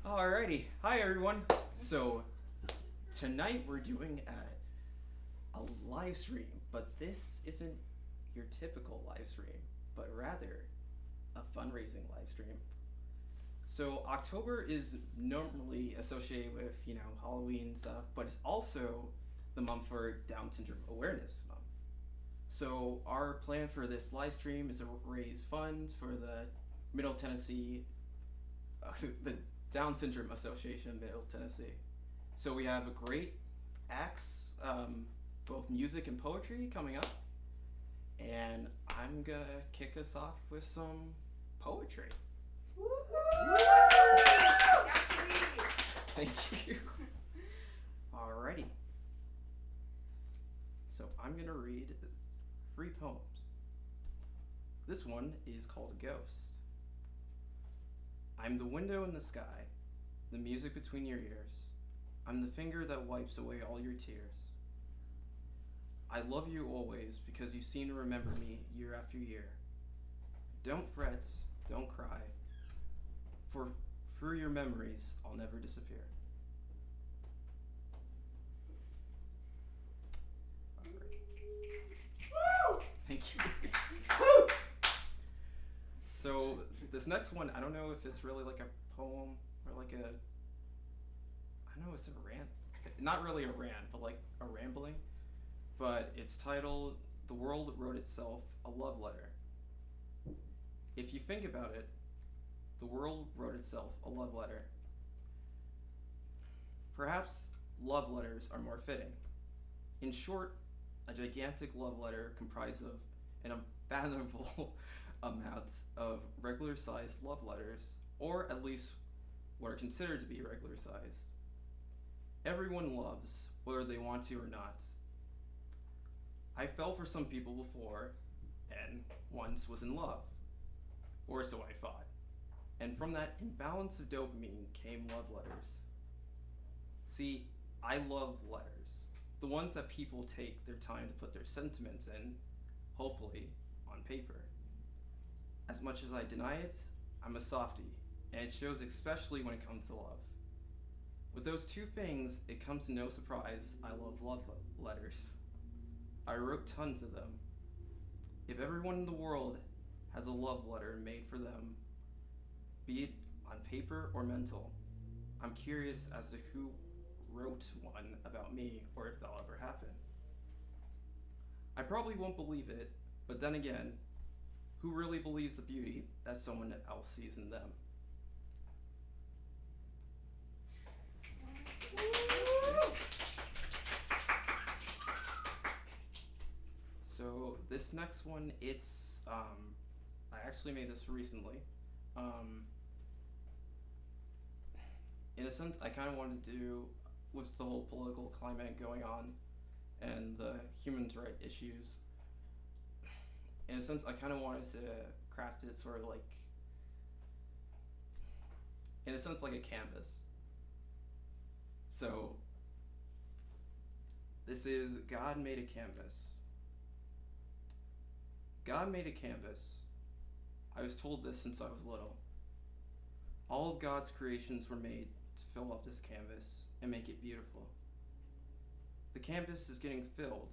Alrighty, hi everyone. So tonight we're doing a live stream, but this isn't your typical live stream, but rather a fundraising live stream. So October is normally associated with, Halloween and stuff, but it's also the month for Down Syndrome Awareness Month. So our plan for this live stream is to raise funds for the Middle Tennessee, the Down Syndrome Association of Middle Tennessee. So we have a great acts, both music and poetry coming up, and I'm gonna kick us off with some poetry. Thank you. Alrighty. So I'm gonna read 3 poems. This one is called Ghost. I'm the window in the sky, the music between your ears. I'm the finger that wipes away all your tears. I love you always because you seem to remember me year after year. Don't fret, don't cry, for through your memories I'll never disappear. Right. Thank you. So this next one, I don't know if it's really like a poem or like a, I don't know, it's a rant. Not really a rant, but like a rambling. But it's titled, The World Wrote Itself a Love Letter. If you think about it, the world wrote itself a love letter. Perhaps love letters are more fitting. In short, a gigantic love letter comprised of an unfathomable amount of regular-sized love letters, or at least what are considered to be regular-sized. Everyone loves, whether they want to or not. I fell for some people before, and once was in love. Or so I thought. And from that imbalance of dopamine came love letters. See, I love letters. The ones that people take their time to put their sentiments in, hopefully, on paper. As much as I deny it, I'm a softie, and it shows especially when it comes to love. With those two things, it comes to no surprise I love letters. I wrote tons of them. If everyone in the world has a love letter made for them, be it on paper or mental, I'm curious as to who wrote one about me or if that'll ever happen. I probably won't believe it, but then again, who really believes the beauty that someone else sees in them? So this next one, it's, I actually made this recently. In a sense, I kind of wanted to do, with the whole political climate going on and the human rights issues, in a sense, I kind of wanted to craft it sort of like, in a sense, like a canvas. So, this is God made a canvas. God made a canvas. I was told this since I was little. All of God's creations were made to fill up this canvas and make it beautiful. The canvas is getting filled,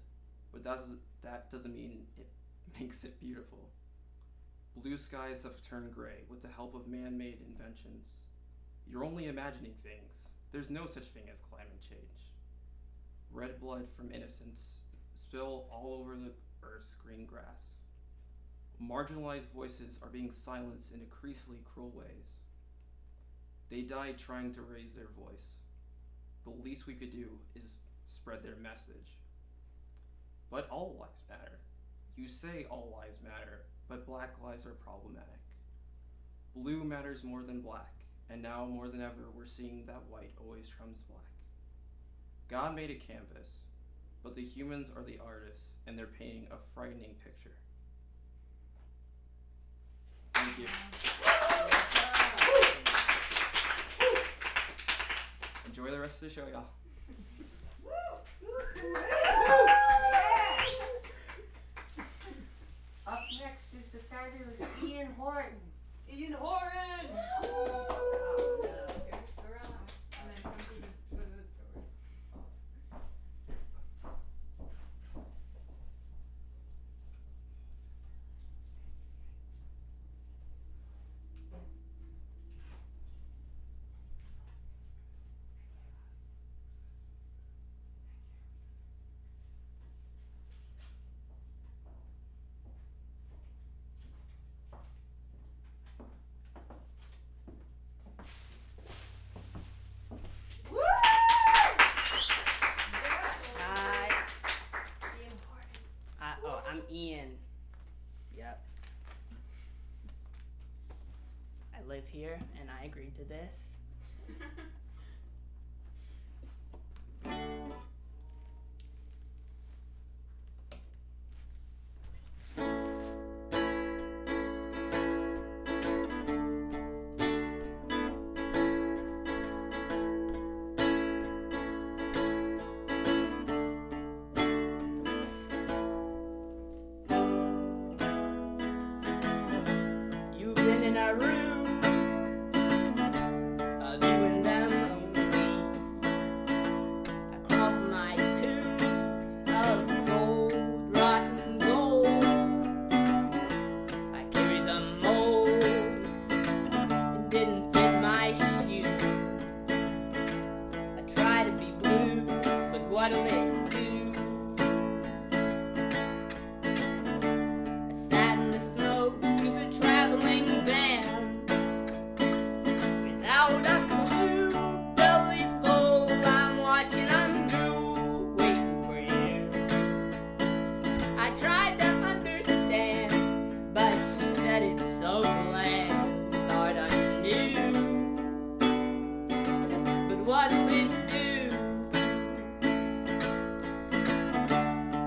but that doesn't mean it makes it beautiful. Blue skies have turned gray with the help of man-made inventions. You're only imagining things. There's no such thing as climate change. Red blood from innocence spill all over the earth's green grass. Marginalized voices are being silenced in increasingly cruel ways. They died trying to raise their voice. The least we could do is spread their message. But all lives matter. You say all lives matter, but black lives are problematic. Blue matters more than black, and now more than ever we're seeing that white always trumps black. God made a canvas, but the humans are the artists, and they're painting a frightening picture. Thank you. Enjoy the rest of the show, y'all. Up next is the my name is Ian Horton. Ian Horton! Oh, no. Here, go around that way. And then come to the door. Hi. Ian Horton. I'm Ian. Yep. I live here and I agreed to this. You've been in our room, of you and them only. I crawl for my tube of gold, rotten gold. I carry the mold, it didn't fit my shoe. I try to be blue, but what'll it do? I sat in the smoke of a traveling van without a clue, belly full. I'm watching, I'm through, waiting for you. I tried to understand, but she said it's so bland. Start anew, but what'll it do?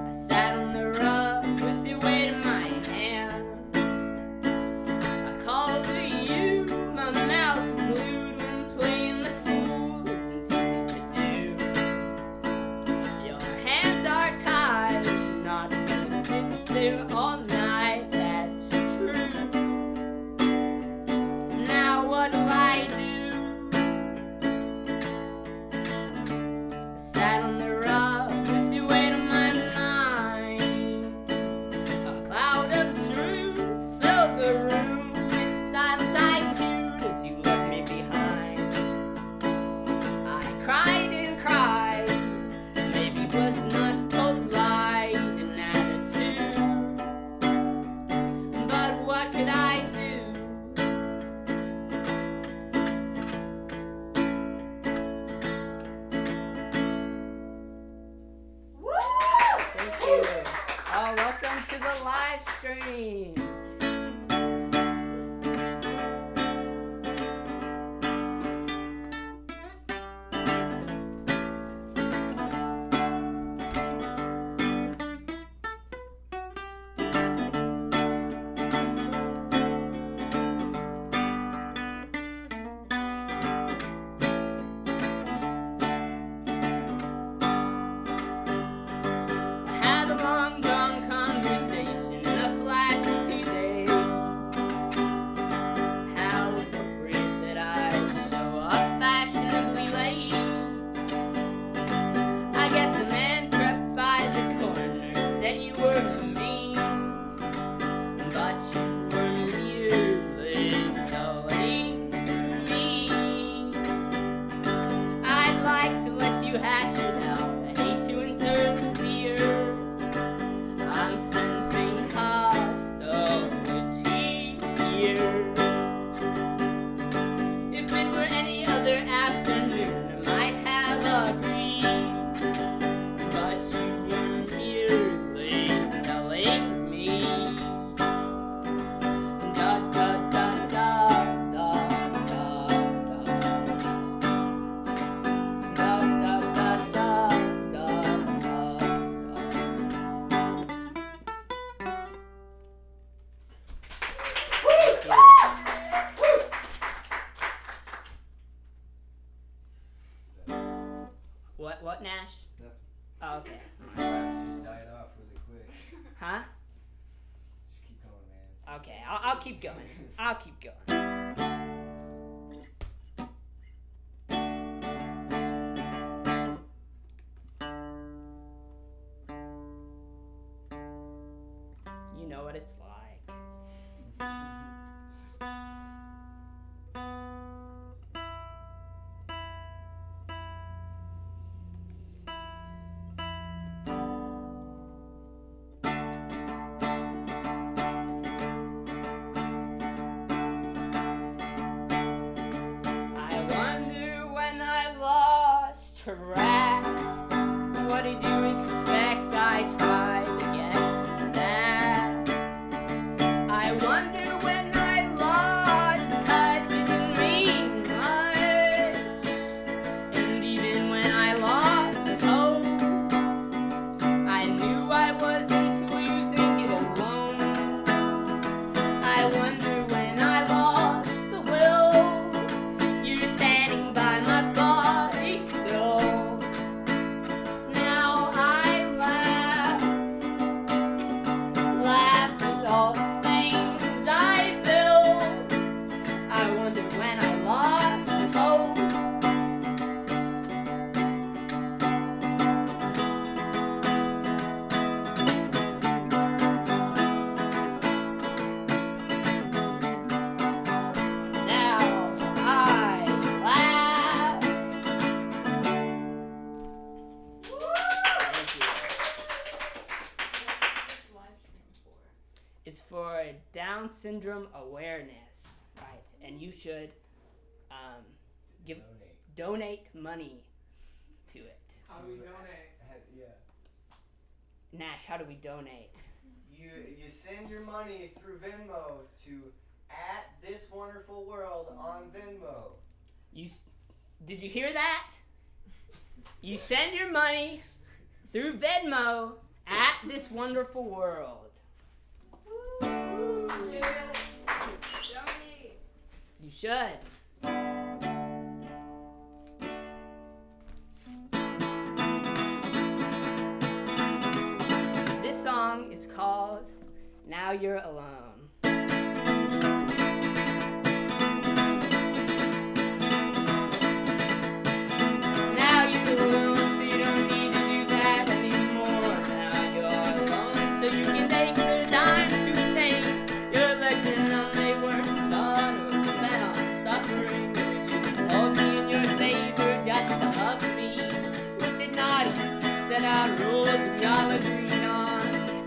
I sat on the rug with your weight in my hand. I called to you, my mouth's glued when playing the fool isn't easy to do. Your hands are tied, not to sit there all night, that's true. Now what'll I do? I sat on the rug with your weight on my mind. A cloud of truth filled the room with silence I chewed as you left me behind. I cried and cried, maybe was not polite in attitude, but what could I do? Thank you. Oh, welcome to the live stream. I had a long drawn conversation in a flash today. How appropriate that I show up fashionably late. I guess a man crept by the corner, said you were mean, but you were merely telling me. I'd like to let you hash it out. I hate to interfere. I'm sensing hostility here. If it were any other afternoon, I might have agreed, but you were merely telling me. Da da da da da da da. Da da da da da da. What, Nash? Nothing. Oh, okay. My raps just died off really quick. Huh? Just keep going, man. Okay, I'll keep going. I'll keep going. You know what it's like. Track. What did you expect? I tried to get to that. I wonder when I lost touch, it didn't mean much. And even when I lost hope, I knew I wasn't losing it alone. I wonder when I lost the will, you're standing by my body still. Now I laugh at all the things I built. I wonder when I lost hope. Now I laugh. It's for Down syndrome awareness, right? And you should donate money to it. How do we donate? Yeah. Nash, how do we donate? You send your money through Venmo to @thiswonderfulworld on Venmo. Did you hear that? You send your money through Venmo @thiswonderfulworld. Donate. You should. This song is called Now You're Alone. Now you're alone, so you don't need to do that anymore. Now you're alone, so you can take the time to think. Your legs are numb, they weren't done or spent on suffering. Would you hold me in your favor just to love me? Was it not set out rules we all agreed on?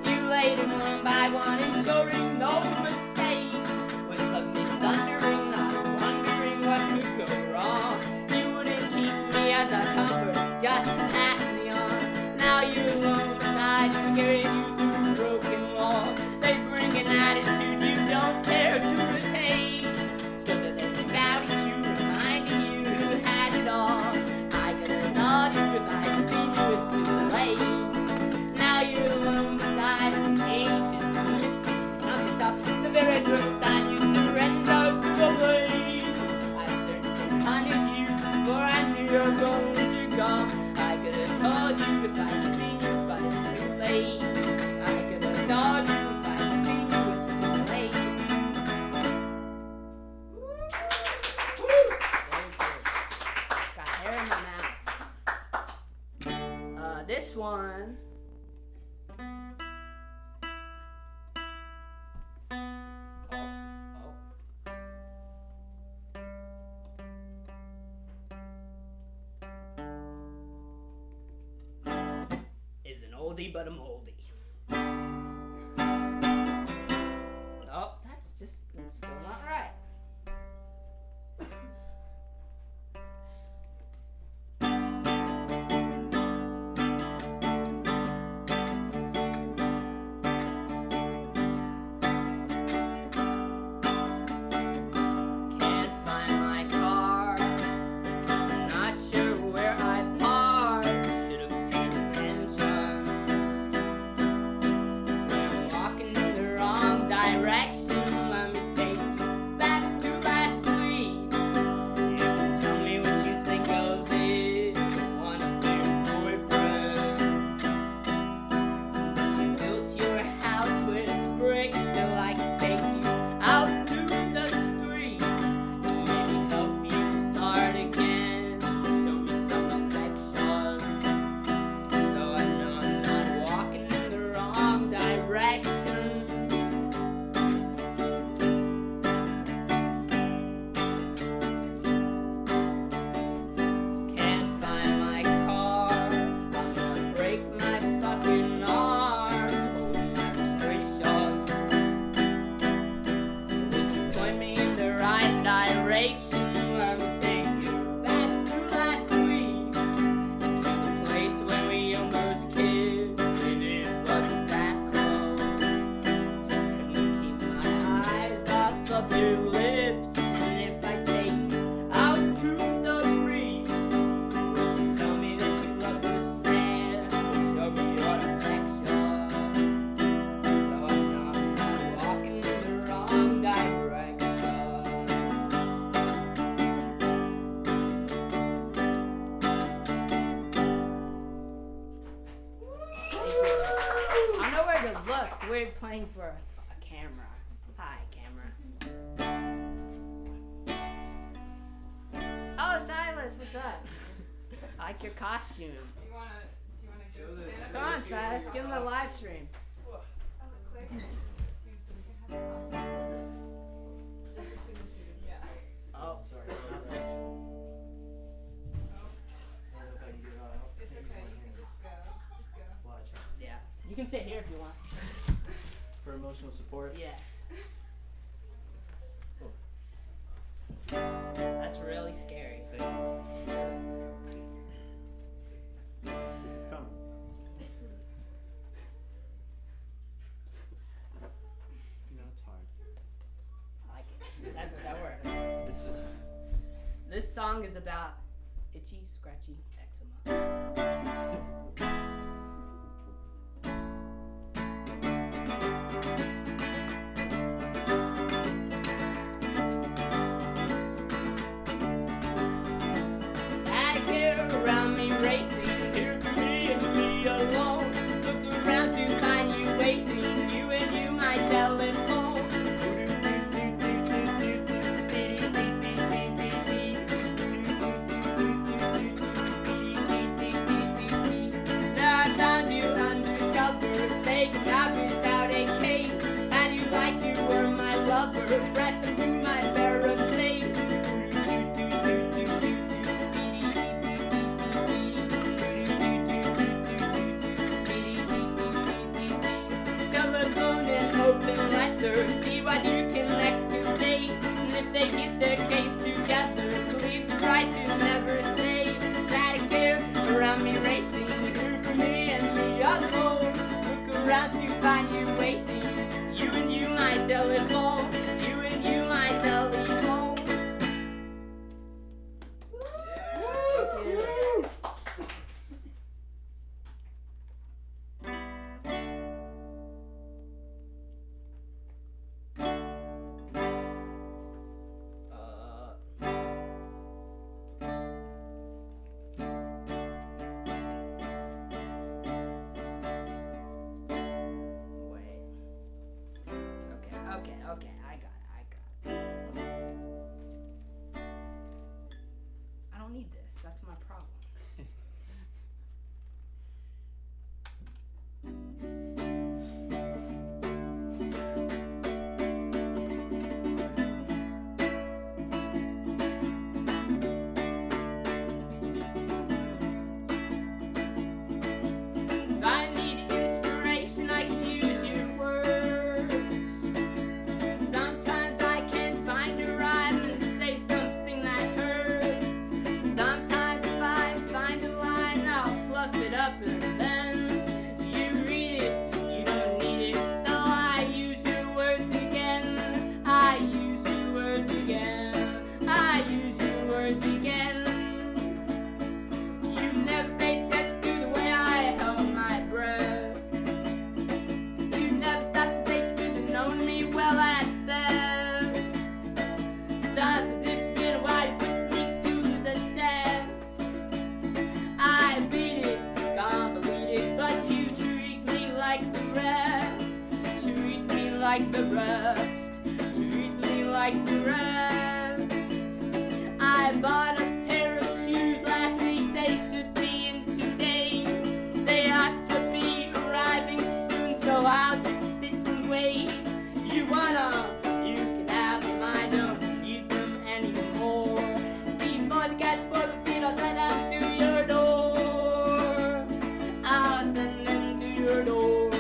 You laid them one by one, ensuring no mistakes. Was love me thundering, not wondering what could go wrong? You wouldn't keep me as a comfort, just to pass me on. Now you're alone beside me, carrying you through broken walls. They bring an attitude you don't care to retain, so that they spout at you, reminding you who had it all. I could have told you if I'd seen you, it's too late. Now you're alone beside an ancient mystery. Knocked it off the very first time you surrendered to a blade. I searched and hunted you before I knew your bones were gone. I could have told you if I'd seen you, but it's too late. I could have told you if I'd seen you, it's too late. Very good. Got hair in my mouth. This one. Is an oldie but a moldie. Oh, that's just still not right. Can't find my car, 'cause I'm not sure where I parked. Should have paid attention. Look, we're playing for a camera. Hi, camera. Oh, Silas, what's up? I like your costume. Do you wanna Show just the- stand up? Come on, Silas, give him a live stream. Oh, click. So we can have the costume. Yeah. Oh, Sorry. I don't know if I can get it out. It's okay. You can just go. Just go. Watch. yeah. You can sit here if you want. For emotional support. Yes. That's really scary. Thank you. This is coming. You know, it's hard. I like it. That works. This song is about itchy, scratchy eczema. Static here around me racing, here for me and me alone. Look around to find you waiting, you and you, my telephone. There are times you undercover, taken out without a case. And you like you were my lover, pressed into my barren face. Telephone and open letters, see what you can excavate. And if they get their case together, believe the right to never say. Static here around me racing, here for me and me alone. Look around to find you waiting, you and you, my telephone. You and you, my telephone. Thank you. Wait. Okay, I got it. I don't need this, that's my problem. If I need inspiration, I can use your words. Sometimes I can't find a rhyme and say something that hurts. Sometimes if I find a line, I'll fluff it up and then you read it. You don't need it, so I use your words again. I use your words again. I use your words again. You never paid attention to the way I held my breath. You never stopped to think you could know me well at best. Sounds as if it's been a while you put me to the test. I beat it, can't believe it, but you treat me like the rest. Treat me like the rest. Treat me like the rest. I bought a pair of shoes last week, they should be in today. They ought to be arriving soon, so I'll just sit and wait. You can have them, I don't need them anymore. Before the cats spoil the feet, I'll send them to your door. I'll send them to your door.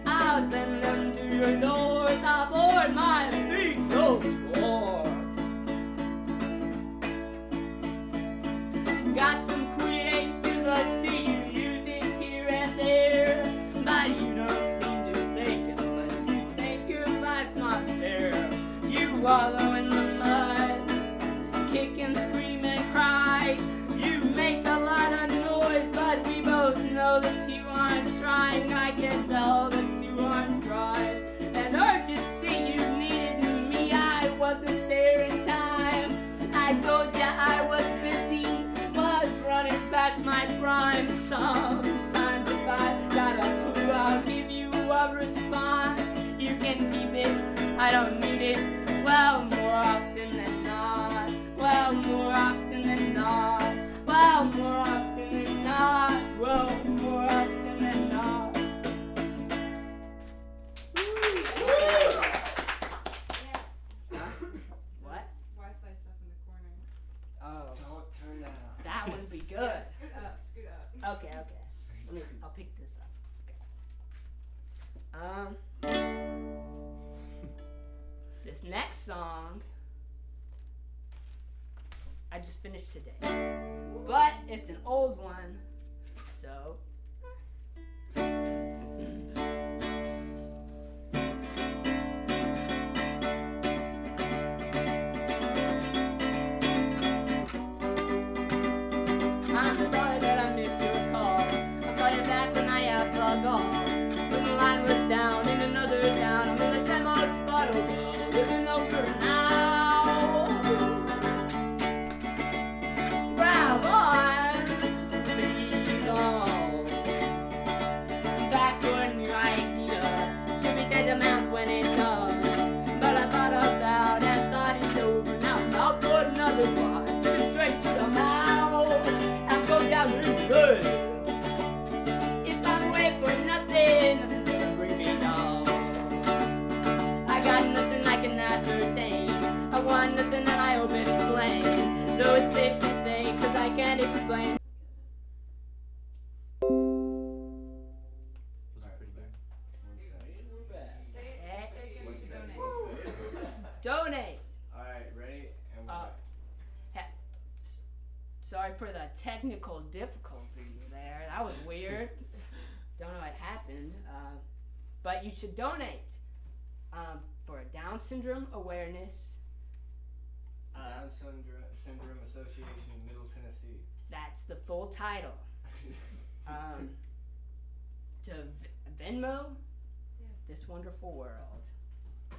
I'll send them to your doors. I'll board my feet, no war. Got some creativity, you use it here and there, but you don't seem to think unless you think your life's not fair. You wallow in the mud, kick and scream and cry. You make a lot of noise, but we both know that you aren't trying. I can tell that you aren't trying. An urgency you needed me, I wasn't there in time. I told ya I was busy, was running past my prime. Sometimes if I got a clue, I'll give you a response. You can keep it, I don't need it. Well, more often than not. Well, more often than not. Well, more often than not. Well, more often than not. Huh? What? Wi-Fi stuff in the corner. Oh, Don't turn that on. that would be good. Yeah, scoot up, scoot up. Okay, okay. I'll pick this up. Okay. This next song I just finished today, but it's an old one, so. I'm sorry that I missed your call. I'll call you back when I have log off. When the line was down in another town, I'm in the same old spot over, living over now. Grab on, please on. Back when you idea should be DSAMT when it's done. But I thought about and thought it's over. Now I'll put another one straight to the mouth and go down the road. If I'm away for nothing, nothing's gonna bring me down. I got nothing I can ascertain. I want nothing and I hope it's plain. Though it's safe to say, cause I can't explain. We're back. Say it again One to second. donate. Donate. Alright, ready? And we're Uh, back. Sorry for the technical difficulty there. That was weird. Don't know what happened. But you should donate for Down syndrome awareness. Down Syndrome Association in Middle Tennessee. That's the full title. To Venmo, Yes. this wonderful world. Yes.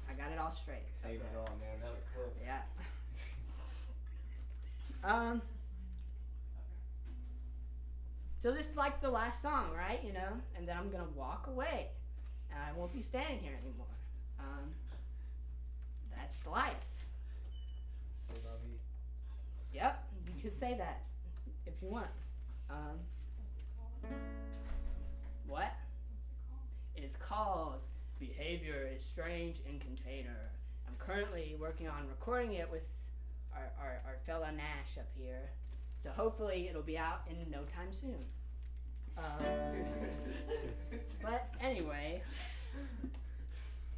I got it all straight. Saved it all, man. That was close. Yeah. So this is like the last song, right? You know, and then I'm gonna walk away, and I won't be standing here anymore. That's life. C'est la vie. Yep, you could say that if you want. What? It is called Behavior is Strange in Container. I'm currently working on recording it with our fella Nash up here. So hopefully it'll be out in no time soon. But anyway,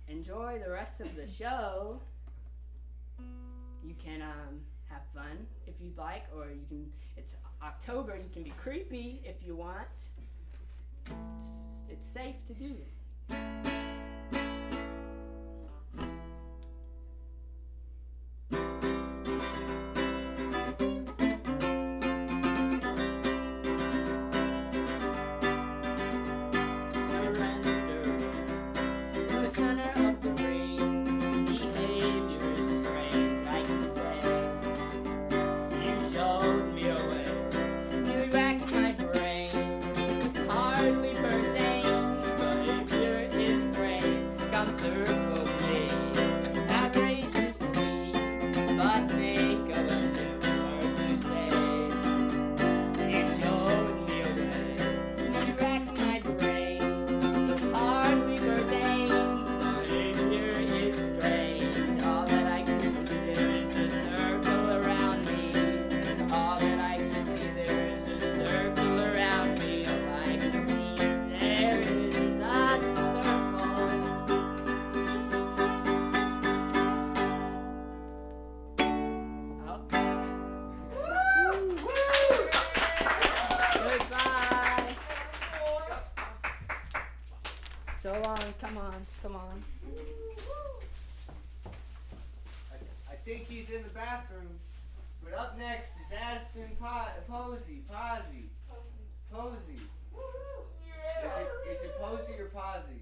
enjoy the rest of the show. You can have fun if you'd like, or you can. It's October. You can be creepy if you want. It's safe to do. So long, come on. I think he's in the bathroom. But up next is Addison Posey. Is it Posey or Posey?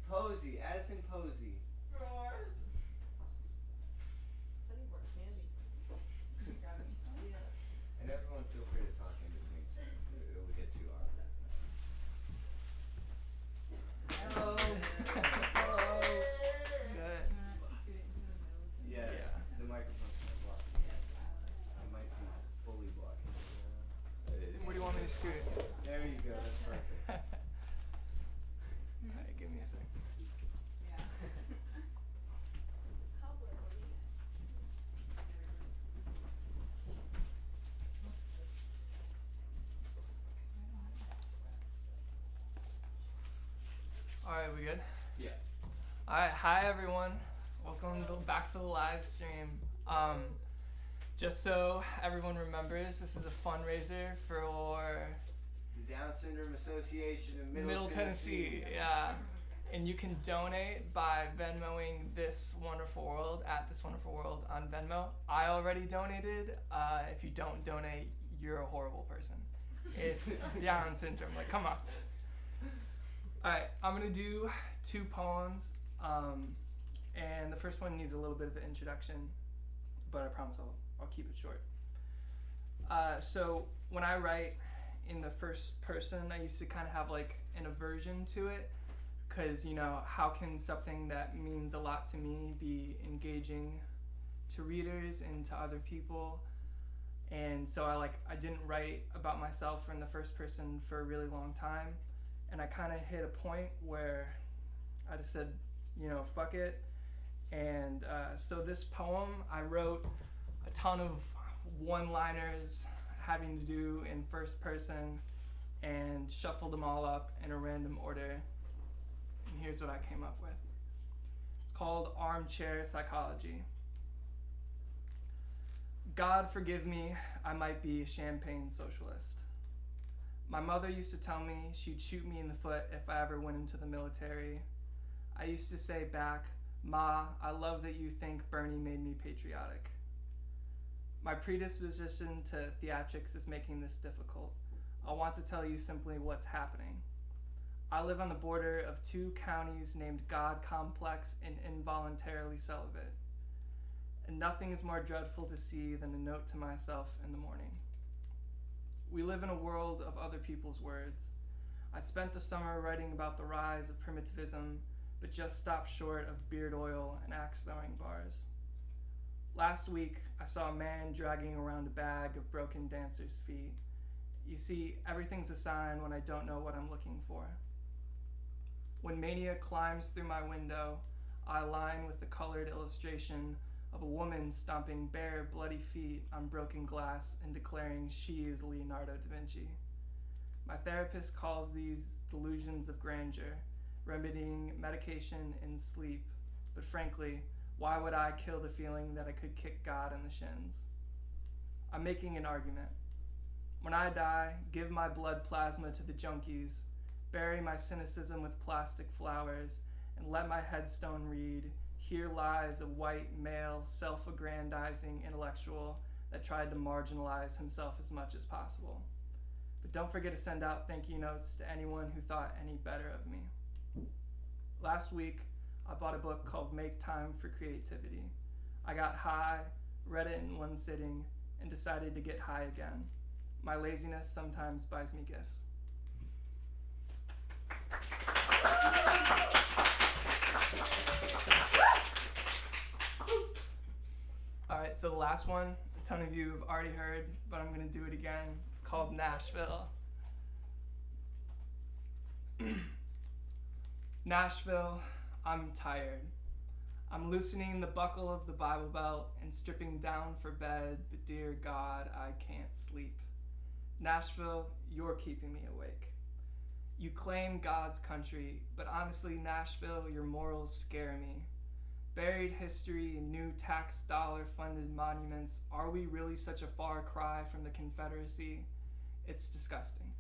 Posey. Addison Posey. And everyone feel free to talk in between. It will get too awkward. me scoot. There you go. That's perfect. Alright, give me a sec. Yeah. Alright, we good? Yeah. Alright, hi everyone. Welcome back to the live stream. Just so everyone remembers, this is a fundraiser for The Down Syndrome Association of Middle Tennessee. Yeah. And you can donate by Venmoing This Wonderful World at This Wonderful World on Venmo. I already donated. If you don't donate, you're a horrible person. It's Down syndrome. Like, come on. Alright, I'm gonna do 2 poems. And the first one needs a little bit of an introduction, but I promise I'll keep it short. So when I write in the first person, I used to kind of have like an aversion to it, because, you know, how can something that means a lot to me be engaging to readers and to other people? And so I didn't write about myself in the first person for a really long time, and I kind of hit a point where I just said, you know, fuck it. And so this poem, I wrote a ton of one-liners having to do in first person and shuffled them all up in a random order. And here's what I came up with. It's called Armchair Psychology. God forgive me, I might be a champagne socialist. My mother used to tell me she'd shoot me in the foot if I ever went into the military. I used to say back, Ma, I love that you think Bernie made me patriotic. My predisposition to theatrics is making this difficult. I want to tell you simply what's happening. I live on the border of 2 counties named God Complex and Involuntarily Celibate. And nothing is more dreadful to see than a note to myself in the morning. We live in a world of other people's words. I spent the summer writing about the rise of primitivism, but just stopped short of beard oil and axe throwing bars. Last week, I saw a man dragging around a bag of broken dancers' feet. You see, everything's a sign when I don't know what I'm looking for. When mania climbs through my window, I align with the colored illustration of a woman stomping bare, bloody feet on broken glass and declaring she is Leonardo da Vinci. My therapist calls these delusions of grandeur, remedying medication and sleep, but frankly, why would I kill the feeling that I could kick God in the shins? I'm making an argument. When I die, give my blood plasma to the junkies, bury my cynicism with plastic flowers, and let my headstone read, "Here lies a white, male, self-aggrandizing intellectual that tried to marginalize himself as much as possible." But don't forget to send out thank you notes to anyone who thought any better of me. Last week, I bought a book called Make Time for Creativity. I got high, read it in one sitting, and decided to get high again. My laziness sometimes buys me gifts. Alright, so the last one, a ton of you have already heard, but I'm going to do it again. It's called Nashville. Nashville, I'm tired. I'm loosening the buckle of the Bible Belt and stripping down for bed, but dear God, I can't sleep. Nashville, you're keeping me awake. You claim God's country, but honestly, Nashville, your morals scare me. Buried history and new tax dollar-funded monuments, are we really such a far cry from the Confederacy? It's disgusting.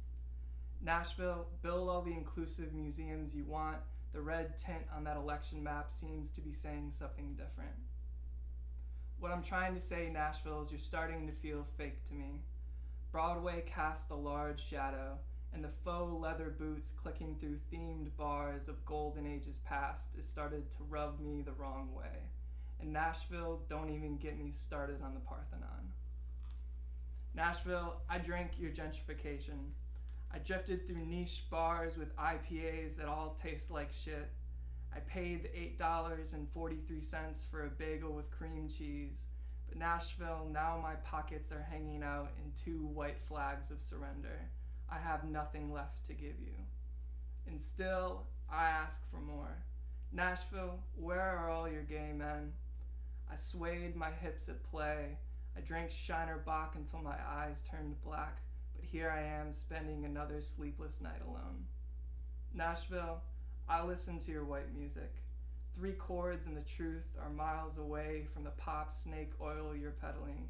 Nashville, build all the inclusive museums you want. The red tint on that election map seems to be saying something different. What I'm trying to say, Nashville, is you're starting to feel fake to me. Broadway cast a large shadow, and the faux leather boots clicking through themed bars of golden ages past has started to rub me the wrong way. And Nashville, don't even get me started on the Parthenon. Nashville, I drank your gentrification. I drifted through niche bars with IPAs that all taste like shit. I paid $8.43 for a bagel with cream cheese. But Nashville, now my pockets are hanging out in 2 white flags of surrender. I have nothing left to give you. And still, I ask for more. Nashville, where are all your gay men? I swayed my hips at play. I drank Shiner Bock until my eyes turned black, but here I am spending another sleepless night alone. Nashville, I listen to your white music. 3 chords and the truth are miles away from the pop snake oil you're peddling.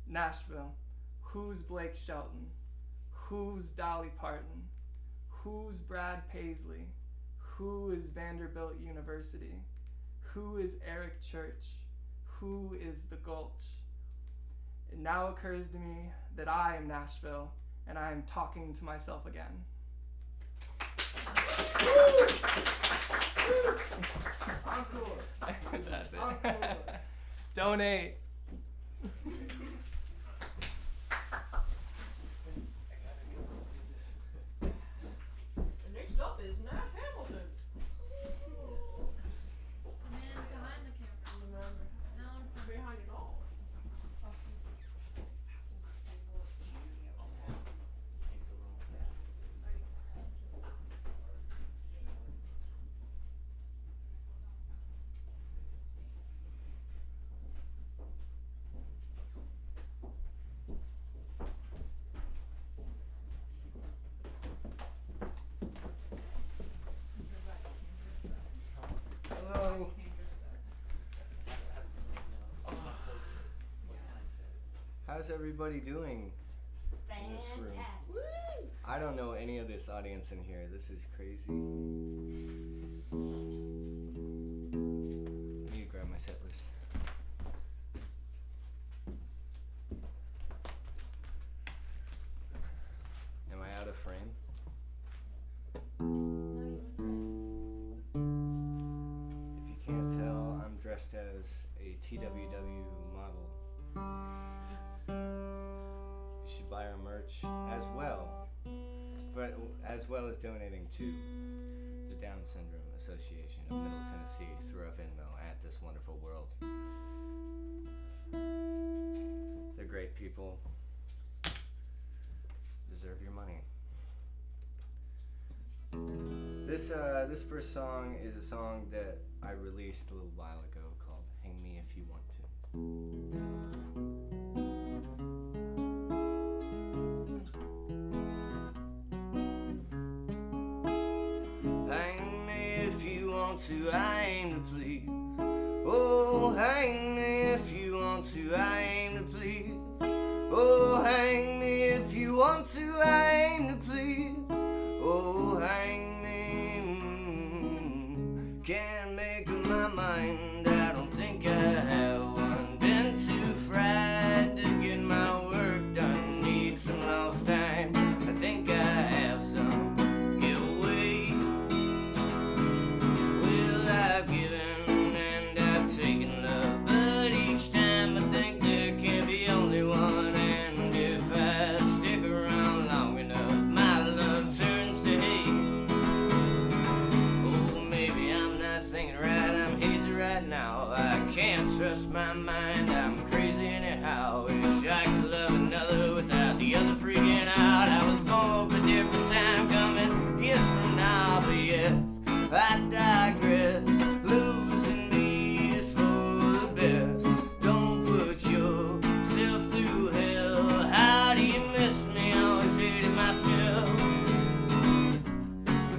Nashville, who's Blake Shelton? Who's Dolly Parton? Who's Brad Paisley? Who is Vanderbilt University? Who is Eric Church? Who is the Gulch? It now occurs to me that I am Nashville, and I am talking to myself again. Encore. That's it. Encore. Donate. Next up is Nat Hamilton. Man behind the camera. No, from Behind it all. Hello. How's everybody doing in this room? Fantastic. I don't know any of this audience in here. This is crazy. I need to grab my set list. Am I out of frame? If you can't tell, I'm dressed as a TWW model. You should buy our merch as well, but as well as donating to the Down Syndrome Association of Middle Tennessee through our Venmo at This Wonderful World. They're great people. Deserve your money. This first song is a song that I released a little while ago called Hang Me If You Want to. Hang me if you want to, I aim to plead. Oh, hang me if you want to, I aim to plead. Oh, hang me if you want to, I aim to plead. Oh, hang me, can't make up my mind, I don't think I have one. Been too fried to get my work done, need some lost time, I think I have some to give away. Well, I've given and I've taken love, but each time I think there can be only one. And if I stick around long enough, my love turns to hate. Oh, maybe I'm not thinking right, I'm hazy right now. I can't trust my mind, I'm crazy anyhow. Wish I could love another without the other freaking out. I was born for different time coming years from now, but yes, I digress. Losing me is for the best. Don't put yourself through hell. How do you miss me? Always hated myself.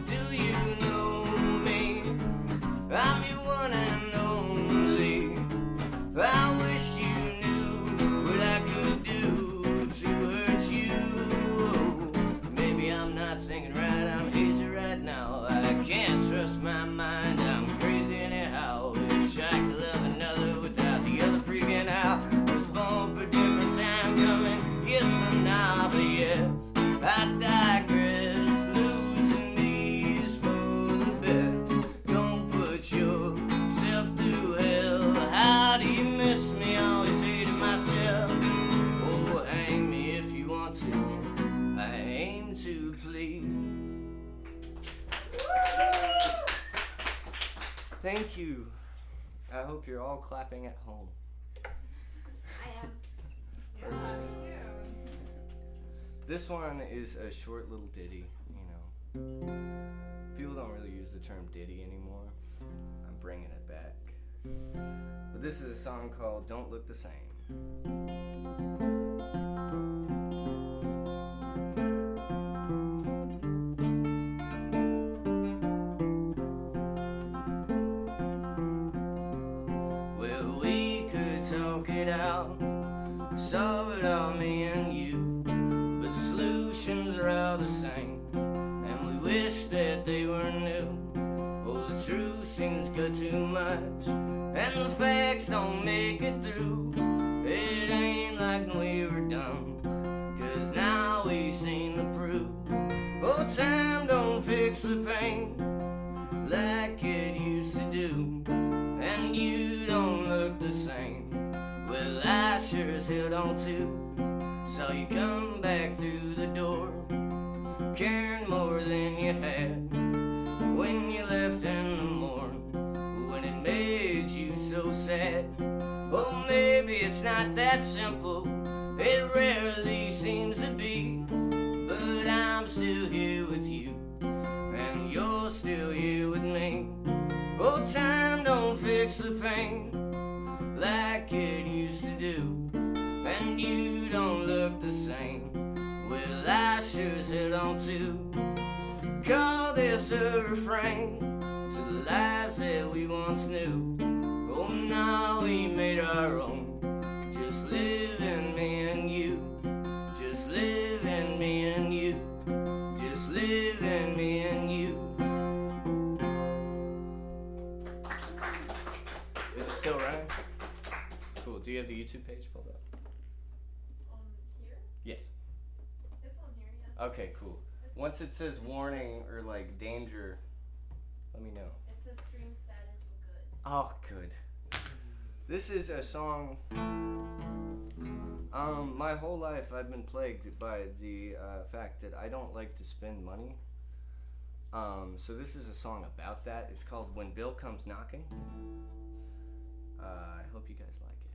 Do you know me? I'm your one and only. I wish you knew what I could do to hurt you. Maybe I'm not thinking right, I'm hazy right now. I can't trust my mind, I'm crazy anyhow. Wish I could love another without the other freaking out. Was born for different time coming years from now, but yes, I digress. Losing me is for the best. Don't put yourself through hell. How do you miss me? Always hated myself. Oh, hang me if you want to. I aim to please. Thank you. I hope you're all clapping at home. I am. Yeah, me too. This one is a short little ditty, you know. People don't really use the term ditty anymore. I'm bringing it back. But this is a song called Don't Look the Same. Well, we could talk it out, solve it all, me and you, but the solutions are all the same, and we wish that they were new. Oh, the truth seems good too much, and the facts don't make it through. It ain't like we were dumb, 'cause now we seen the proof. Oh, time don't fix the pain like it used to do, and you don't look the same. Well, I sure as hell don't too. Saw you come back through the door, caring more than you had when you left in the morning, when it made you so sad. Oh, maybe it's not that simple, it rarely seems to be, but I'm still here with you, and you're still here with me. Oh, time don't fix the pain like it used to do, and you don't look the same. Well, I sure as hell don't too. Call this a refrain to the lives that we once knew. Oh, now we made our own, just living me and you, just living me and you, just living me and you. Is it still running? Cool. Do you have the YouTube page pulled up? Here? Yes. It's on here, yes. Okay, cool. Once it says warning or like danger, let me know. It says stream status good. Oh, good. This is a song. My whole life I've been plagued by the fact that I don't like to spend money. So this is a song about that. It's called When Bill Comes Knocking. I hope you guys like it.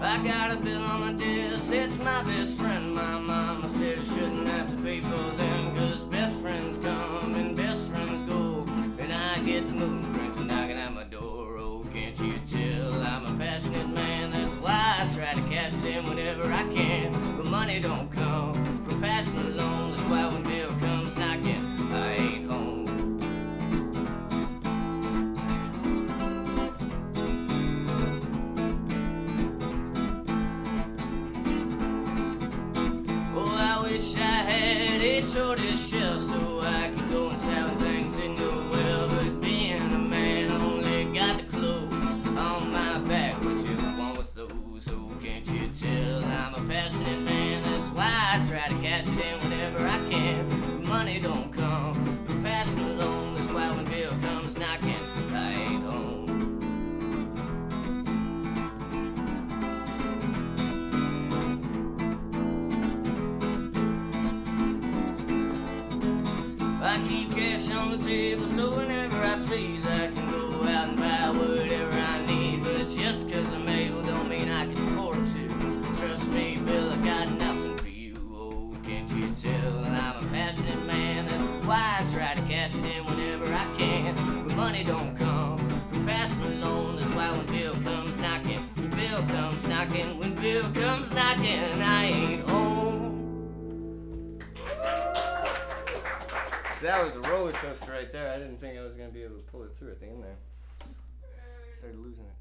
I got a bill on my desk, it's my best friend. My mama said I shouldn't have to pay for them, 'cause best friends come and best friends go, and I get the moon cranks knocking at my door. Oh, can't you tell I'm a passionate man? That's why I try to cash it in whenever I can, but money don't come from passion alone. That's why when Bill comes knocking, I ain't home. Tortoise shell so I could go inside when things didn't go well, but being a man only got the clothes on my back. What you want with those? Oh, can't you tell I'm a passionate man? That's why I try to cash it in whenever I can. But money don't come from passion alone. That's why when Bill comes knocking, I ain't home. I keep cash on the table, so whenever I please I can go out and buy whatever I need. But just 'cause I'm able don't mean I can afford to. Trust me, Bill, I got nothing for you. Oh, can't you tell I'm a passionate man? That's why I try to cash it in whenever I can. But money don't come from passion alone. That's why when Bill comes knocking, when Bill comes knocking, when Bill comes knocking, I ain't home. That was a roller coaster right there. I didn't think I was going to be able to pull it through at the end there. Started losing it.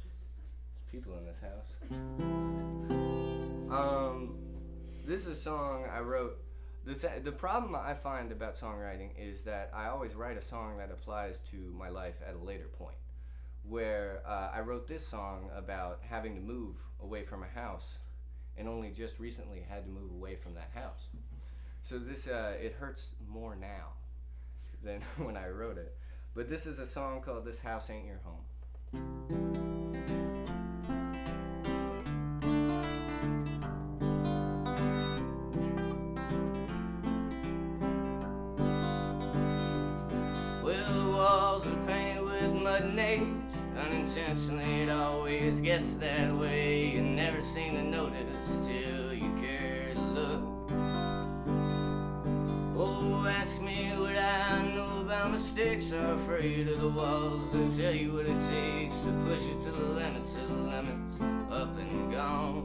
There's people in this house. This is a song I wrote. The problem I find about songwriting is that I always write a song that applies to my life at a later point. Where I wrote this song about having to move away from a house and only just recently had to move away from that house. So this, it hurts more now than when I wrote it. But this is a song called This House Ain't Your Home. cutting edge. Unintentionally, it always gets that way. You never seem to notice till you care to look. Oh, ask me what I know about mistakes. Are afraid of the walls. They'll tell you what it takes to push it to the limit, till the limit's up and gone.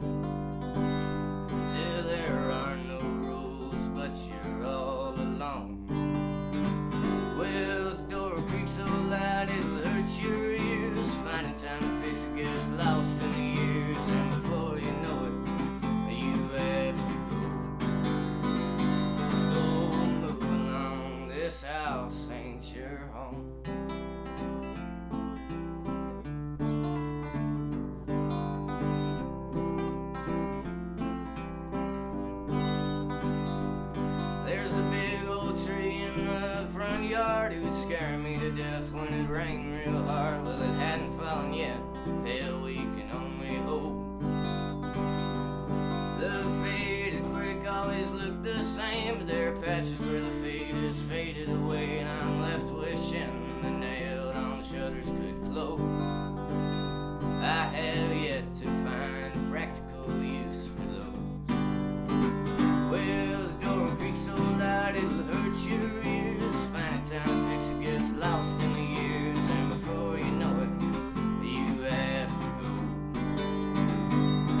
Till there are no rules, but you're all alone. Well, the door creaks so loud it'll hurt your ears. Finding time to fix it gets lost in the years, and before you know it, you have to go. So move along, this house ain't your home. There's a big old tree in the front yard. It would scare me to death when it rained real hard. Well, it hadn't fallen yet. Hell, we can only hope. The faded brick always look the same, but there are patches where the fade is faded away, and I'm left wishing the nailed on shutters could close. I have yet to find practical use for those. Well, the door creaks so loud it'll hurt your ears. Finding time to fix it gets lost in the years, and before you know it, you have to go.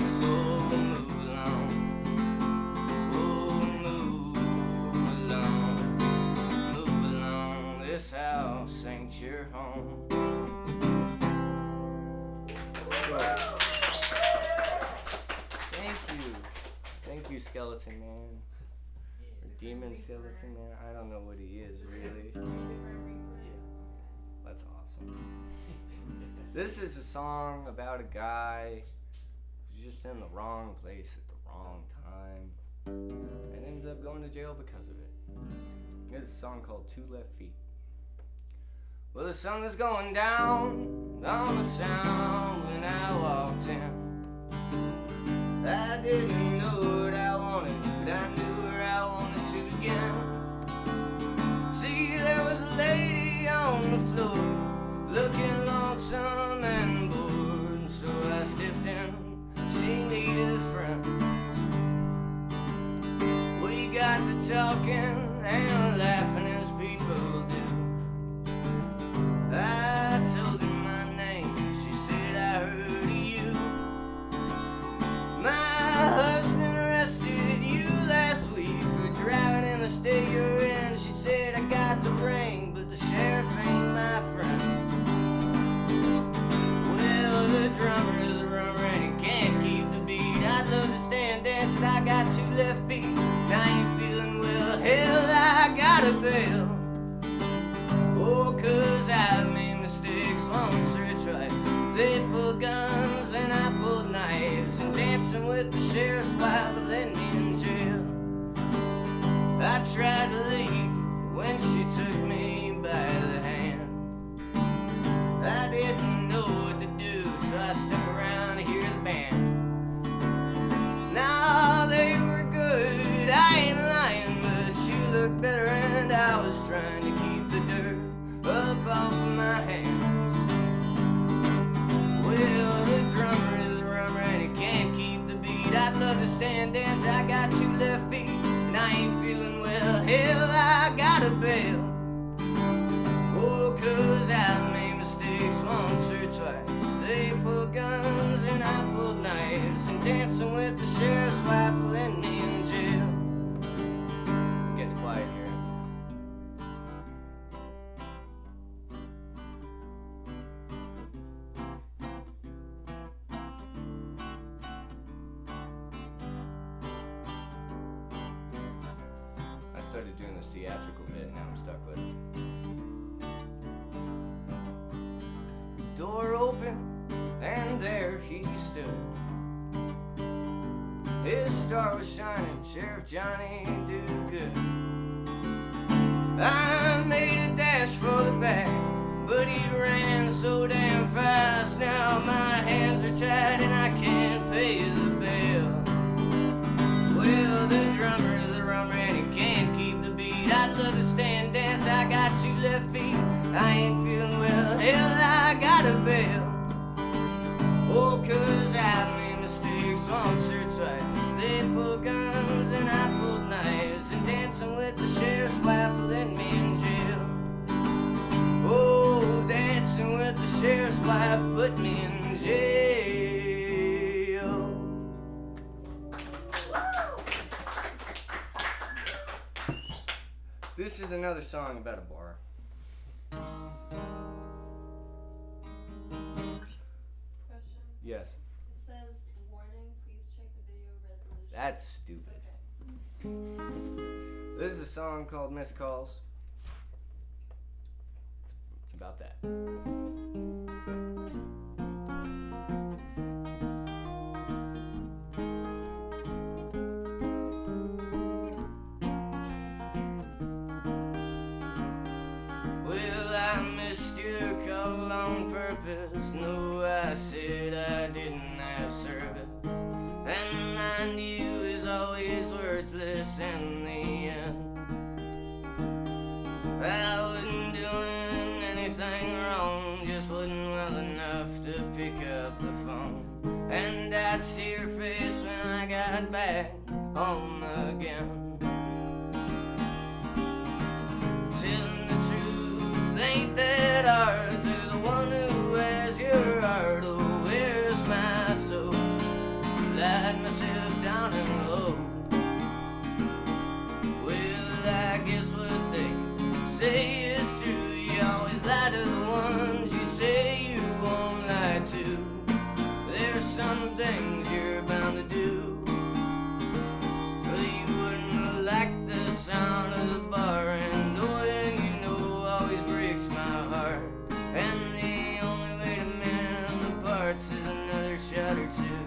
So move along, oh move along, move along. This house ain't your home. Thank you, Skeleton Man. Or Demon Skeleton Man. I don't know what he is, really. That's awesome. This is a song about a guy who's just in the wrong place at the wrong time and ends up going to jail because of it. This is a song called Two Left Feet. Well, the sun was going down on the town when I walked in. I didn't know what I wanted, but I knew where I wanted to begin. See, there was a lady on the floor, looking lonesome and bored. So I stepped in, she needed a friend. We got to talking and laughing as people do. I told her my name, she said I heard of you. My husband arrested you last week for driving in the state you're in. She said I got the ring, but the sheriff ain't my friend. Well, the drummer is a rummer and he can't keep the beat. I'd love to stand dance, but I got two left feet. I ain't feeling well, hell, I got a bail. Oh, 'cause I've made mistakes once or twice. They pulled guns and I pulled knives, and dancing with the sheriff's wife let me in jail. I tried to leave when she took me by the hand. I didn't know what to do, so I stuck around to hear the band. Now they were good, I ain't lying, but you look better, and I was trying to keep the dirt up off of my hands. Well, the drummer is a rummer and he can't keep the beat. I'd love to stand dance, I got two left feet, and I ain't feeling well, hell, I got a bail. Oh, 'cause I've made mistakes once or twice. They pulled guns and I pulled knives, and dancing with the sheriff's wife let me in jail. It gets quiet here. I started doing this theatrical bit, now I'm stuck with it. Door open, and there he stood. His star was shining, Sheriff Johnny do good. I made a dash for the back, but he ran so damn fast. Now my hands are tied and I can't pay the bill. Well, the drummer is a rummer and he can't keep the beat. I'd love to stand dance, I got two left feet. I ain't feeling well, hell, I when I pulled knives and dancing with the sheriff's wife who let me in jail. Oh, dancing with the sheriff's wife put me in jail. This is another song about a bar. Question. Yes, It says, warning, please check the video resolution. that's stupid. Okay. This is a song called Missed Calls. It's about that. Well, I missed your call on purpose. No, I said I didn't have service. And I knew it was always worthless in the end. I wasn't doing anything wrong, just wasn't well enough to pick up the phone. And I'd see her face when I got back home again. Telling the truth ain't that hard to the one who has your heart. Oh, where's my soul? Lied myself down in the hole. Well, I guess what they say is true. You always lie to the ones you say you won't lie to. There's some things you're bound to do. Well, you wouldn't like the sound of the bar, and knowing you know always breaks my heart. And the only way to mend the parts is another shot or two.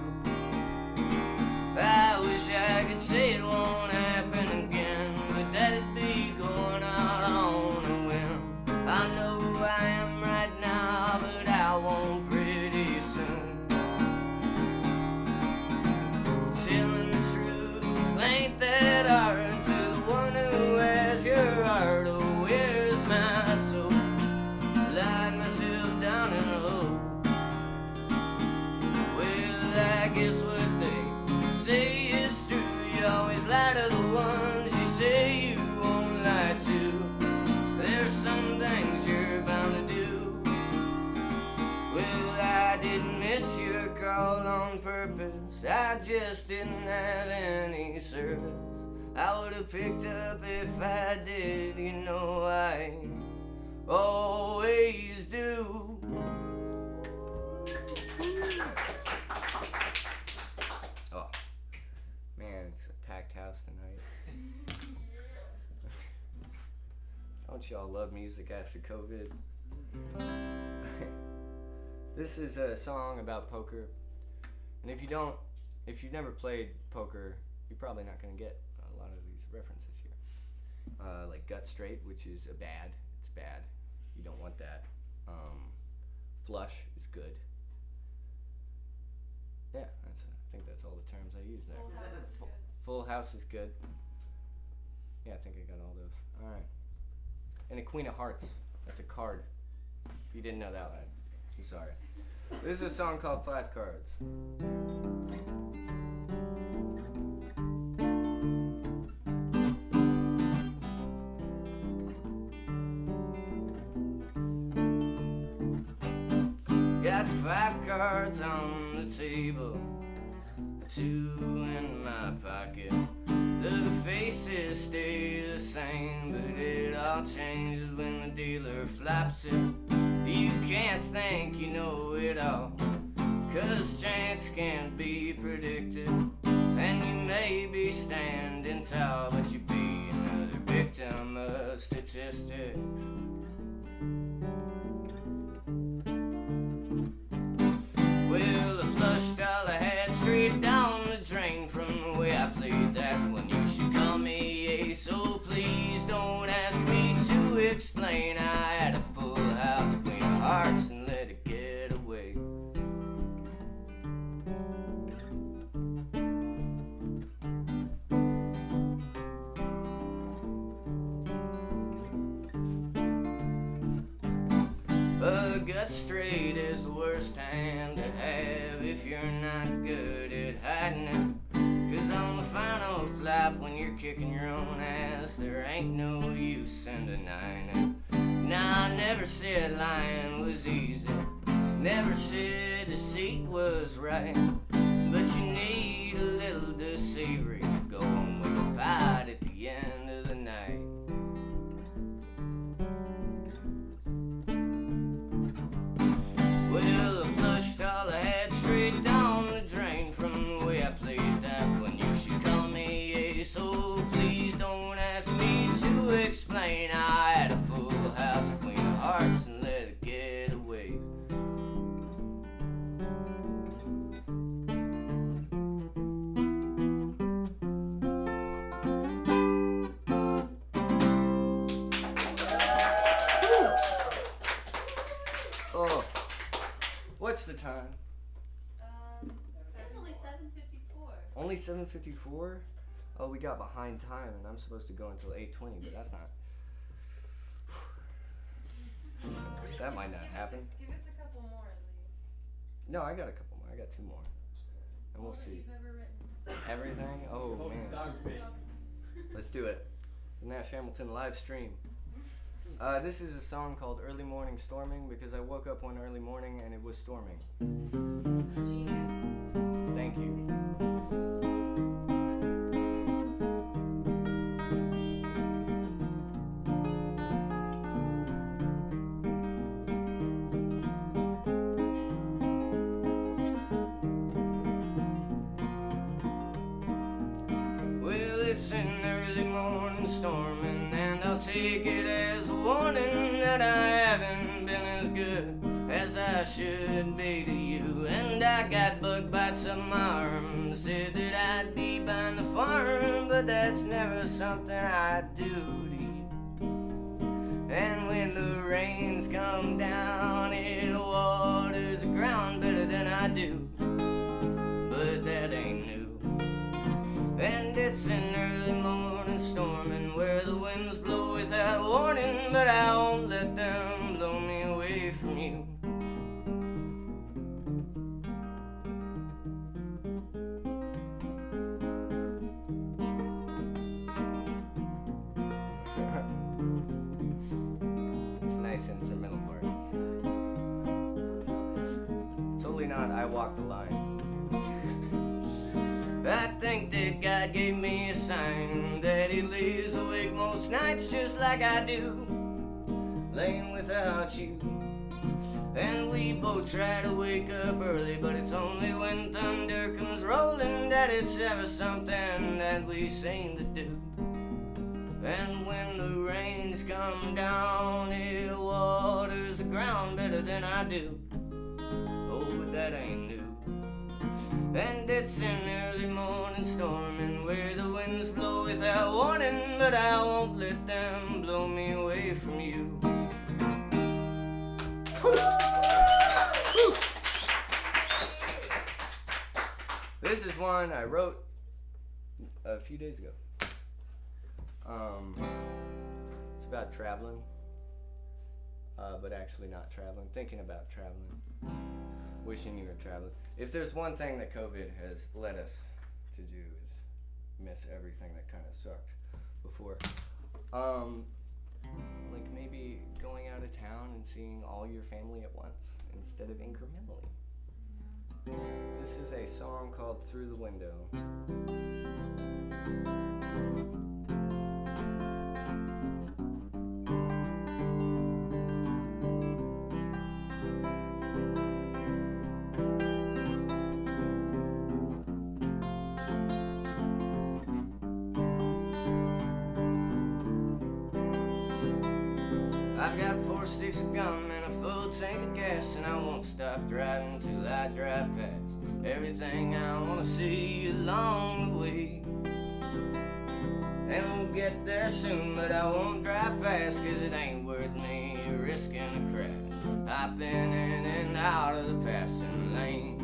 I wish I could say it won't happen again, but that'd be going out on a whim. I know I am right now, but I won't pretty soon. Telling the truth ain't that hard to the one who has your heart. Oh, where's my soul? Lied myself down in the hole. Well, I guess what they say is true. You always lie to the ones you say you won't lie to. There's some things you're bound to do. Well, I didn't miss your call on purpose. I just didn't have any service. I would have picked up if I did. You know I always do. Oh, man, it's a packed house tonight. Don't y'all love music after COVID? This is a song about poker. And if you've never played poker, you're probably not going to get a lot of these references here. Like gut straight, which is it's bad. You don't want that. Flush is good. Yeah, I think that's all the terms I use there. Full house is good. Yeah, I think I got all those. All right. And a Queen of Hearts. That's a card. If you didn't know that one, I'm sorry. This is a song called 5 Cards. Got 5 cards on the table, 2 in my pocket. The faces stay the same, but it all changes when the dealer flops it. You can't think you know it all, 'cause chance can't be predicted. And you may be standing tall, but you'll be another victim of statistics. Well, I flushed all I had straight down the drain from the way I played that one. You should call me Ace, so please don't ask me to explain. I had a full house, Queen of Hearts, and let it get away. A gut straight is the worst hand to have if you're not good at hiding it. 'Cause on the final flight lap when you're kicking your own ass. There ain't no use in denying it. Now I never said lying was easy, never said deceit was right, but you need a little deceivery to go on with a fight at the end of the night. Well, I flushed all I had straight down the drain from the way I played that when you should call me a. So please don't ask me to explain. I had a full house, queen of hearts, and let it get away. Oh, what's the time? It's only 7:54. Only 7:54? Oh, we got behind time, and I'm supposed to go until 8:20, but that's not. That might not happen. Give us a couple more at least. No, I got a couple more. I got 2 more, and we'll see. You've ever written. Everything? Oh man, let's do it. The Nash Hamilton live stream. This is a song called "Early Morning Storming" because I woke up one early morning and it was storming. Thank you. Well, it's an early morning storming, and I'll take it as a warning that I haven't been as good as I should be to you. And I got bug bites on my arm, said that I'd be buying the farm, but that's never something I do to you. And when the rains come down, it waters the ground better than I do, but that ain't new. And it's an early morning storming where the winds blow without warning, but I won't let them blow me away from you. It's a nice instrumental part. Totally not I Walk the Line. I think that God gave me a sign that he lays awake most nights just like I do, laying without you. And we both try to wake up early, but it's only when thunder comes rolling that it's ever something that we seem to do. And when the rains come down, it waters the ground better than I do. Oh, but that ain't new. And it's an early morning storming where the winds blow without warning, but I won't let them blow me away from you. This is one I wrote a few days ago. It's about traveling, but actually not traveling, thinking about traveling, wishing you were traveling. If there's one thing that COVID has led us to do is miss everything that kind of sucked before. Like maybe going out of town and seeing all your family at once instead of incrementally. This is a song called Through the Window. I've got 4 sticks of gum and a full tank of gas, and I won't stop driving till I drive past everything I wanna see along the way. And we'll get there soon, but I won't drive fast, 'cause it ain't worth me risking a crash, hopping in and out of the passing lane.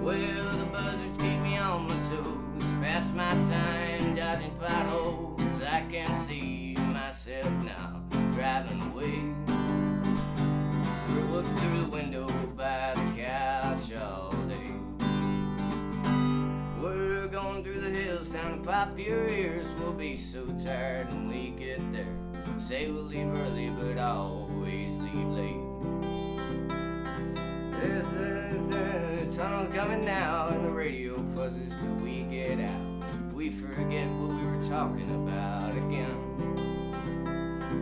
Well, the buzzards keep me on my toes, past my time dodging potholes. I can see myself now driving away. Look through the window by the couch all day. We're going through the hills down down and pop your ears. We'll be so tired when we get there. Say we'll leave early, but always leave late. There's the tunnel's coming now, and the radio fuzzes till we get out. We forget what we were talking about again.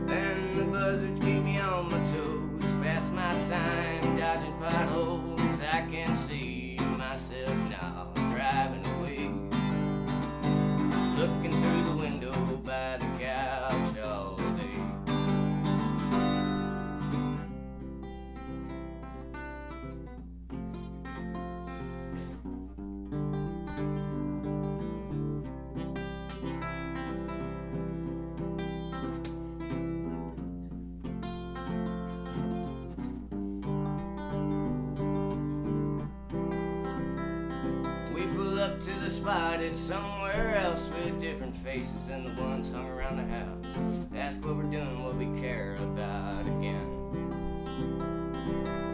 And the buzzards keep me on my toes. Pass my time dodging potholes. I can't see myself now, driving away, looking through the window by the couch all day. Up to the spot, it's somewhere else with different faces than the ones hung around the house. Ask what we're doing, what we care about again.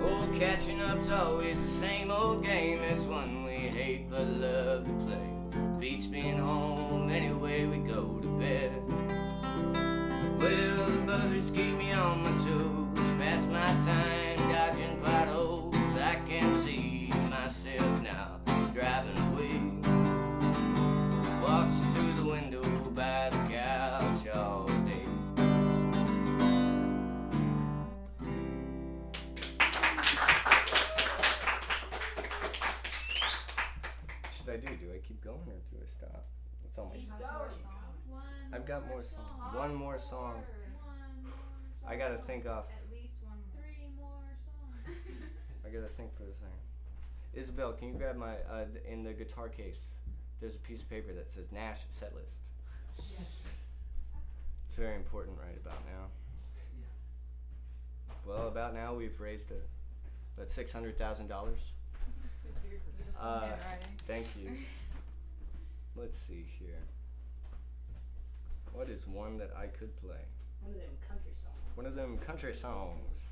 Oh, catching up's always the same old game. It's one we hate but love to play. Beats being home anyway we go to bed. Well, the buzzards keep me on my toes. Pass my time dodging potholes. I can't see myself now, driving away, watching through the window by the couch all day. What should I do? Do I keep going or do I stop? It's almost. I've got more songs. One more song. I gotta think off. At least one more. 3 more songs. I gotta think for a second. Isabel, can you grab my, in the guitar case, there's a piece of paper that says Nash set list. Yes. It's very important right about now. Well, about now we've raised about $600,000. With your beautiful handwriting. Thank you. Let's see here. What is one that I could play? One of them country songs. One of them country songs.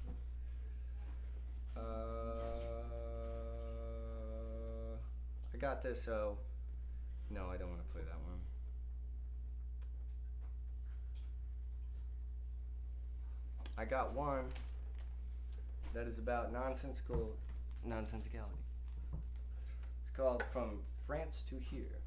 I got this, so no, I don't want to play that one. I got one that is about nonsensicality. It's called From France to Here.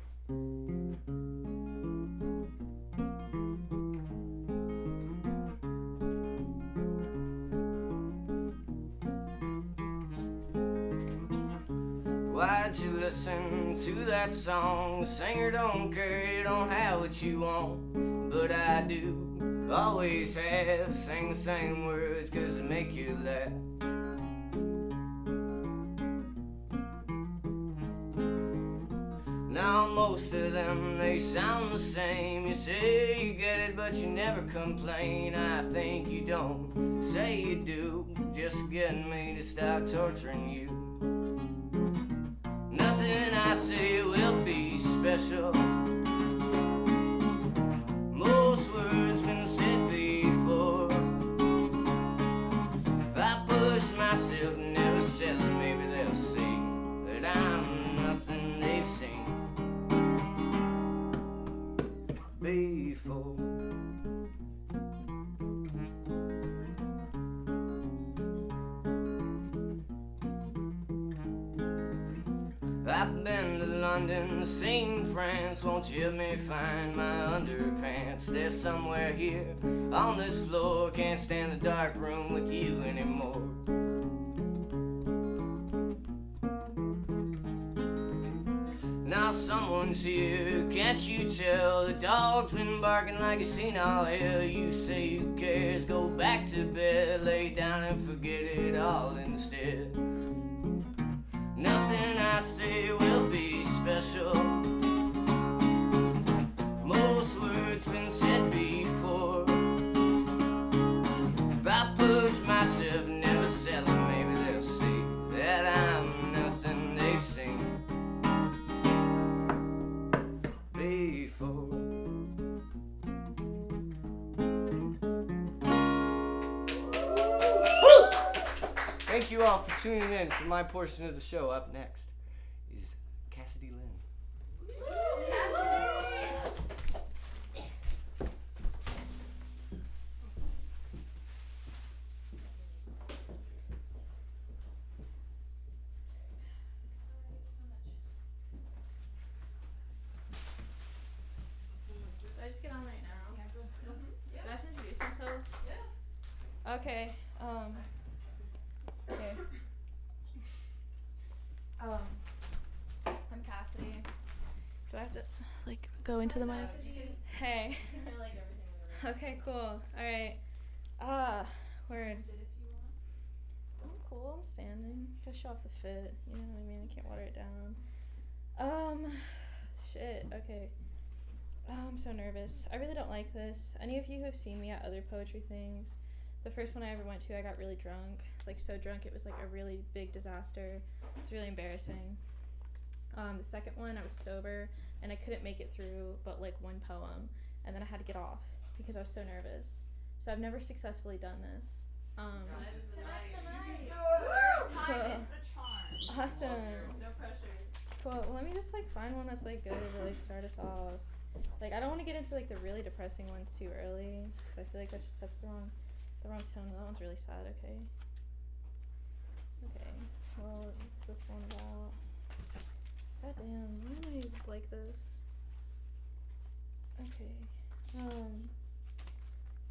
Why'd you listen to that song? The singer don't care, you don't have what you want, but I do, always have. Sing the same words 'cause they make you laugh. Now most of them, they sound the same. You say you get it, but you never complain. I think you don't say you do, just getting me to stop torturing you. Nothing I say will be special. Most words been said before. If I push myself, never settle, maybe they'll see that I'm nothing they've seen before. I've been to London, seen France. Won't you help me find my underpants? They're somewhere here on this floor. Can't stand the dark room with you anymore. Now someone's here, can't you tell? The dog's been barking like he's seen all hell. You say who cares? Go back to bed, lay down and forget it all instead. Nothing I say will be special. Most words been said before. If I push myself, never settle, maybe they'll see that I'm nothing they've seen before. Thank you all for tuning in for my portion of the show. Up next is Cassidy Lynn. Cassidy! just get on right now? Yeah, go. Do I have to introduce myself? Yeah. Okay. Okay. I'm Cassidy. Do I have to like go into the mic? You can Hey. hear like everything in the room. Okay, cool. Alright. Word. Sit if you want. I'm cool, I'm standing. Gotta show off the fit, you know what I mean? I can't water it down. Shit, okay. I'm so nervous. I really don't like this. Any of you who have seen me at other poetry things, the first one I ever went to, I got really drunk. Like, so drunk it was like a really big disaster. It was really embarrassing. The second one, I was sober, and I couldn't make it through but like one poem, and then I had to get off because I was so nervous. So I've never successfully done this. Tonight's the night. Cool. Time is the charm. Awesome. No pressure. Cool. Well, let me just like find one that's like good to like start us off. Like, I don't want to get into like the really depressing ones too early, 'cause I feel like that just sets the wrong tone. That one's really sad. Okay. Okay. Well, what's this one about? God damn, why am I like this? Okay.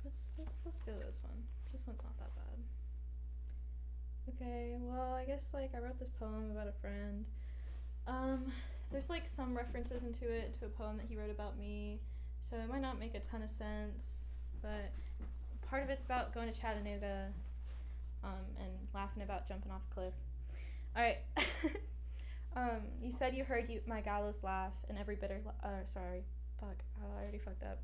Let's go with this one. This one's not that bad. Okay, well, I guess like I wrote this poem about a friend. There's like some references into a poem that he wrote about me, so it might not make a ton of sense, but part of it's about going to Chattanooga, and laughing about jumping off a cliff. Alright. You said you heard my gallows laugh and every bitter sorry, fuck, I already fucked up.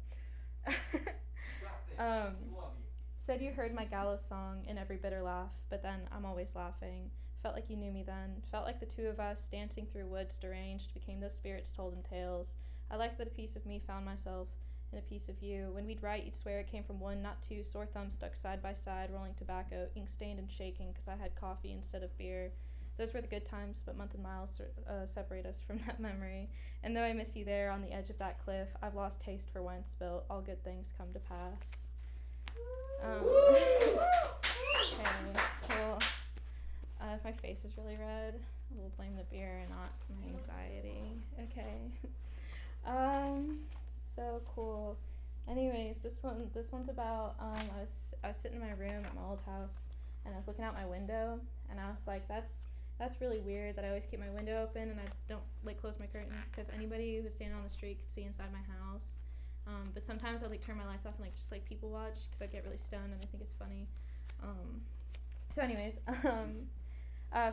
Said you heard my gallows song in every bitter laugh, but then I'm always laughing. Felt like you knew me then. Felt like the two of us, dancing through woods deranged, became those spirits told in tales. I liked that a piece of me found myself in a piece of you. When we'd write, you'd swear it came from one, not two, sore thumbs stuck side by side, rolling tobacco, ink stained and shaking, 'cause I had coffee instead of beer. Those were the good times, but month and miles separate us from that memory. And though I miss you there on the edge of that cliff, I've lost taste for wine spilt. All good things come to pass. Okay, cool. If my face is really red, we'll blame the beer and not my anxiety. Okay. So cool. Anyways, this one's about I was sitting in my room at my old house, and I was looking out my window, and I was like, that's really weird that I always keep my window open and I don't like close my curtains, because anybody who's standing on the street could see inside my house. But sometimes I'd like turn my lights off and like just like people watch, because I get really stoned and I think it's funny. So anyways,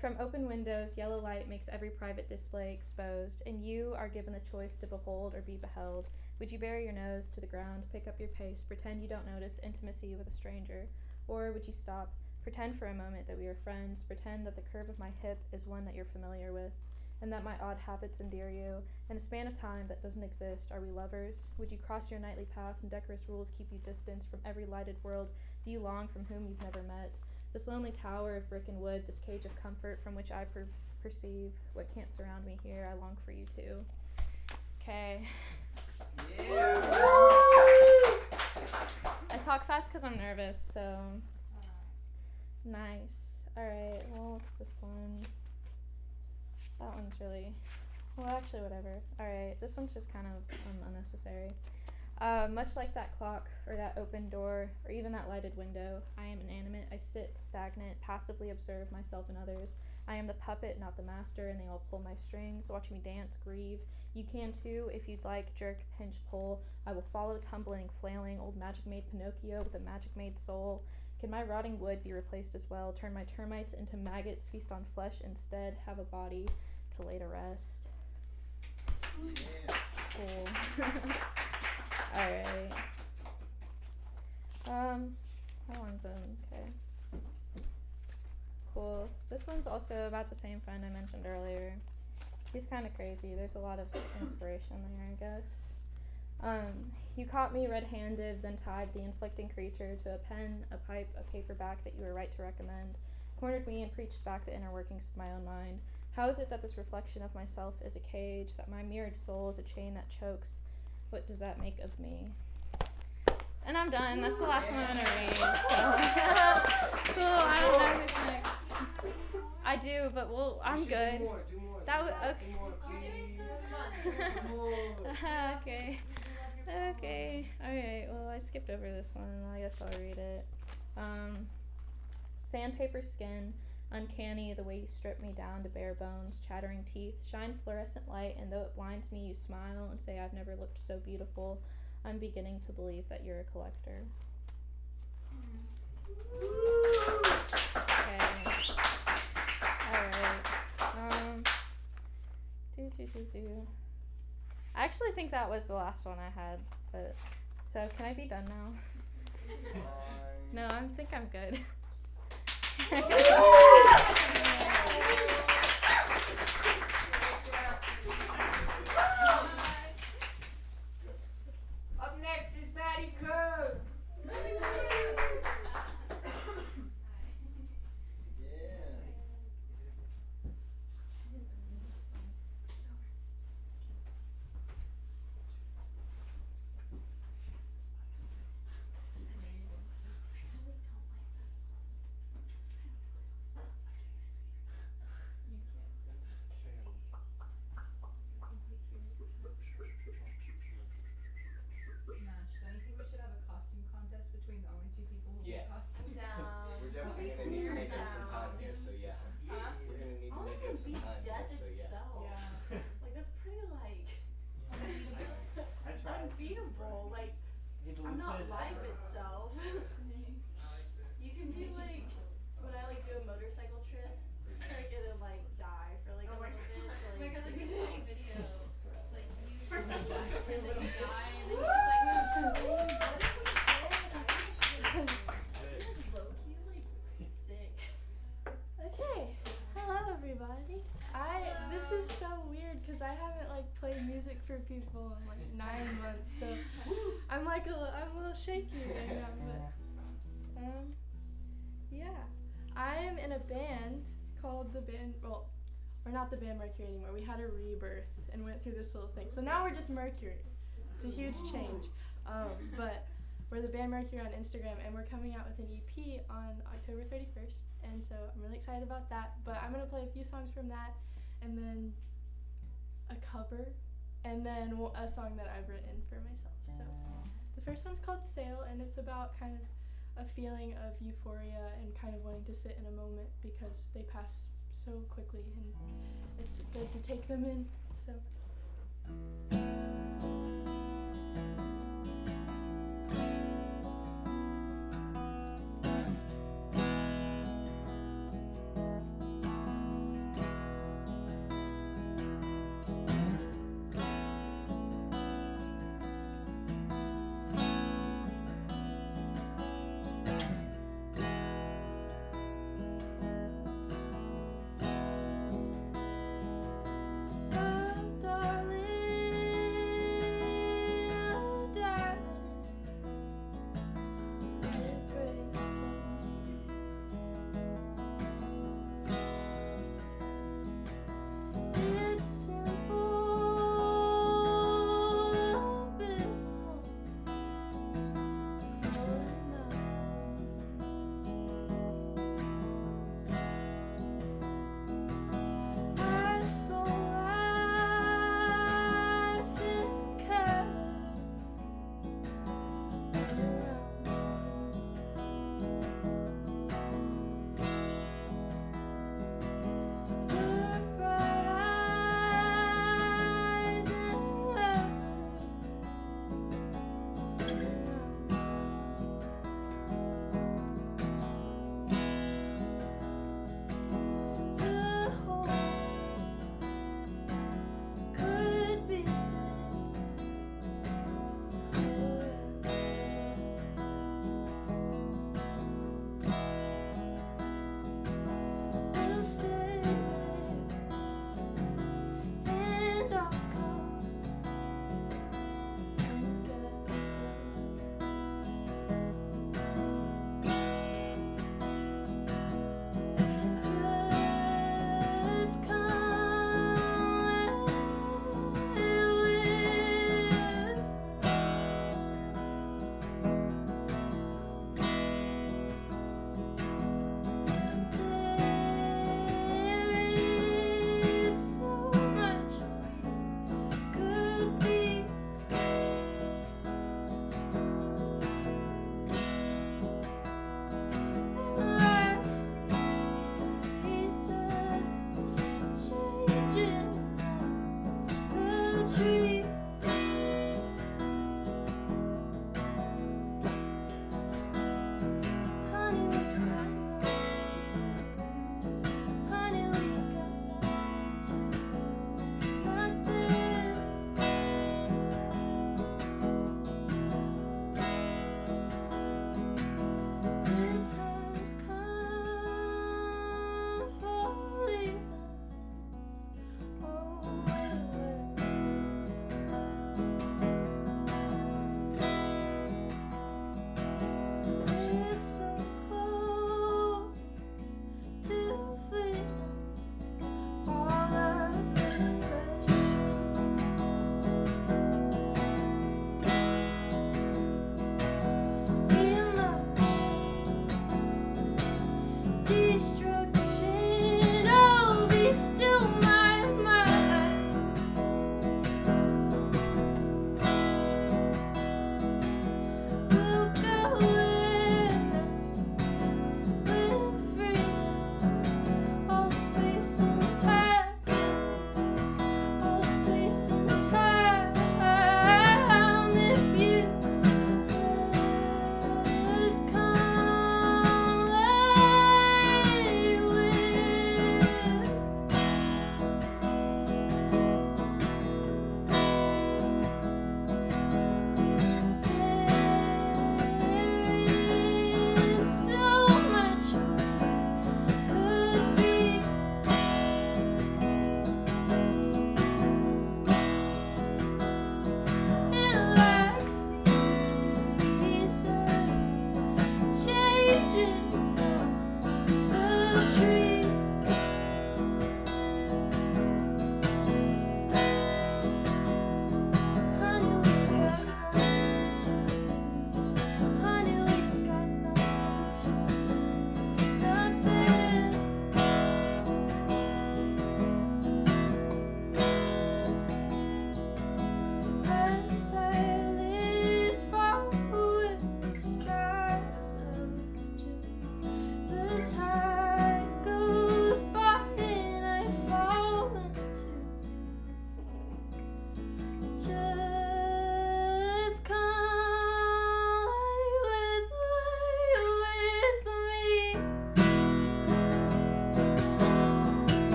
from open windows, yellow light makes every private display exposed, and you are given the choice to behold or be beheld. Would you bury your nose to the ground, pick up your pace, pretend you don't notice intimacy with a stranger? Or would you stop, pretend for a moment that we are friends, pretend that the curve of my hip is one that you're familiar with, and that my odd habits endear you? In a span of time that doesn't exist, are we lovers? Would you cross your nightly paths and decorous rules keep you distant from every lighted world? Do you long from whom you've never met? This lonely tower of brick and wood, this cage of comfort from which I perceive what can't surround me here, I long for you too. Okay. Yeah. I talk fast because I'm nervous, so. Nice. Alright, well, what's this one? That one's really, well, actually, whatever. Alright, this one's just kind of unnecessary. Much like that clock, or that open door, or even that lighted window, I am inanimate. I sit stagnant, passively observe myself and others. I am the puppet, not the master, and they all pull my strings, watch me dance, grieve. You can too, if you'd like, jerk, pinch, pull. I will follow, tumbling, flailing, old magic-made Pinocchio with a magic-made soul. Can my rotting wood be replaced as well? Turn my termites into maggots, feast on flesh instead, have a body to lay to rest. Yeah. Cool. Alright. That one's okay. Cool. This one's also about the same friend I mentioned earlier. He's kind of crazy. There's a lot of inspiration there, I guess. You caught me red-handed, then tied the inflicting creature to a pen, a pipe, a paperback that you were right to recommend. Cornered me and preached back the inner workings of my own mind. How is it that this reflection of myself is a cage, that my mirrored soul is a chain that chokes? What does that make of me? And I'm done. That's the last one I'm gonna read. So cool. I don't know who's next. I do, but I'm good. Do more. That was okay. Do more, You're doing please. so good. Do more. Okay. Okay. I skipped over this one. I guess I'll read it. Sandpaper skin, uncanny the way you strip me down to bare bones, chattering teeth, shine fluorescent light, and though it blinds me, you smile and say I've never looked so beautiful. I'm beginning to believe that you're a collector. Okay. Alright. I actually think that was the last one I had, but so can I be done now? No, I think I'm good. Up next is Patty Code. Nash, don't you think we should have a costume contest between the only two people who Yes. wear costumes? We're definitely gonna need to make up some time here, so yeah. Huh? We're gonna need to make up some time here, so yeah. Yeah. Like that's pretty unbeatable. Like I'm not life itself. You can be like when I like do a motorcycle trip, I get to like die for like a little bit. So, Oh my like, god, that'd be a funny video. Like you and then you die and then you just like low-key, like sick. Okay, hello everybody. This is so weird because I haven't like played music for people in like 9 months, so I'm like I'm a little shaky right now. But yeah, I am in a band called the band. Well, we're not the band Mercury anymore. We had a rebirth and went through this little thing. So now we're just Mercury. It's a huge change. But we're the band Mercury on Instagram, and we're coming out with an EP on October 31st. And so I'm really excited about that. But I'm gonna play a few songs from that, and then a cover, and then a song that I've written for myself. So the first one's called Sail, and it's about kind of a feeling of euphoria and kind of wanting to sit in a moment because they pass so quickly, and it's good to take them in. So. Oh, darling.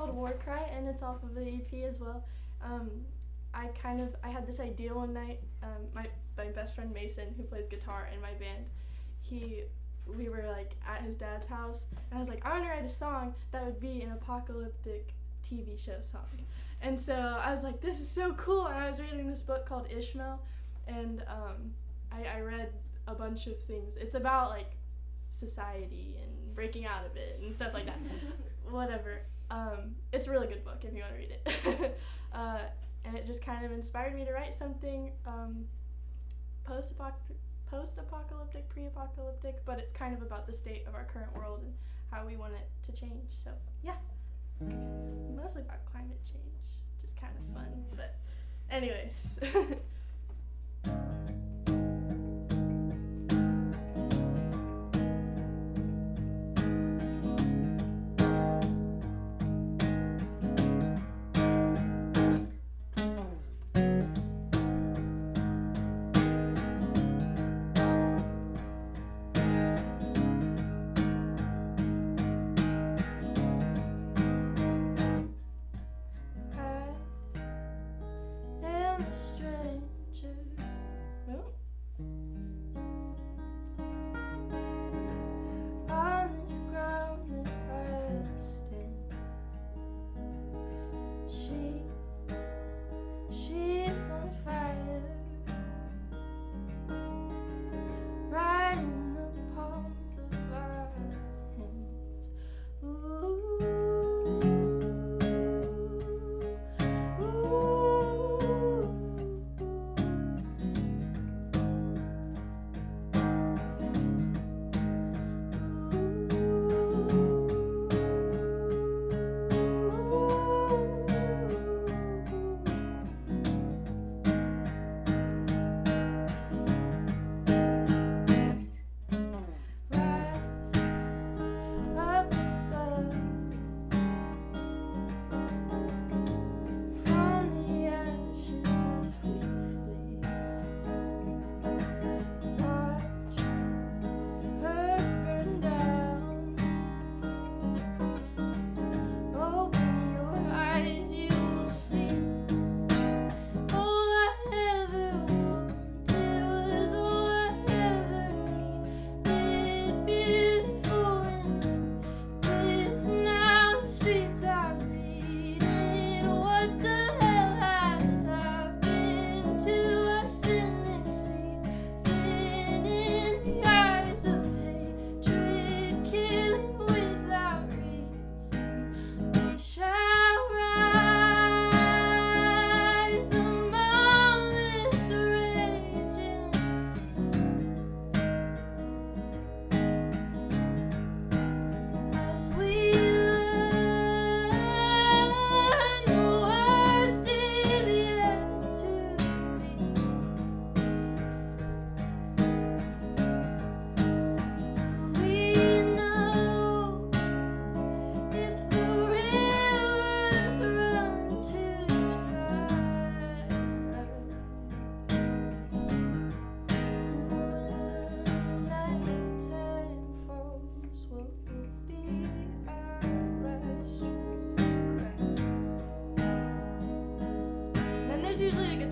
called War Cry, and it's off of the EP as well. I had this idea one night. My best friend Mason, who plays guitar in my band, we were like at his dad's house, and I was like, I want to write a song that would be an apocalyptic TV show song. And so I was like, this is so cool. And I was reading this book called Ishmael, and I read a bunch of things. It's about like society and breaking out of it and stuff like that. Whatever. It's a really good book if you want to read it. And it just kind of inspired me to write something post-apocalyptic, pre-apocalyptic, but it's kind of about the state of our current world and how we want it to change. So yeah, mostly about climate change, just kind of fun. But anyways.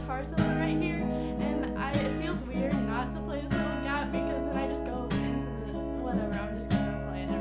guitar solo right here, and it feels weird not to play the solo gap because then I just go into the whatever, I'm just gonna play it right.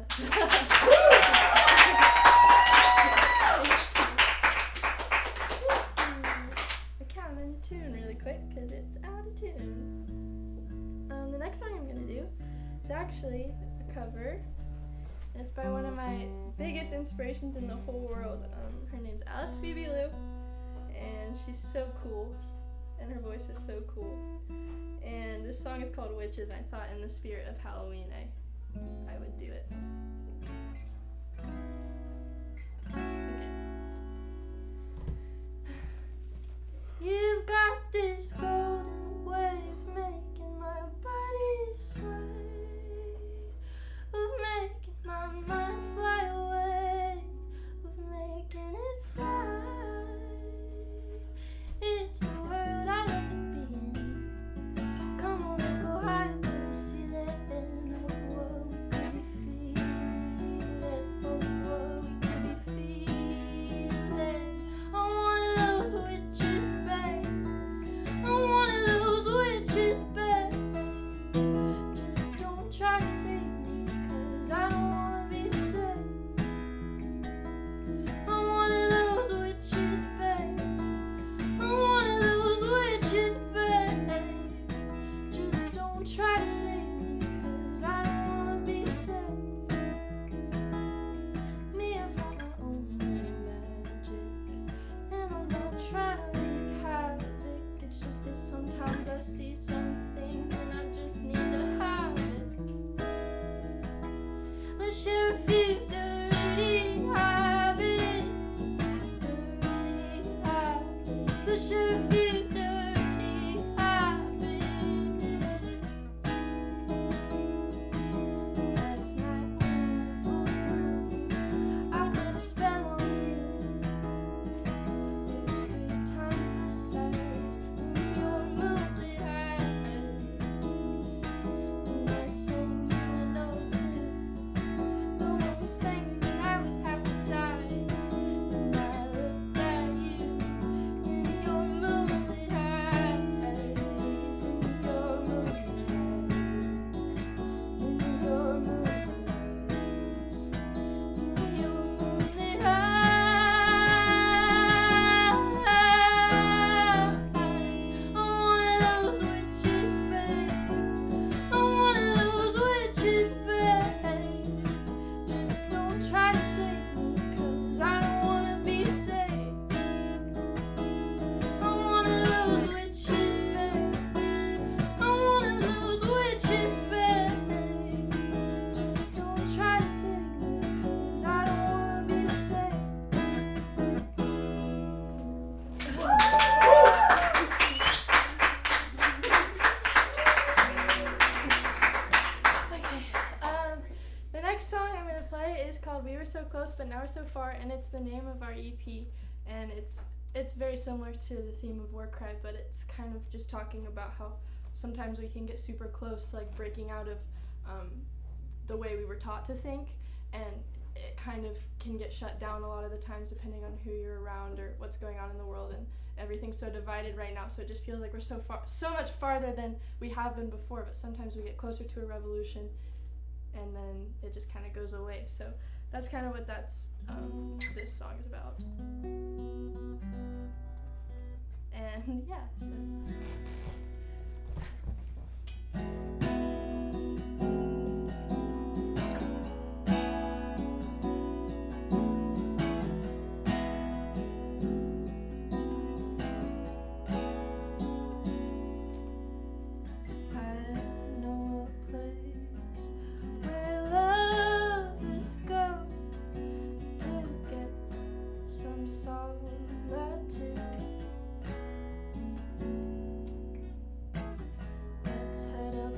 I can't end a tune really quick because it's out of tune. The next song I'm gonna do is actually a cover. And it's by one of my biggest inspirations in the whole world. Her name's Alice Phoebe Lou, and she's so cool, and her voice is so cool. And this song is called Witches, and I thought in the spirit of Halloween I would do it. Okay. You've got this golden wave making my body sway, of making my mind fly away, of making it fly. It's the world I love to be in. Come on, let's go high above the ceiling. Oh, we could be feeling. Oh, we could be feeling. I'm one of those witches, babe. I'm one of those witches, babe. Just don't try to save me, 'cause I don't wanna be sick. I'm one of those witches, babe. I'm one of those witches, babe. Just don't try to save me, 'cause I don't wanna be sick. Me, I've got my own magic, and I'm not trying to wreak havoc. It's just that sometimes I see something and I just need to have it. Let's share a few dirty habits, dirty habits. Let's share a few dirty habits. Last night when we pulled through, I put a spell on you. It was 3 times the size in your moonlit eyes. And I sang you a note too, the one we sang when I was half the size. And I looked at you in your moonlit eyes, in your moonlit eyes, in your moonlit eyes, in your moonlit eyes. I'm one of those witches, babe. I'm one of those witches, babe. Just don't try to save me, 'cause I don't wanna be saved. I'm one of those witches, babe. I'm one of those witches, babe. Just don't try to save me, 'cause I don't wanna be saved. Okay, the next song I'm gonna play is called "We Were So Close But Now We're So Far," and it's the name of our EP, and it's very similar to the theme of War Cry, but it's kind of just talking about how sometimes we can get super close, like breaking out of the way we were taught to think, and it kind of can get shut down a lot of the times depending on who you're around or what's going on in the world, and everything's so divided right now, so it just feels like we're so much farther than we have been before, but sometimes we get closer to a revolution and then it just kind of goes away. So that's kind of what this song is about. And yeah, so let's head up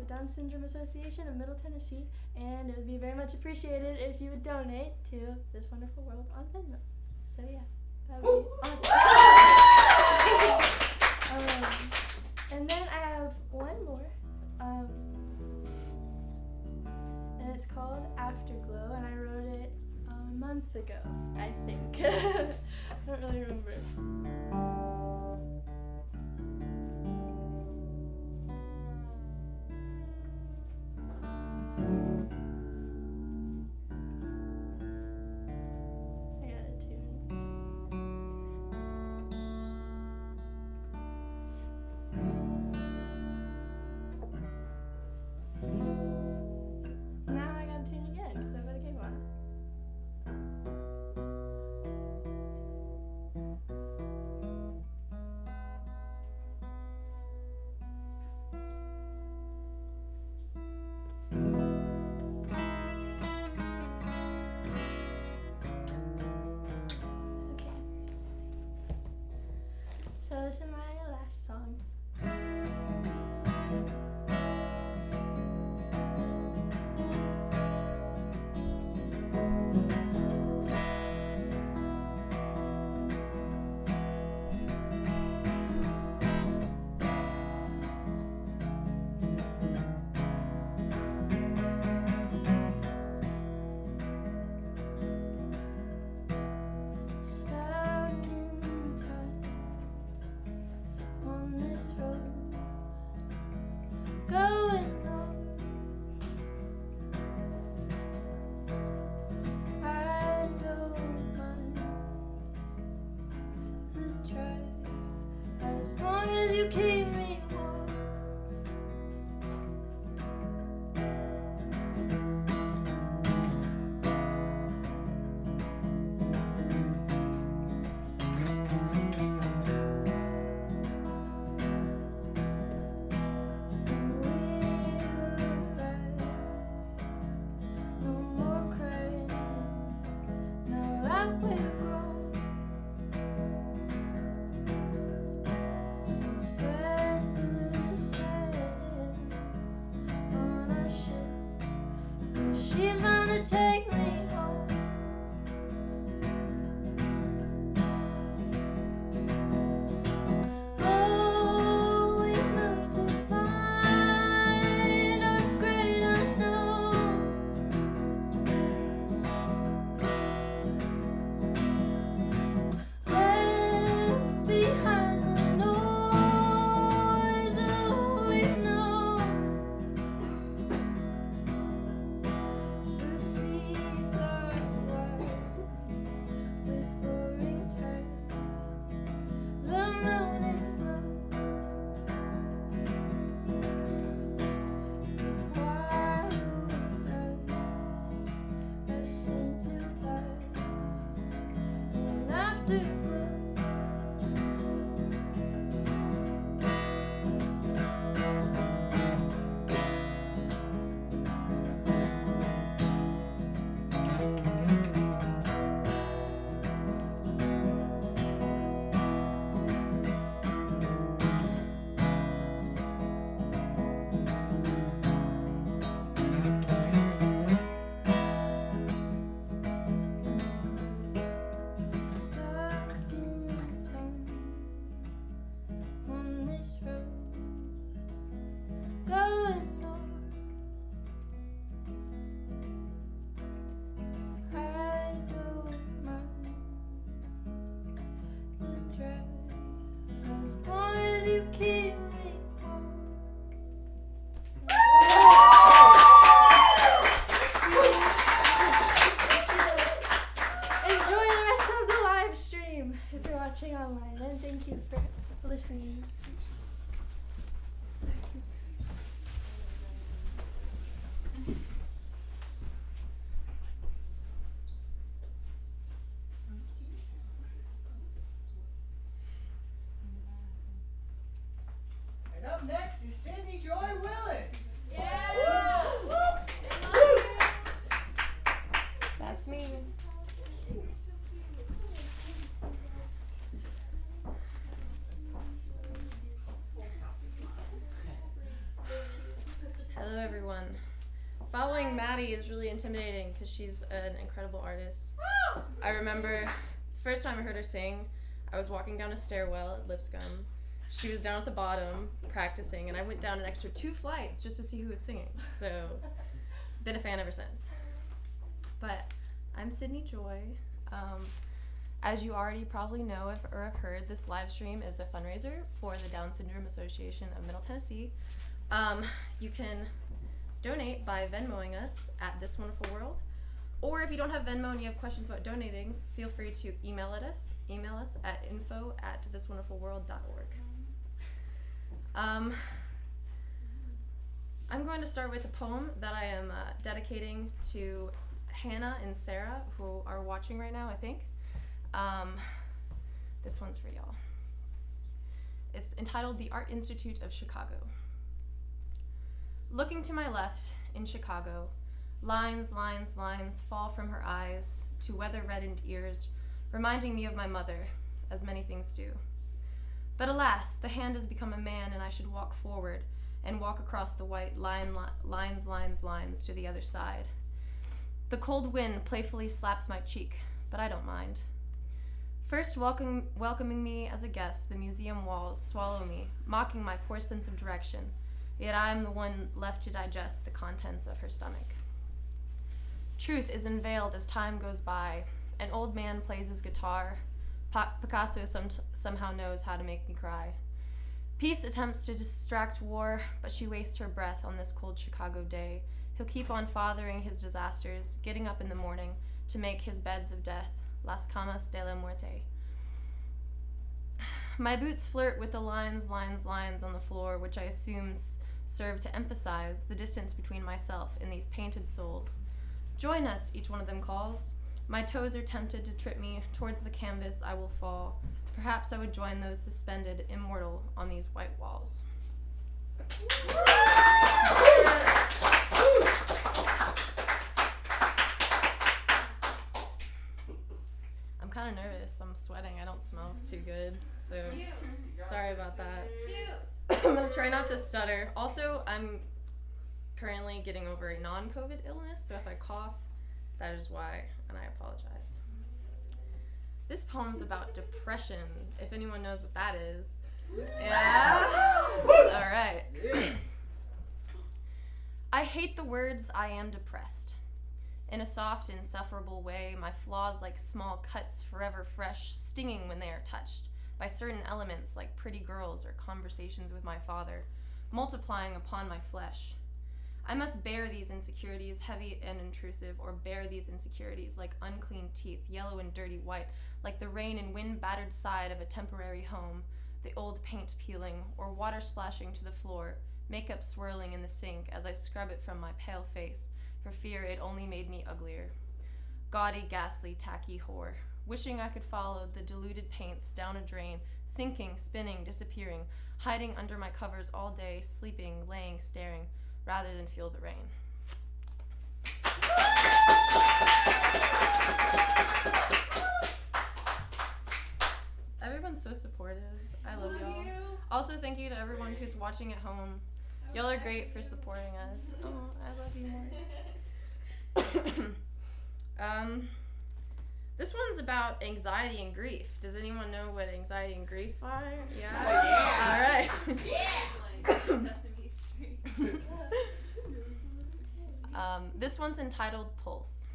the Down Syndrome Association of Middle Tennessee, and it would be very much appreciated if you would donate to this wonderful world on Venmo. So yeah, that would be awesome. And then I have one more, and it's called Afterglow, and I wrote it a month ago, I think. I don't really remember. I got a tune. Now I got a tune again because I bet it came on. Okay. So this is my last song. Stuck in time on this road, going on. I don't mind the drive as long as you keep me warm. No more crying. Now that we're grown, set the sail on our ship. 'Cause she's bound to take me home. Oh, we moved to find our great unknown. Left behind the noise of what we've known. The seas are wide with roaring tides. The moon is low. Wild eyes, I sent new life. And afterglow, stuck Hello, everyone. Following Maddie is really intimidating because she's an incredible artist. I remember the first time I heard her sing, I was walking down a stairwell at Lipscomb. She was down at the bottom practicing, and I went down an extra 2 flights just to see who was singing. So, been a fan ever since. But I'm Sydney Joy. As you already probably know or have heard, this live stream is a fundraiser for the Down Syndrome Association of Middle Tennessee. You can donate by Venmoing us at This Wonderful World, or if you don't have Venmo and you have questions about donating, feel free to email us at info@thiswonderfulworld.org. I'm going to start with a poem that I am dedicating to Hannah and Sarah, who are watching right now, I think. This one's for y'all. It's entitled The Art Institute of Chicago. Looking to my left in Chicago, lines, lines, lines fall from her eyes to weather-reddened ears, reminding me of my mother, as many things do. But alas, the hand has become a man, and I should walk forward and walk across the white lines, lines, lines to the other side. The cold wind playfully slaps my cheek, but I don't mind. First welcoming me as a guest, the museum walls swallow me, mocking my poor sense of direction, yet I am the one left to digest the contents of her stomach. Truth is unveiled as time goes by. An old man plays his guitar. Picasso somehow knows how to make me cry. Peace attempts to distract war, but she wastes her breath on this cold Chicago day. He'll keep on fathering his disasters, getting up in the morning to make his beds of death, las camas de la muerte. My boots flirt with the lines, lines, lines on the floor, which I assume serve to emphasize the distance between myself and these painted souls. Join us, each one of them calls. My toes are tempted to trip me. Towards the canvas I will fall. Perhaps I would join those suspended, immortal, on these white walls. I'm kind of nervous. I'm sweating. I don't smell too good, so sorry about that. I'm gonna try not to stutter. Also, I'm currently getting over a non-COVID illness, so if I cough, that is why, and I apologize. This poem's about depression, if anyone knows what that is. Yeah? All right. I hate the words "I am depressed." In a soft, insufferable way, my flaws like small cuts, forever fresh, stinging when they are touched by certain elements like pretty girls or conversations with my father, multiplying upon my flesh. I must bear these insecurities, heavy and intrusive, or bear these insecurities like unclean teeth, yellow and dirty white, like the rain and wind-battered side of a temporary home, the old paint peeling, or water splashing to the floor, makeup swirling in the sink as I scrub it from my pale face, for fear it only made me uglier. Gaudy, ghastly, tacky whore, wishing I could follow the diluted paints down a drain, sinking, spinning, disappearing, hiding under my covers all day, sleeping, laying, staring, rather than feel the rain. Everyone's so supportive. I love y'all. Also, thank you to everyone who's watching at home. Y'all are great for supporting us. Oh, I love you more. This one's about anxiety and grief. Does anyone know what anxiety and grief are? Yeah? Oh, yeah. All right. Yeah. Sesame Street. This one's entitled Pulse.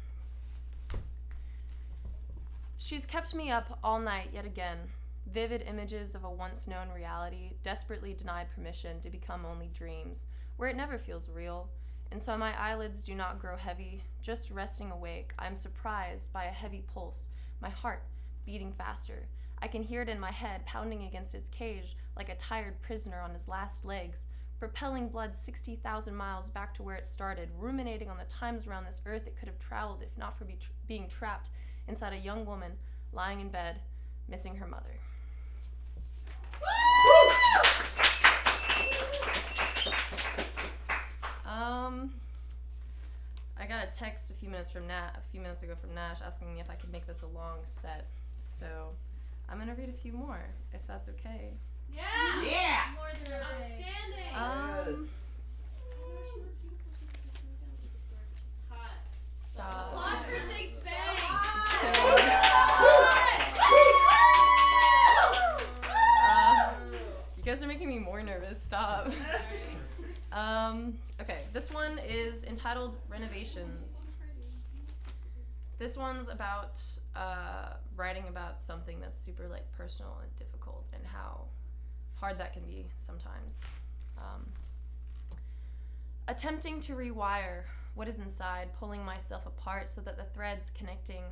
She's kept me up all night yet again. Vivid images of a once known reality, desperately denied permission to become only dreams, where it never feels real. And so my eyelids do not grow heavy. Just resting awake, I'm surprised by a heavy pulse, my heart beating faster. I can hear it in my head, pounding against its cage like a tired prisoner on his last legs, propelling blood 60,000 miles back to where it started, ruminating on the times around this earth it could have traveled if not for being trapped inside a young woman lying in bed, missing her mother. I got a text a few minutes ago from Nash asking me if I could make this a long set, so I'm gonna read a few more, if that's okay. Yeah! Yeah! More than outstanding! Yes. one is entitled Renovations. This one's about writing about something that's super like personal and difficult and how hard that can be sometimes. Attempting to rewire what is inside, pulling myself apart so that the threads connecting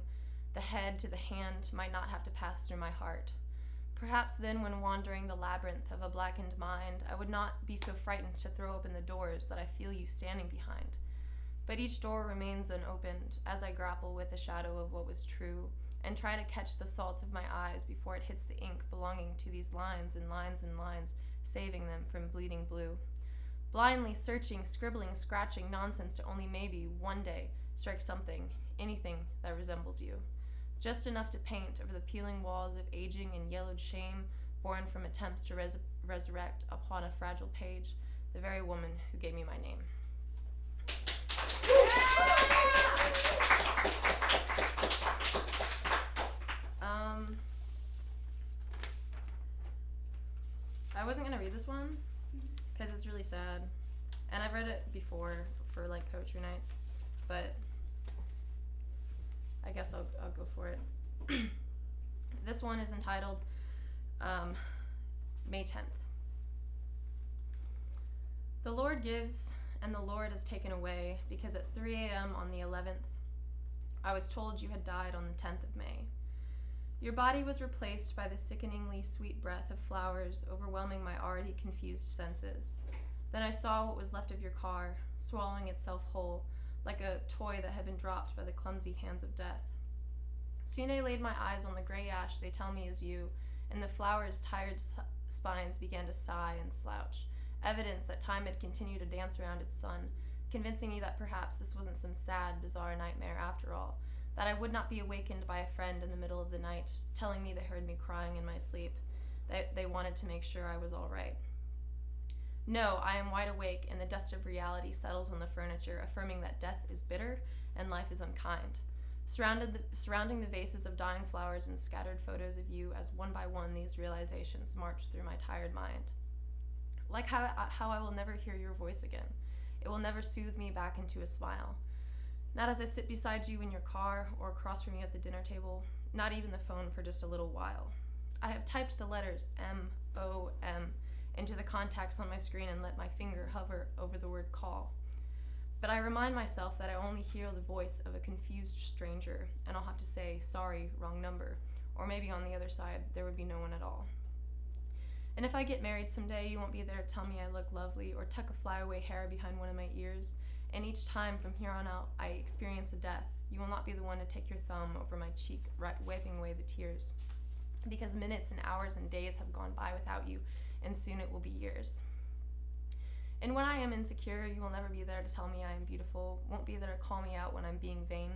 the head to the hand might not have to pass through my heart. Perhaps then, when wandering the labyrinth of a blackened mind, I would not be so frightened to throw open the doors that I feel you standing behind. But each door remains unopened as I grapple with the shadow of what was true and try to catch the salt of my eyes before it hits the ink belonging to these lines and lines and lines, saving them from bleeding blue. Blindly searching, scribbling, scratching nonsense to only maybe one day strike something, anything that resembles you. Just enough to paint over the peeling walls of aging and yellowed shame born from attempts to resurrect upon a fragile page the very woman who gave me my name. I wasn't gonna read this one because it's really sad, and I've read it before for like poetry nights, but I guess I'll go for it. This one is entitled May 10th. The Lord gives and the Lord has taken away, because at 3 a.m. on the 11th, I was told you had died on the 10th of May. Your body was replaced by the sickeningly sweet breath of flowers overwhelming my already confused senses. Then I saw what was left of your car, swallowing itself whole, like a toy that had been dropped by the clumsy hands of death. Soon I laid my eyes on the gray ash they tell me is you, and the flower's tired spines began to sigh and slouch, evidence that time had continued to dance around its sun, convincing me that perhaps this wasn't some sad, bizarre nightmare after all, that I would not be awakened by a friend in the middle of the night, telling me they heard me crying in my sleep, that they wanted to make sure I was all right. No, I am wide awake, and the dust of reality settles on the furniture, affirming that death is bitter and life is unkind. Surrounding the vases of dying flowers and scattered photos of you, as one by one these realizations march through my tired mind. Like how I will never hear your voice again. It will never soothe me back into a smile. Not as I sit beside you in your car or across from you at the dinner table, not even the phone for just a little while. I have typed the letters M-O-M into the contacts on my screen and let my finger hover over the word call. But I remind myself that I only hear the voice of a confused stranger, and I'll have to say, sorry, wrong number, or maybe on the other side, there would be no one at all. And if I get married someday, you won't be there to tell me I look lovely or tuck a flyaway hair behind one of my ears. And each time from here on out I experience a death, you will not be the one to take your thumb over my cheek, wiping away the tears. Because minutes and hours and days have gone by without you, and soon it will be years. And when I am insecure, you will never be there to tell me I am beautiful, won't be there to call me out when I'm being vain.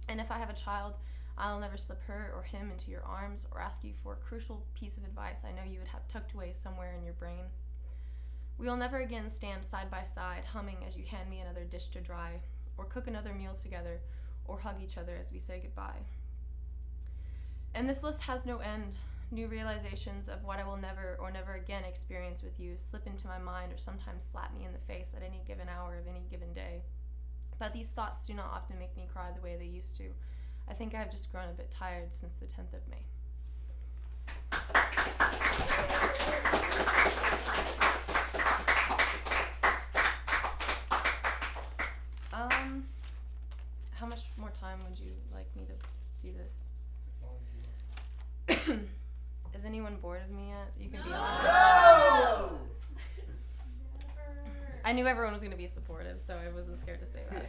And if I have a child, I'll never slip her or him into your arms or ask you for a crucial piece of advice I know you would have tucked away somewhere in your brain. We will never again stand side by side, humming as you hand me another dish to dry, or cook another meal together, or hug each other as we say goodbye. And this list has no end. New realizations of what I will never or never again experience with you slip into my mind or sometimes slap me in the face at any given hour of any given day. But these thoughts do not often make me cry the way they used to. I think I've just grown a bit tired since the 10th of May. How much more time would you like me to do this? Is anyone bored of me yet? You can be honest. No! I knew everyone was going to be supportive, so I wasn't scared to say that.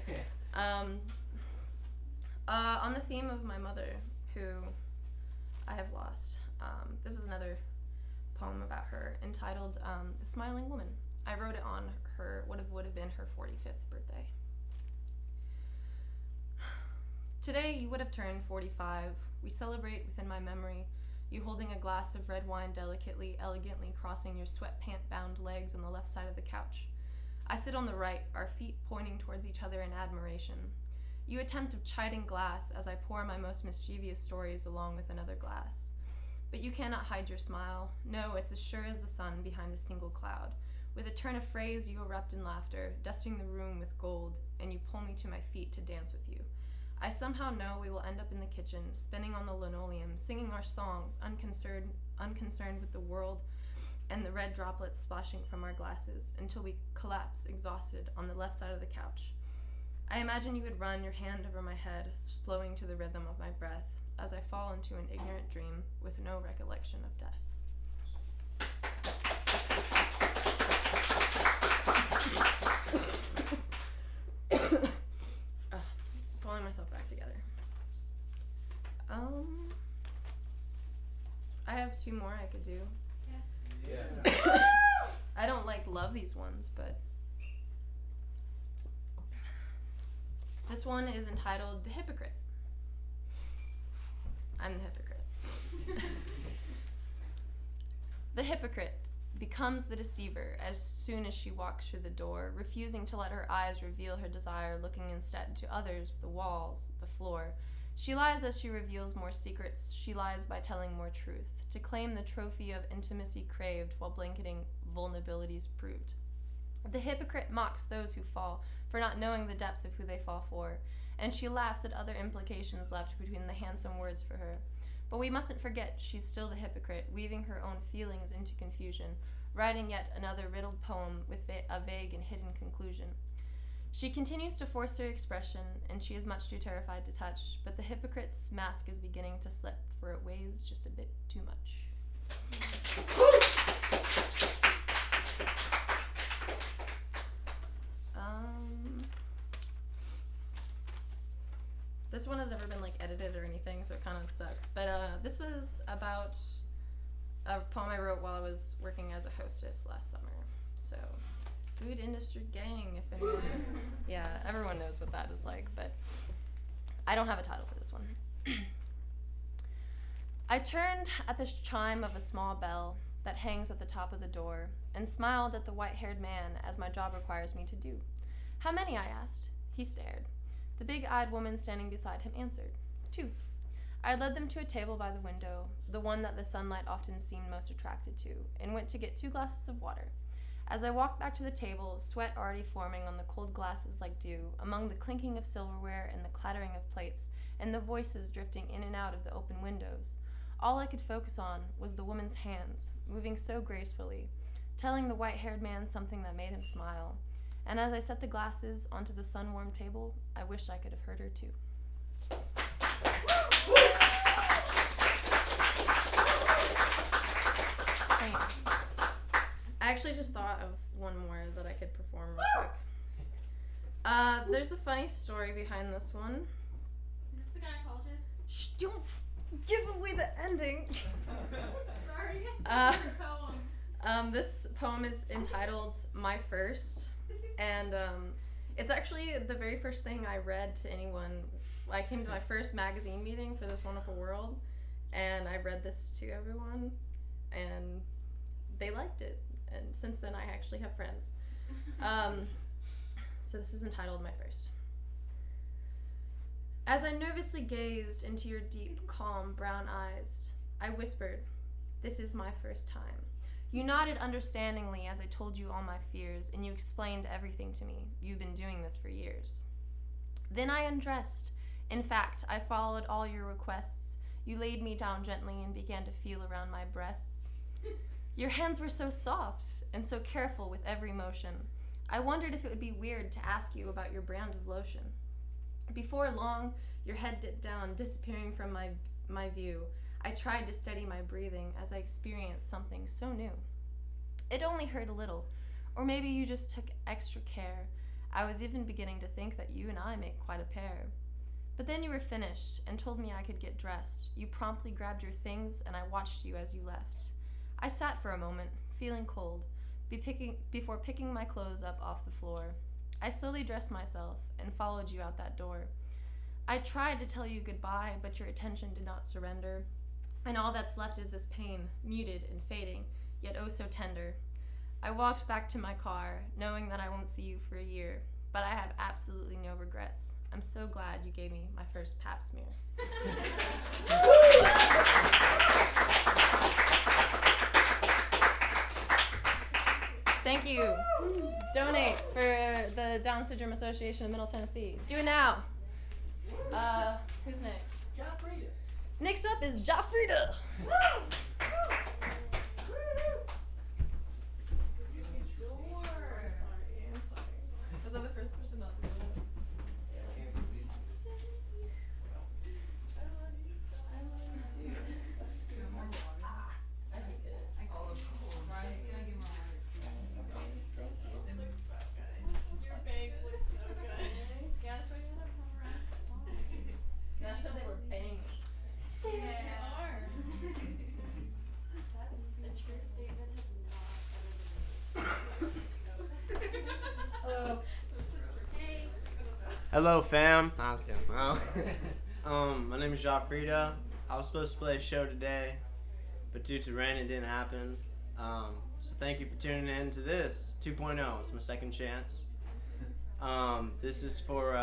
On the theme of my mother, who I have lost, this is another poem about her entitled The Smiling Woman. I wrote it on her, would have been her 45th birthday. Today you would have turned 45. We celebrate within my memory, you holding a glass of red wine delicately, elegantly crossing your sweatpant-bound legs on the left side of the couch. I sit on the right, our feet pointing towards each other in admiration. You attempt of chiding glass as I pour my most mischievous stories along with another glass. But you cannot hide your smile. No, it's as sure as the sun behind a single cloud. With a turn of phrase, you erupt in laughter, dusting the room with gold, and you pull me to my feet to dance with you. I somehow know we will end up in the kitchen, spinning on the linoleum, singing our songs, unconcerned with the world and the red droplets splashing from our glasses, until we collapse, exhausted, on the left side of the couch. I imagine you would run your hand over my head, flowing to the rhythm of my breath, as I fall into an ignorant dream with no recollection of death. Pulling myself back together. I have 2 more I could do. Yes. I don't love these ones, but this one is entitled The Hypocrite. I'm the hypocrite. The hypocrite becomes the deceiver as soon as she walks through the door, refusing to let her eyes reveal her desire, looking instead to others, the walls, the floor. She lies as she reveals more secrets. She lies by telling more truth, to claim the trophy of intimacy craved while blanketing vulnerabilities proved. The hypocrite mocks those who fall for not knowing the depths of who they fall for, and she laughs at other implications left between the handsome words for her. But we mustn't forget she's still the hypocrite, weaving her own feelings into confusion, writing yet another riddled poem with a vague and hidden conclusion. She continues to force her expression, and she is much too terrified to touch, but the hypocrite's mask is beginning to slip, for it weighs just a bit too much. This one has never been edited or anything, so it kind of sucks. But this is about a poem I wrote while I was working as a hostess last summer. So, food industry gang, if anyone. Yeah, everyone knows what that is like, but I don't have a title for this one. I turned at the chime of a small bell that hangs at the top of the door and smiled at the white-haired man, as my job requires me to do. How many? I asked. He stared. The big-eyed woman standing beside him answered. 2. I led them to a table by the window, the one that the sunlight often seemed most attracted to, and went to get 2 glasses of water. As I walked back to the table, sweat already forming on the cold glasses like dew, among the clinking of silverware and the clattering of plates, and the voices drifting in and out of the open windows, all I could focus on was the woman's hands, moving so gracefully, telling the white-haired man something that made him smile. And as I set the glasses onto the sun-warmed table, I wished I could have heard her too. I actually just thought of one more that I could perform real quick. There's a funny story behind this one. Is this the gynecologist? Shh, don't give away the ending. Sorry, it's your poem. This poem is entitled My First, and it's actually the very first thing I read to anyone. I came to my first magazine meeting for This Wonderful World, and I read this to everyone, and they liked it, and since then I actually have friends. So this is entitled My First. As I nervously gazed into your deep, calm, brown eyes, I whispered, "This is my first time." You nodded understandingly as I told you all my fears, and you explained everything to me. You've been doing this for years. Then I undressed. In fact, I followed all your requests. You laid me down gently and began to feel around my breasts. Your hands were so soft and so careful with every motion. I wondered if it would be weird to ask you about your brand of lotion. Before long, your head dipped down, disappearing from my view. I tried to steady my breathing as I experienced something so new. It only hurt a little, or maybe you just took extra care. I was even beginning to think that you and I make quite a pair. But then you were finished and told me I could get dressed. You promptly grabbed your things, and I watched you as you left. I sat for a moment, feeling cold, before picking my clothes up off the floor. I slowly dressed myself and followed you out that door. I tried to tell you goodbye, but your attention did not surrender, and all that's left is this pain, muted and fading, yet oh so tender. I walked back to my car, knowing that I won't see you for a year, but I have absolutely no regrets. I'm so glad you gave me my first pap smear. Thank you. Donate for the Down Syndrome Association of Middle Tennessee. Do it now. Who's next? Jafrida. Next up is Jafrida. Was I the first person not to do it? Your bangs look so good. Yeah, that's why you had to come around. That showed they were banging. They are. That's a true statement. Hello. Hey. Hello, fam. I was kidding. My name is Jafrida. I was supposed to play a show today, but due to rain, it didn't happen. So thank you for tuning in to this 2.0. It's my second chance. This is for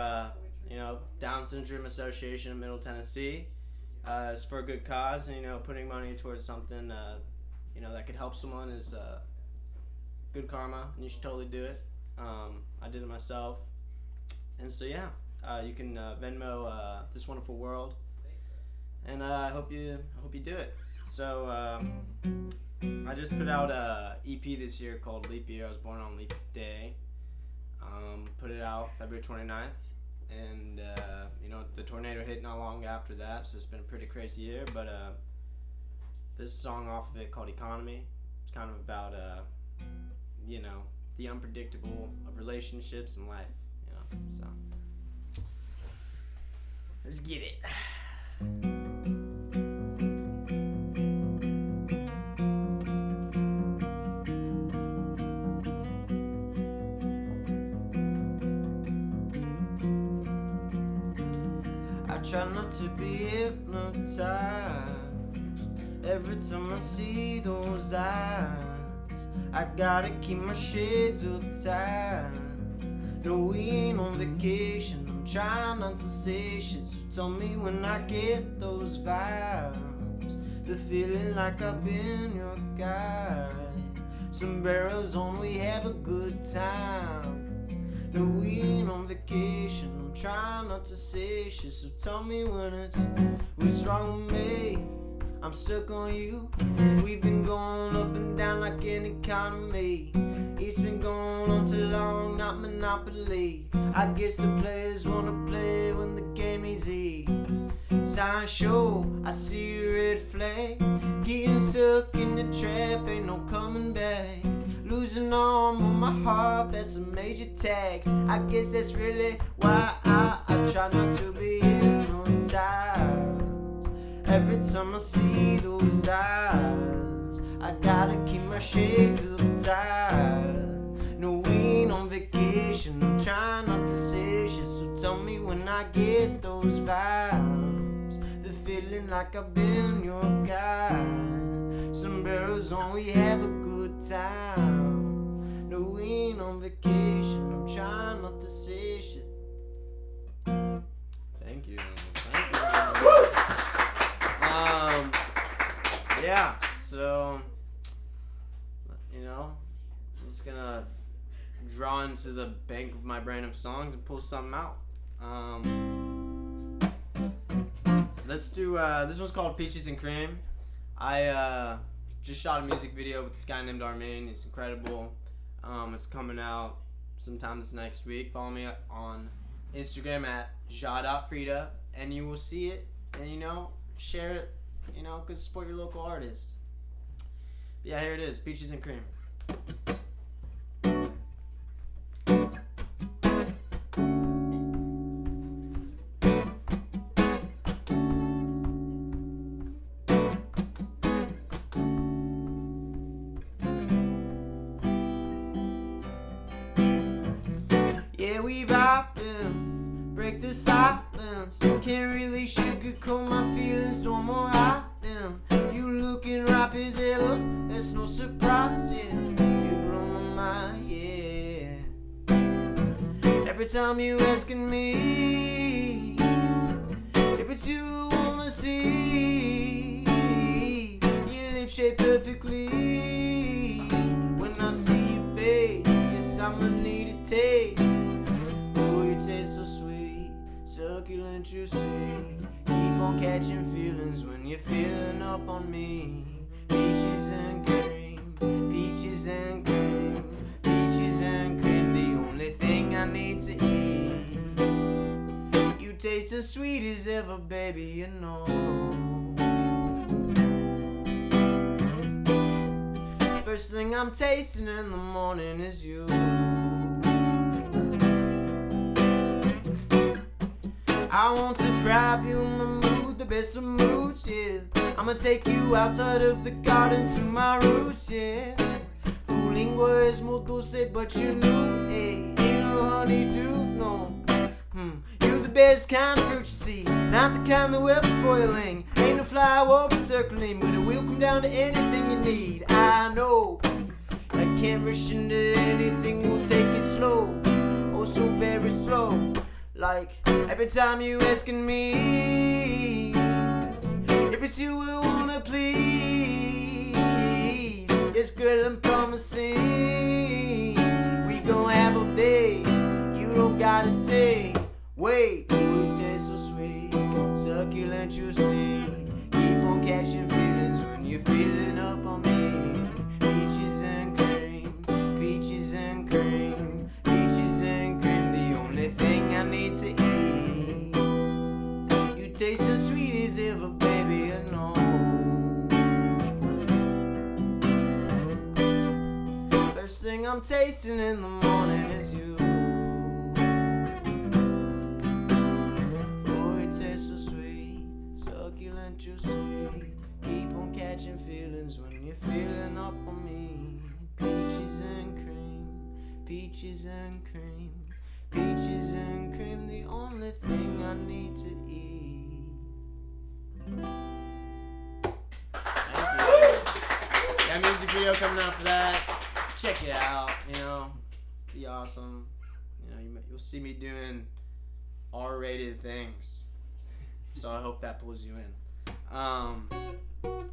Down Syndrome Association of Middle Tennessee. It's for a good cause, and putting money towards something that could help someone is good karma, and you should totally do it. I did it myself, and so yeah, you can Venmo This Wonderful World, and I hope you do it. So I just put out a EP this year called Leap Year. I was born on Leap Day. Put it out February 29th, and the tornado hit not long after that, so it's been a pretty crazy year. But this song off of it called Economy. It's kind of about the unpredictable of relationships and life, so let's get it. I try not to be hypnotized every time I see those eyes. I gotta keep my shades up tight. No, we ain't on vacation. I'm trying not to say shit, so tell me when I get those vibes. The feeling like I've been your guide. Sombreros on, we have a good time. No, we ain't on vacation. I'm trying not to say shit, so tell me what's wrong with me. I'm stuck on you. We've been going up and down like an economy. It's been going on too long, not Monopoly. I guess the players wanna play when the game is easy. Sign show, I see a red flag. Getting stuck in the trap, ain't no coming back. Losing arm on my heart, that's a major tax. I guess that's really why I try not to be hypnotized. Every time I see those eyes, I gotta keep my shades up tight. No, we ain't on vacation. I'm trying not to say shit, so tell me when I get those vibes. The feeling like I've been your guy. Sombreros on, we have a good time. No, we ain't on vacation. I'm trying not to say shit. Thank you. Yeah, so, I'm just gonna draw into the bank of my brain of songs and pull something out. Let's do, this one's called Peaches and Cream. I just shot a music video with this guy named Armin. He's incredible. It's coming out sometime this next week. Follow me on Instagram at ja.frida, and you will see it, and share it, cause support your local artists. But yeah, here it is, Peaches and Cream. Yeah, we vibing, break the silence. Can't really sugarcoat my feelings, no more hiding. You looking ripe as ever, that's no surprise, yeah. You blow my mind, yeah. Every time you asking me if it's you I wanna see, your lips shape perfectly when I see your face. I'ma need a taste. Oh, you taste so sweet, succulent, you see. Keep on catching feelings when you're feeling up on me. Peaches and cream, peaches and cream, peaches and cream, the only thing I need to eat. You taste as sweet as ever, baby, you know. First thing I'm tasting in the morning is you. I want to deprive you of my mood, the best of moods, yeah. I'ma take you outside of the garden to my roots, yeah. Tu lingua es muy dulce, but you know, hey, ain't no honeydew, no. You the best kind of fruit you see, not the kind that will be spoiling. Ain't no fly won't be circling, but it will come down to anything you need. I know I can't rush into anything, we'll take it slow, oh so very slow. Like every time you asking me if it's you I wanna please. Yes, girl, I'm promising we gon' have a day. You don't gotta say, wait. Ooh, it tastes so sweet, succulent, you see. Keep on catching feelings when you're feeling up on me. Peaches and cream, peaches and cream, peaches and cream, the only thing I need to eat. You taste as sweet as ever, baby, I know. First thing I'm tasting in the morning is you. Oh, it tastes so sweet, succulent, you see. Keep on catching feelings when you're feeling up on me. Peaches and cream, peaches and cream, peaches and cream, the only thing I need to eat. Thank you. Got a music video coming out for that. Check it out, you know, be awesome. You know, you'll see me doing R-rated things. So I hope that pulls you in.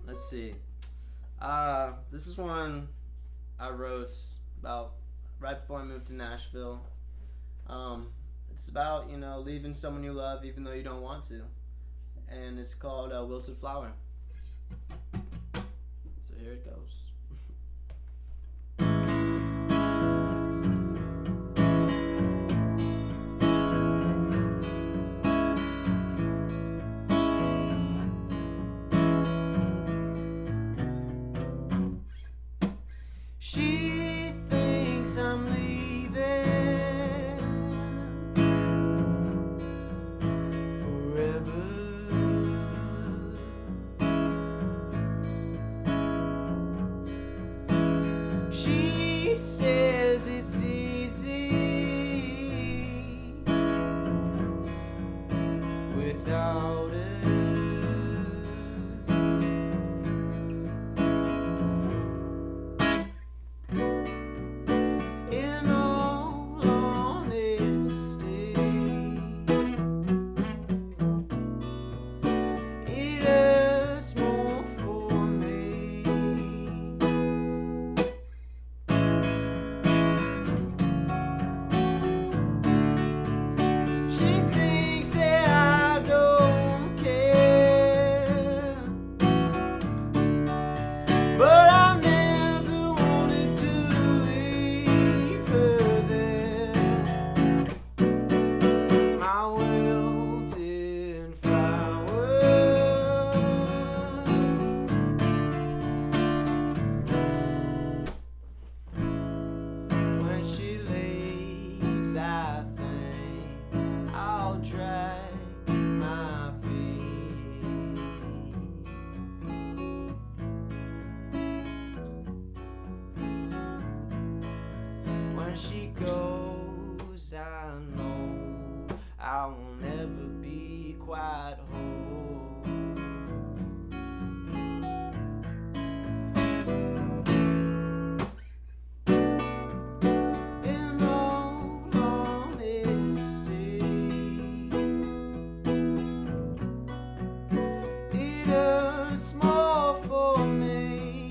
Let's see. This is one I wrote about right before I moved to Nashville. It's about, you know, leaving someone you love even though you don't want to. And it's called Wilted Flower. So here it goes. She thinks I'm leaving forever. She says it's easy without it. When she goes, I know I will never be quite whole. In all honesty, it hurts more for me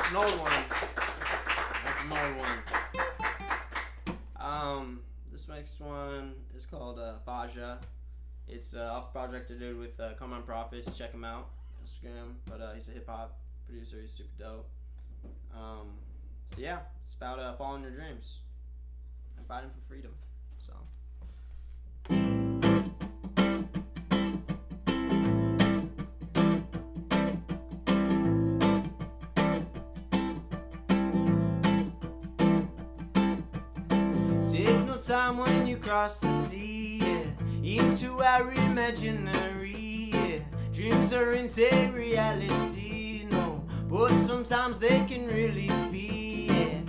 an old one. That's an old one. This next one is called Faja. It's off a project I did with Common Prophets. Check him out on Instagram. But he's a hip hop producer. He's super dope. So yeah, it's about following your dreams and fighting for freedom. So. Take no time when you cross the sea, yeah, into our imaginary, yeah. Dreams aren't a reality, no, but sometimes they can really be, yeah.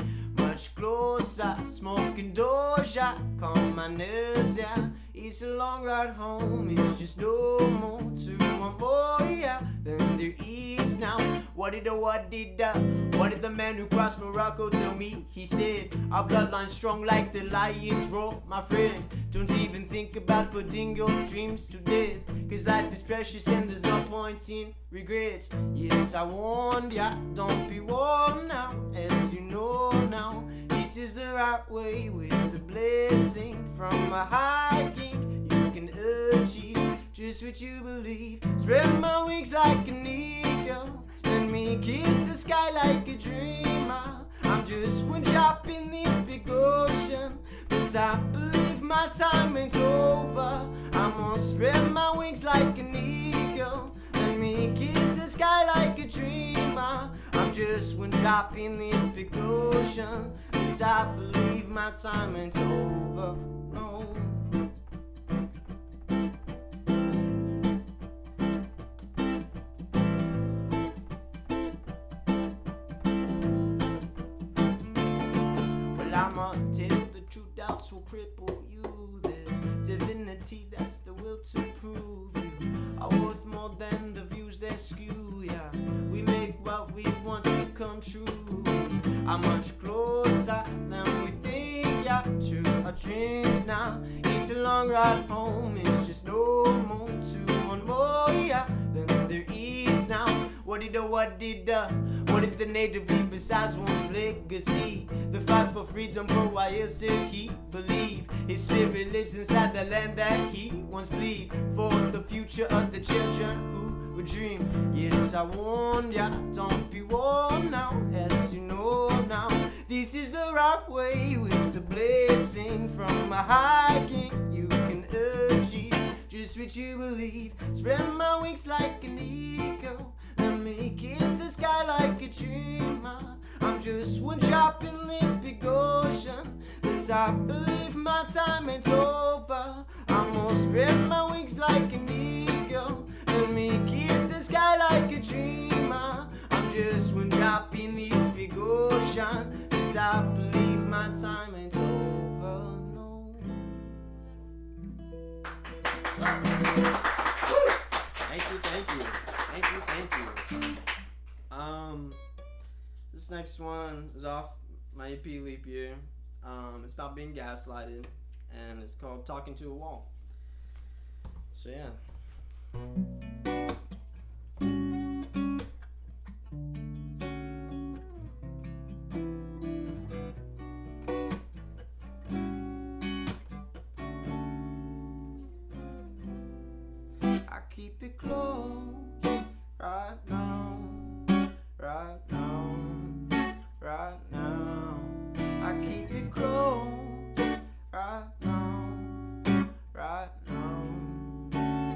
Much closer, smoking doja, calm my nerves, yeah. It's a long ride home, it's just no more to one more, yeah, than there is now. What did the man who crossed Morocco tell me? He said, our bloodline's strong like the lion's roar. My friend, don't even think about putting your dreams to death, cause life is precious and there's no point in regrets. Yes, I warned ya, don't be worn now, as you know now. This is the right way with the blessing from a high king. You can achieve just what you believe. Spread my wings like an eagle, let me kiss the sky like a dreamer. I'm just one drop in this big ocean, but I believe my time ain't over. I'm gonna spread my wings like an eagle, let me kiss the sky like a dreamer. I'm just one drop in this big ocean, but I believe my time ain't over. No. I'ma tell the truth, doubts will cripple you. There's divinity, that's the will to prove you are worth more than the views that skew, yeah. We make what we want to come true. I'm much closer than we think, yeah, to our dreams now. It's a long ride home, it's just no more to one more, yeah, than there is now. What did the native leave besides one's legacy? The fight for freedom, but why else did he believe? His spirit lives inside the land that he once believed, for the future of the children who would dream. Yes, I warned ya, don't be warned now, as you know now. This is the right way with the blessing from a high king. You can achieve just what you believe. Spread my wings like an eagle, let me kiss the sky like a dreamer. I'm just one drop in this big ocean, but I believe my time ain't over. I'm gonna spread my wings like an eagle, let me kiss the sky like a dreamer. I'm just one drop in this big ocean, but I believe my time ain't over. No. Thank you. This next one is off my EP Leap Year. It's about being gaslighted, and it's called Talking to a Wall. So yeah. I keep it close right now, right now, right now. I keep it close right now, right now,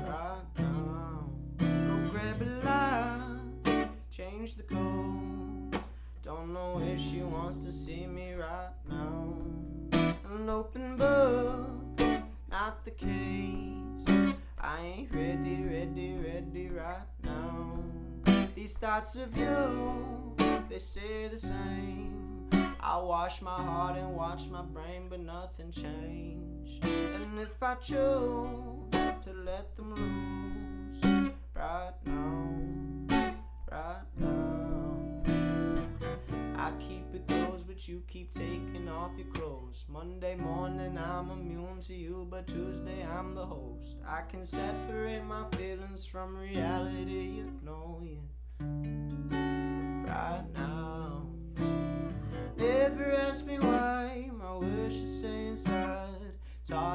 right now. Go grab a line, change the code. Don't know if she wants to see me right now. An open book, not the case. I ain't ready right now. These thoughts of you, they stay the same. I wash my heart and watch my brain, but nothing changed. And if I choose to let them loose right now, right now, I keep it closed, but you keep taking off your clothes. Monday morning I'm immune to you, but Tuesday I'm the host. I can separate my feelings from reality, you know, yeah. Right now.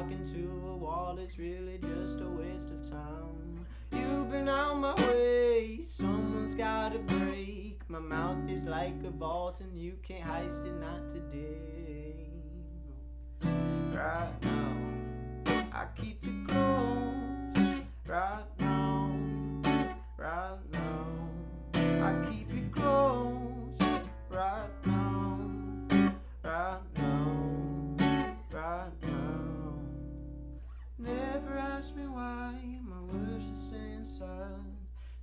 talking to a wall is really just a waste of time. You've been out my way, someone's gotta break. My mouth is like a vault and you can't heist it, not today. Right now, I keep it close. Right now, right now, I keep it close. Right now, right now, right now. Never ask me why my words just stay inside.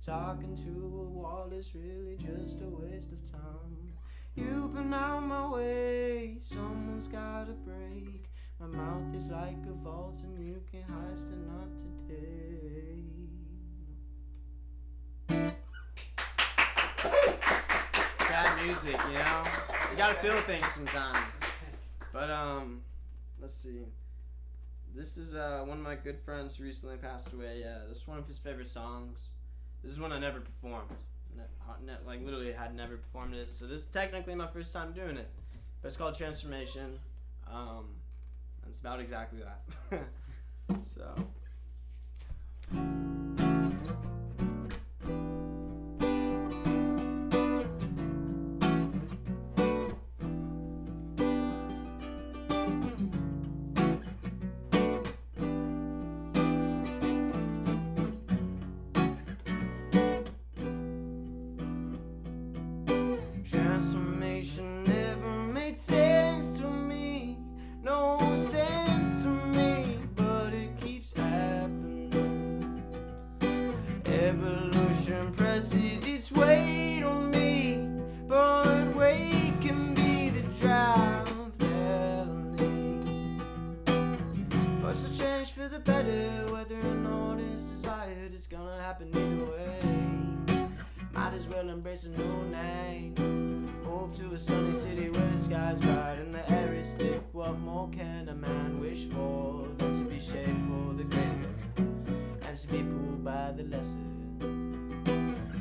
Talking to a wall is really just a waste of time. You've been out my way, someone's gotta break. My mouth is like a vault and you can heist it, not today. Sad music, you know? You gotta feel things sometimes. But, let's see. This is, one of my good friends who recently passed away. This is one of his favorite songs. This is one I never performed. Like, literally had never performed it. So this is technically my first time doing it. But it's called Transformation. And it's about exactly that. So... Transformation never made sense to me, no sense to me, but it keeps happening. Evolution presses its weight on me, but weight can be the drive that I need. Force a change for the better, whether or not it's desired, it's gonna happen either way. Might as well embrace a new name. Move to a sunny city where the sky's bright and the air is thick. What more can a man wish for than to be shaped for the greater and to be pulled by the lesser?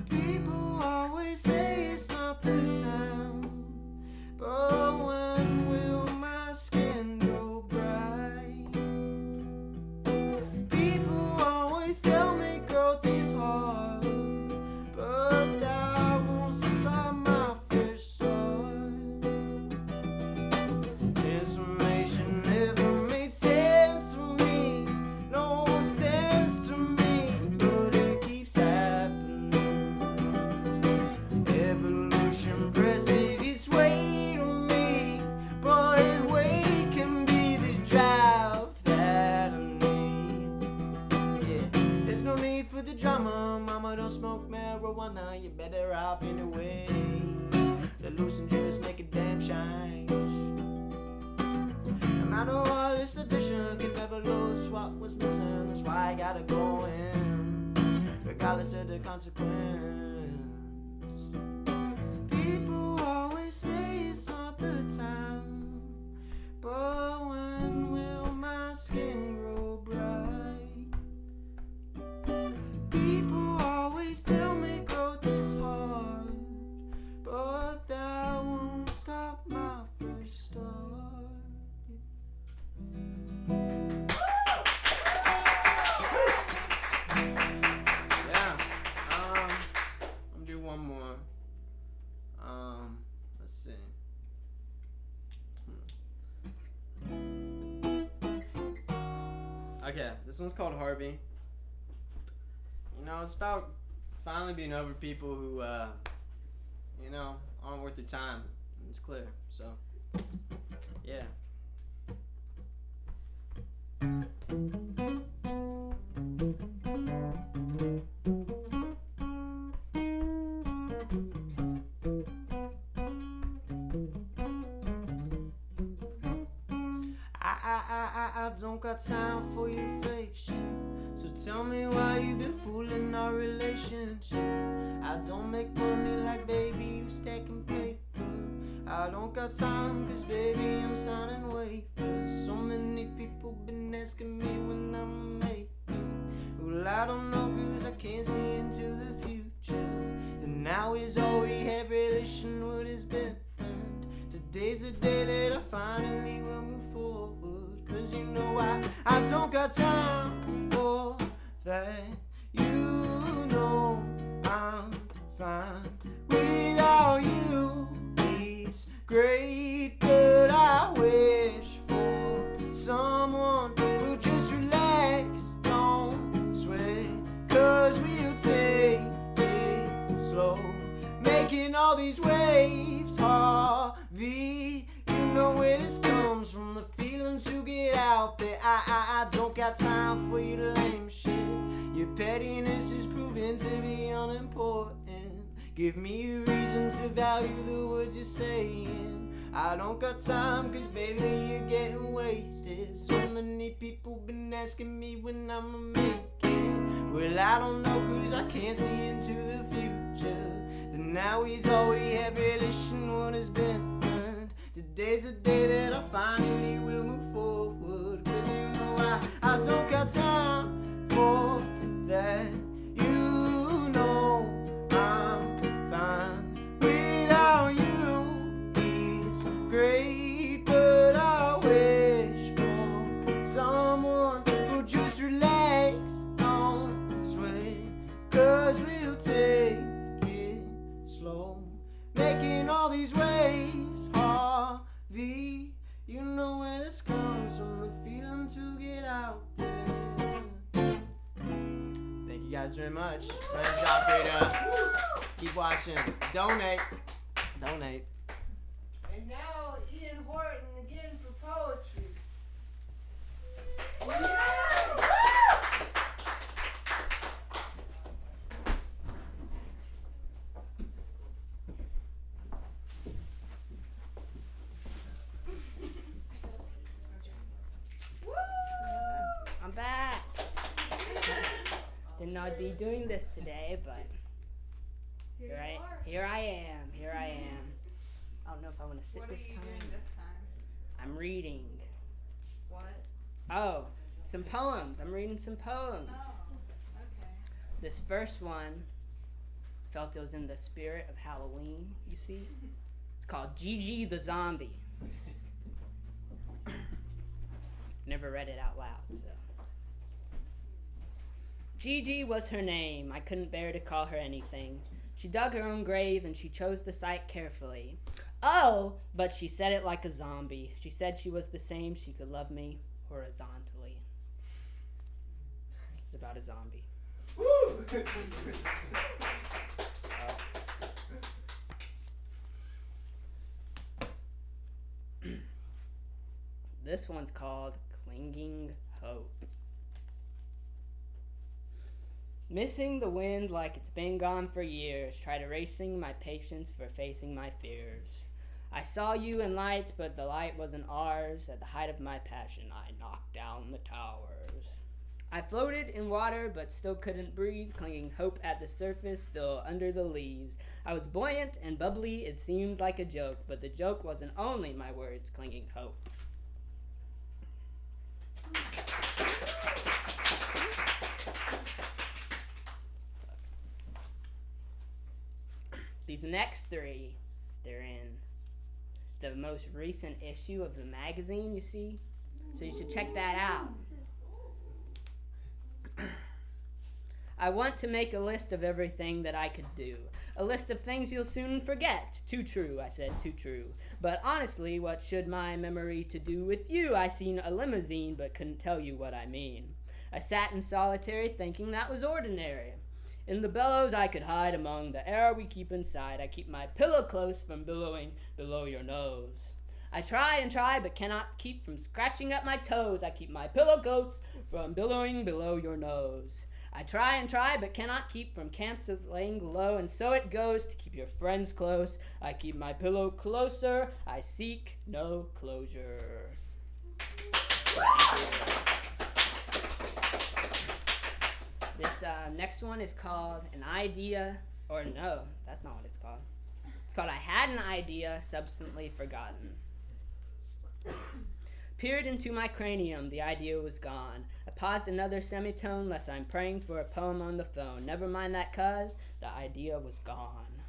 People always say it's not the time, but when will my skin go bright? People always tell me growth is hard, but that won't stop my first start. Transformation never made sense to me, no sense to me, but it keeps happening. Evolution presses its weight on me, but weight can be the drive that I need. Yeah, there's no need for the drama, mama don't smoke marijuana, you're better off anyway. The loose and just make a damn change. No matter what, it's the vision, can never lose what was missing. That's why I gotta go in, regardless of the consequence. People always say it's not the time, but when will my skin grow bright? People always tell me growth is hard, but that won't stop my first start. Yeah, I'm gonna do one more. Let's see. Okay, this one's called Harvey. You know, it's about finally being over people who, you know, aren't worth your time. And it's clear, so, yeah. I don't got time for your fake shit. So tell me why you been fooling our relationship. I don't make money like baby, you stacking paper. I don't got time cause baby I'm signing waivers. So many people been asking me when I'ma make it. Well I don't know cause I can't see into the future. The now is all we have, relation what has been earned. Today's the day that I finally will move forward. Cause 'cause you know I don't got time for that. You know I'm fine without you. It's great, but I wish for someone who just relax, don't sweat, 'cause we'll take it slow, making all these waves, Harvey. You know where this comes from, the feeling to get out there. I don't got time for your lame shit. Your pettiness is proven to be unimportant. Give me a reason to value the words you're saying. I don't got time, 'cause baby you're getting wasted. So many people been asking me when I'ma make it. Well, I don't know, 'cause I can't see into the future. The now is all we have, relation what has been earned. Today's the day that I finally will move forward. 'Cause you know I don't got time for that. You know I'm fine without you. It's great, but I wish for someone who just relax, don't sweat, 'cause we'll take it slow, making all these waves, Harvey. You know where this comes from, the feeling to get out there. Thank you guys very much. Nice job, Frida. Keep watching. Donate. Donate. And now Ian Horton again for poetry. I'm back. Didn't know I'd be doing this today, but here I am. I don't know if I want to sit this time. What are you doing this time? I'm reading. What? Oh, some poems. I'm reading some poems. Oh, okay. This first one, felt it was in the spirit of Halloween, you see? It's called Gigi the Zombie. Never read it out loud, so. Gigi was her name. I couldn't bear to call her anything. She dug her own grave and she chose the site carefully. Oh, but she said it like a zombie. She said she was the same. She could love me horizontally. It's about a zombie. This one's called Clinging Hope. Missing the wind like it's been gone for years, tried erasing my patience for facing my fears. I saw you in lights, but the light wasn't ours. At the height of my passion, I knocked down the towers. I floated in water, but still couldn't breathe, clinging hope at the surface, still under the leaves. I was buoyant and bubbly, it seemed like a joke, but the joke wasn't only my words, clinging hope. These next three, they're in the most recent issue of the magazine, you see? So you should check that out. I want to make a list of everything that I could do. A list of things you'll soon forget. Too true, I said, too true. But honestly, what should my memory to do with you? I seen a limousine, but couldn't tell you what I mean. I sat in solitary, thinking that was ordinary. In the bellows I could hide among the air we keep inside. I keep my pillow close from billowing below your nose. I try and try, but cannot keep from scratching at my toes. I keep my pillow close from billowing below your nose. I try and try, but cannot keep from camps of laying low, and so it goes to keep your friends close. I keep my pillow closer, I seek no closure. This next one is called An Idea, or no, that's not what it's called. It's called I Had an Idea, Subsequently Forgotten. Peered into my cranium, the idea was gone. I paused another semitone, lest I'm praying for a poem on the phone. Never mind that, cuz the idea was gone.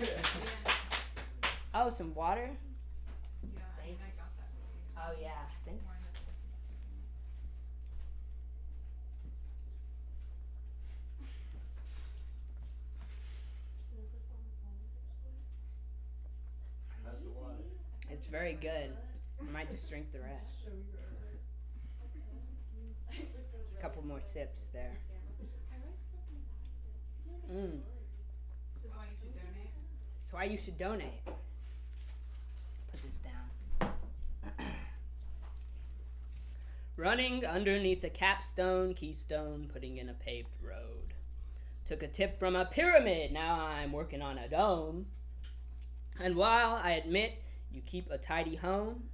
Yeah. Oh, some water? Yeah, I got Oh yeah, thanks. How's the water? It's very good. I might just drink the rest. Just a couple more sips there. Mm. This is why you should donate. That's why you should donate. Put this down. Running underneath a capstone, keystone, putting in a paved road. Took a tip from a pyramid, now I'm working on a dome. And while I admit you keep a tidy home,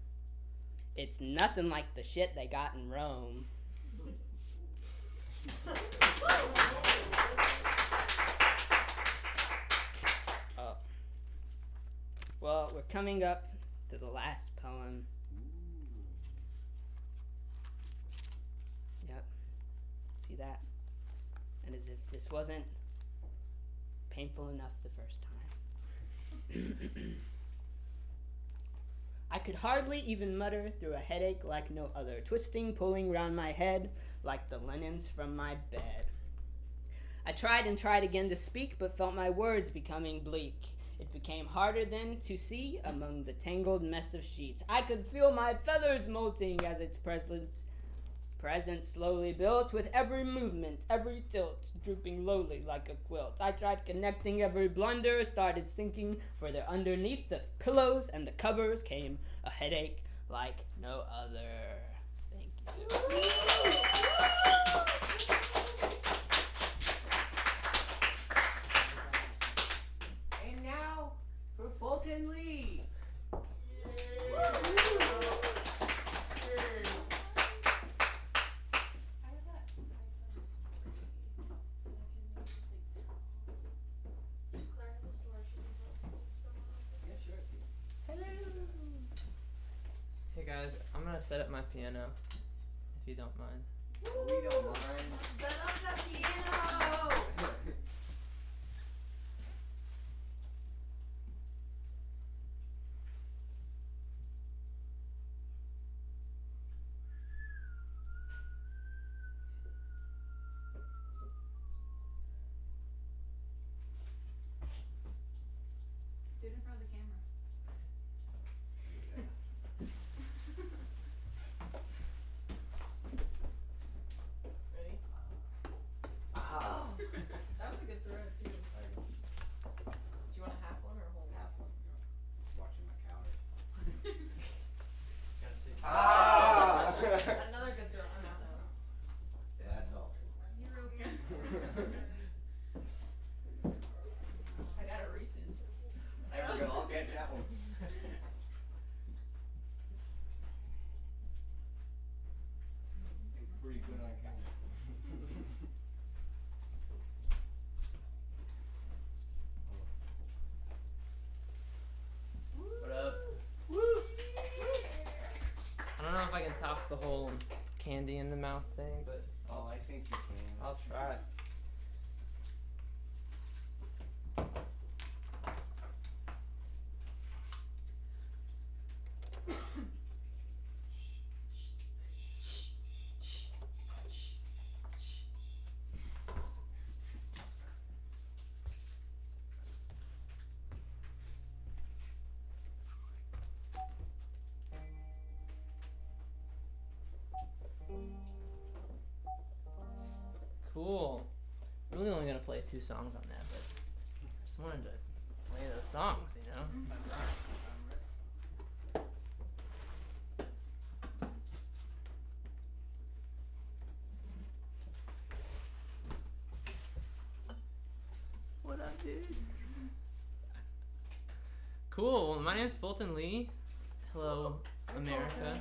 it's nothing like the shit they got in Rome. Oh. Well, we're coming up to the last poem. Yep. See that? And as if this wasn't painful enough the first time. I could hardly even mutter through a headache like no other, twisting, pulling round my head like the linens from my bed. I tried and tried again to speak, but felt my words becoming bleak. It became harder then to see among the tangled mess of sheets. I could feel my feathers molting as its presence slowly built with every movement, every tilt, drooping lowly like a quilt. I tried connecting every blunder, started sinking further underneath the pillows and the covers came a headache like no other. Thank you. And now for Fulton Lee. Hey guys, I'm gonna set up my piano, if you don't mind. We don't mind. Set up the piano! Do it in front of the camera. Ready? Ah. That was a good throw too. Do you want a half one or a whole Half one. Watching my calories. Gotta say Ah! Another good throw. I'm out now. That's all. I got a Reese's. There we go. I'll get that one. Pretty good on camera. What up? I don't know if I can top the whole candy in the mouth thing, but Oh, I think you can. I'll try. Cool. I'm really only gonna play 2 songs on that, but I just wanted to play those songs, you know? What up, dude? Cool. My name's Fulton Lee. Hello, America.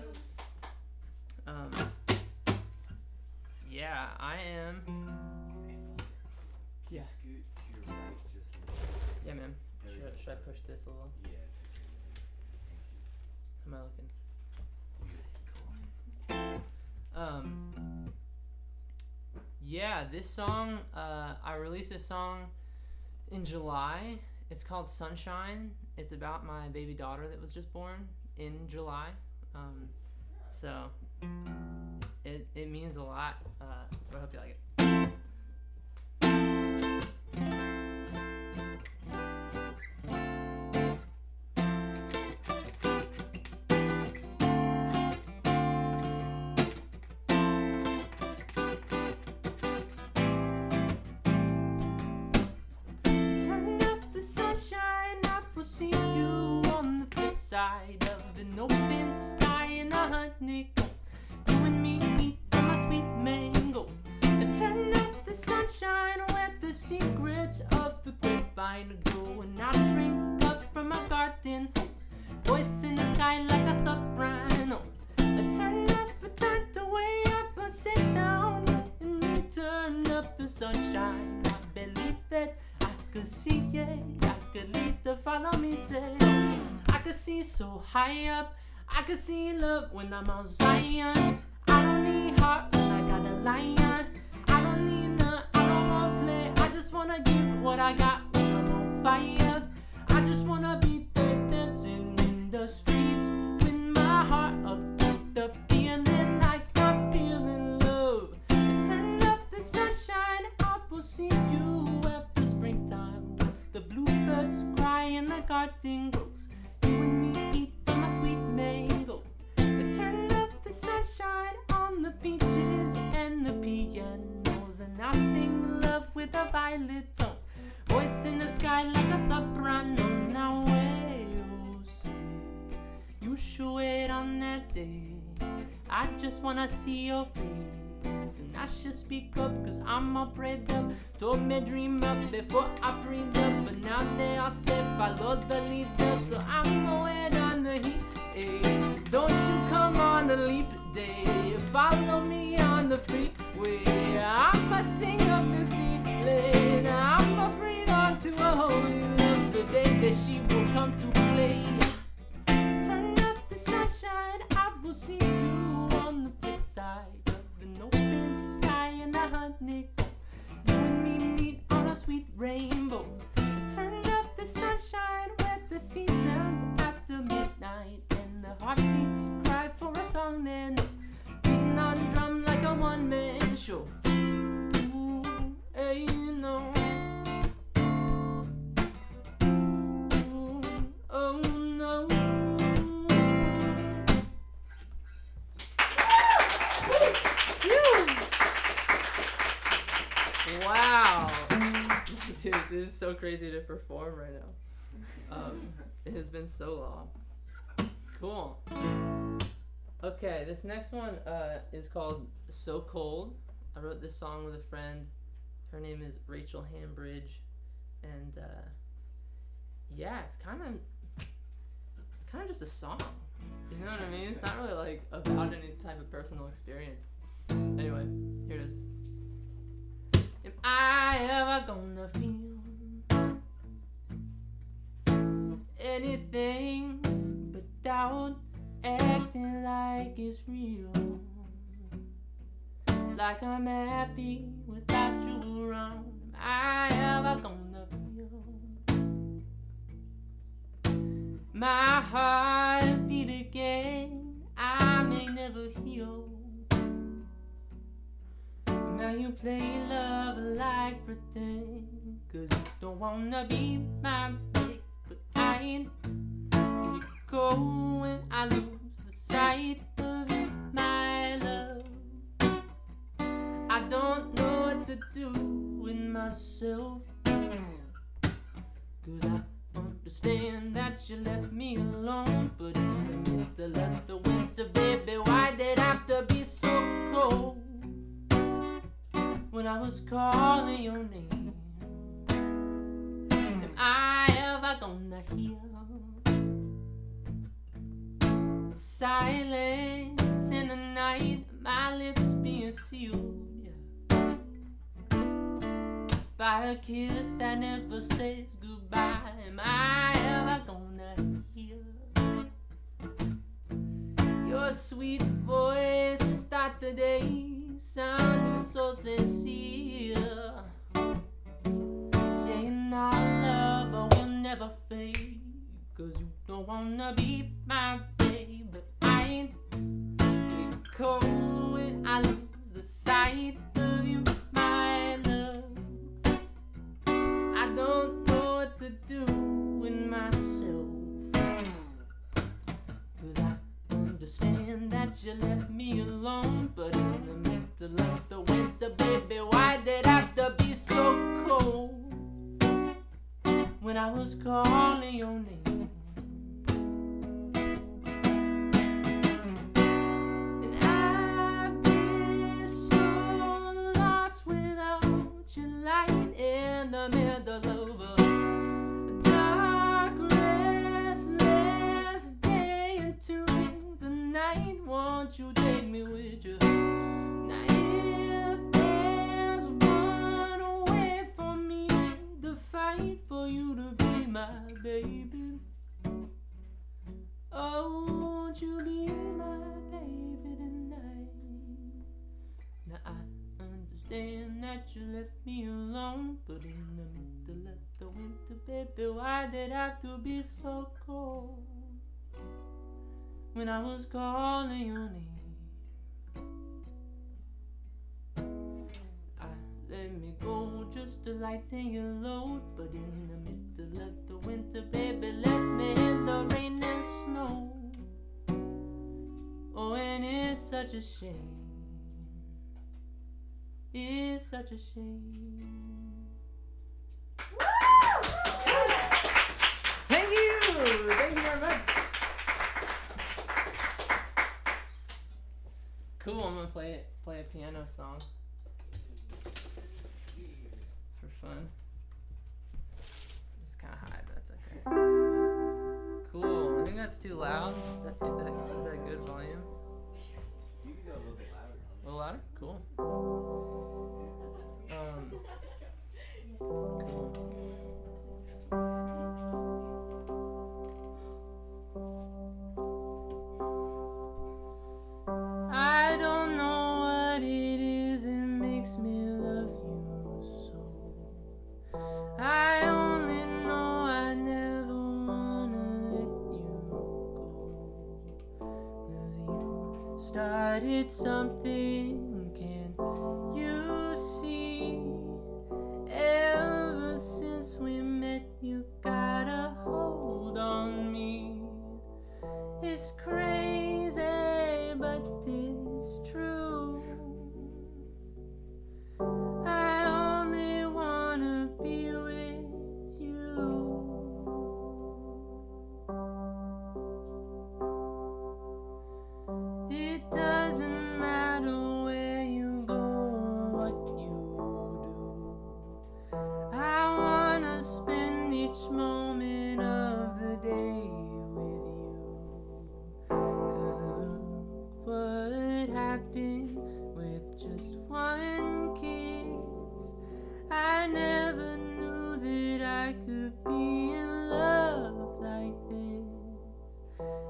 Yeah, I am. Yeah. Scoot to your right just a little. Yeah, man. Should I push this a little? Yeah. How am I looking? Yeah, this song, I released this song in July. It's called Sunshine. It's about my baby daughter that was just born in July. So it means a lot. But I hope you like it. Turn up the sunshine, I will see you on the flip side of an open sky and a honeycomb. You and me meet in my sweet mango. Turn up the sunshine, where the secrets of the grapevine go. And I drink up from my garden hose, voice in the sky like a soprano. Turn up, turn the way up, I sit down and you turn up the sunshine. I believe that I could see it, I could lead to follow me, say I could see so high up, I could see love when I'm on Zion. I don't need heart when I got a lion. I don't need none, I don't wanna play, I just wanna give what I got when I'm on fire. I just wanna be there dancing in the streets with my heart up with the feeling like I'm feeling love. Turn up the sunshine, I will see you after springtime. The bluebirds cry and the garden grows. You and me eat from my sweet mango. Turn up the sunshine on the beaches and the pianos, and I sing love with a violet tone, voice in the sky like a soprano. Now where you say you should wait on that day, I just wanna see your face, and I should speak up cause I'm all prayed up. Told me dream up before I freed up, but now they all say follow the leader, so I'm gonna wait on the heat. Hey, don't you come on a leap day, follow me on the freeway. I'ma sing up the ceiling, I'ma breathe on to a holy love, the day that she will come to play. Turn up the sunshine, I will see you on the flip side of an open sky and a honeycomb. You and me meet on a sweet rainbow. Turn up the sunshine where the seasons after midnight, and the heartbeats cry for a song they know. Beating on drum like a one-man show. Ooh, hey, you know. Ooh, oh no. Wow. Dude, this is so crazy to perform right now. It has been so long. Cool. Okay, this next one is called So Cold. I wrote this song with a friend. Her name is Rachel Hambridge, and yeah, it's kind of just a song. You know what I mean? It's not really like about any type of personal experience. Anyway, here it is. Am I ever gonna feel anything but doubt, acting like it's real, like I'm happy without you around? Am I ever gonna feel my heart beat again? I may never heal. Now you play love like pretend, cause you don't wanna be my babe, but I ain't gonna go when I lose the sight of you, my love. I don't know what to do with myself, cause I understand that you left me alone, but in the middle of the winter, baby, why did it have to be so cold? When I was calling your name, am I ever gonna hear silence in the night, my lips being sealed, yeah, by a kiss that never says goodbye? Am I ever gonna hear your sweet voice start the day sounding so sincere, saying our love will never fade, cause you don't wanna be my babe, but I ain't don't know what to do with myself. 'Cause I understand that you left me alone, but in the middle of the winter, baby, why did it have to be so cold? When I was calling your name, and I've been so lost without your light in the middle of a dark, restless day into the night. Won't you take me with you? Now if there's one way for me to fight for you to be my baby, oh, won't you be my baby tonight? Now I understand that you left me alone, but in the middle of the winter, baby, why did it have to be so cold? When I was calling your name, I let me go just to lighten your load, but in the middle of the winter, baby, left me in the rain and snow. Oh, and it's such a shame. It's such a shame. Thank you! Thank you very much. Cool, I'm gonna play a piano song for fun. It's kind of high, but that's okay. Cool. I think that's too loud. Is that good volume? You can go a little bit louder. A little louder? Cool. Cool. I don't know what it is that makes me love you so. I only know I never wanna let you go. 'Cause you started something, can you see? Ever since we met, you got a hold on me. It's crazy, but it's true. I only wanna be with you. It doesn't matter where you go or what you do. I wanna spend each moment of the day with you. 'Cause look what happened with just one kiss. I never knew that I could be in love like this.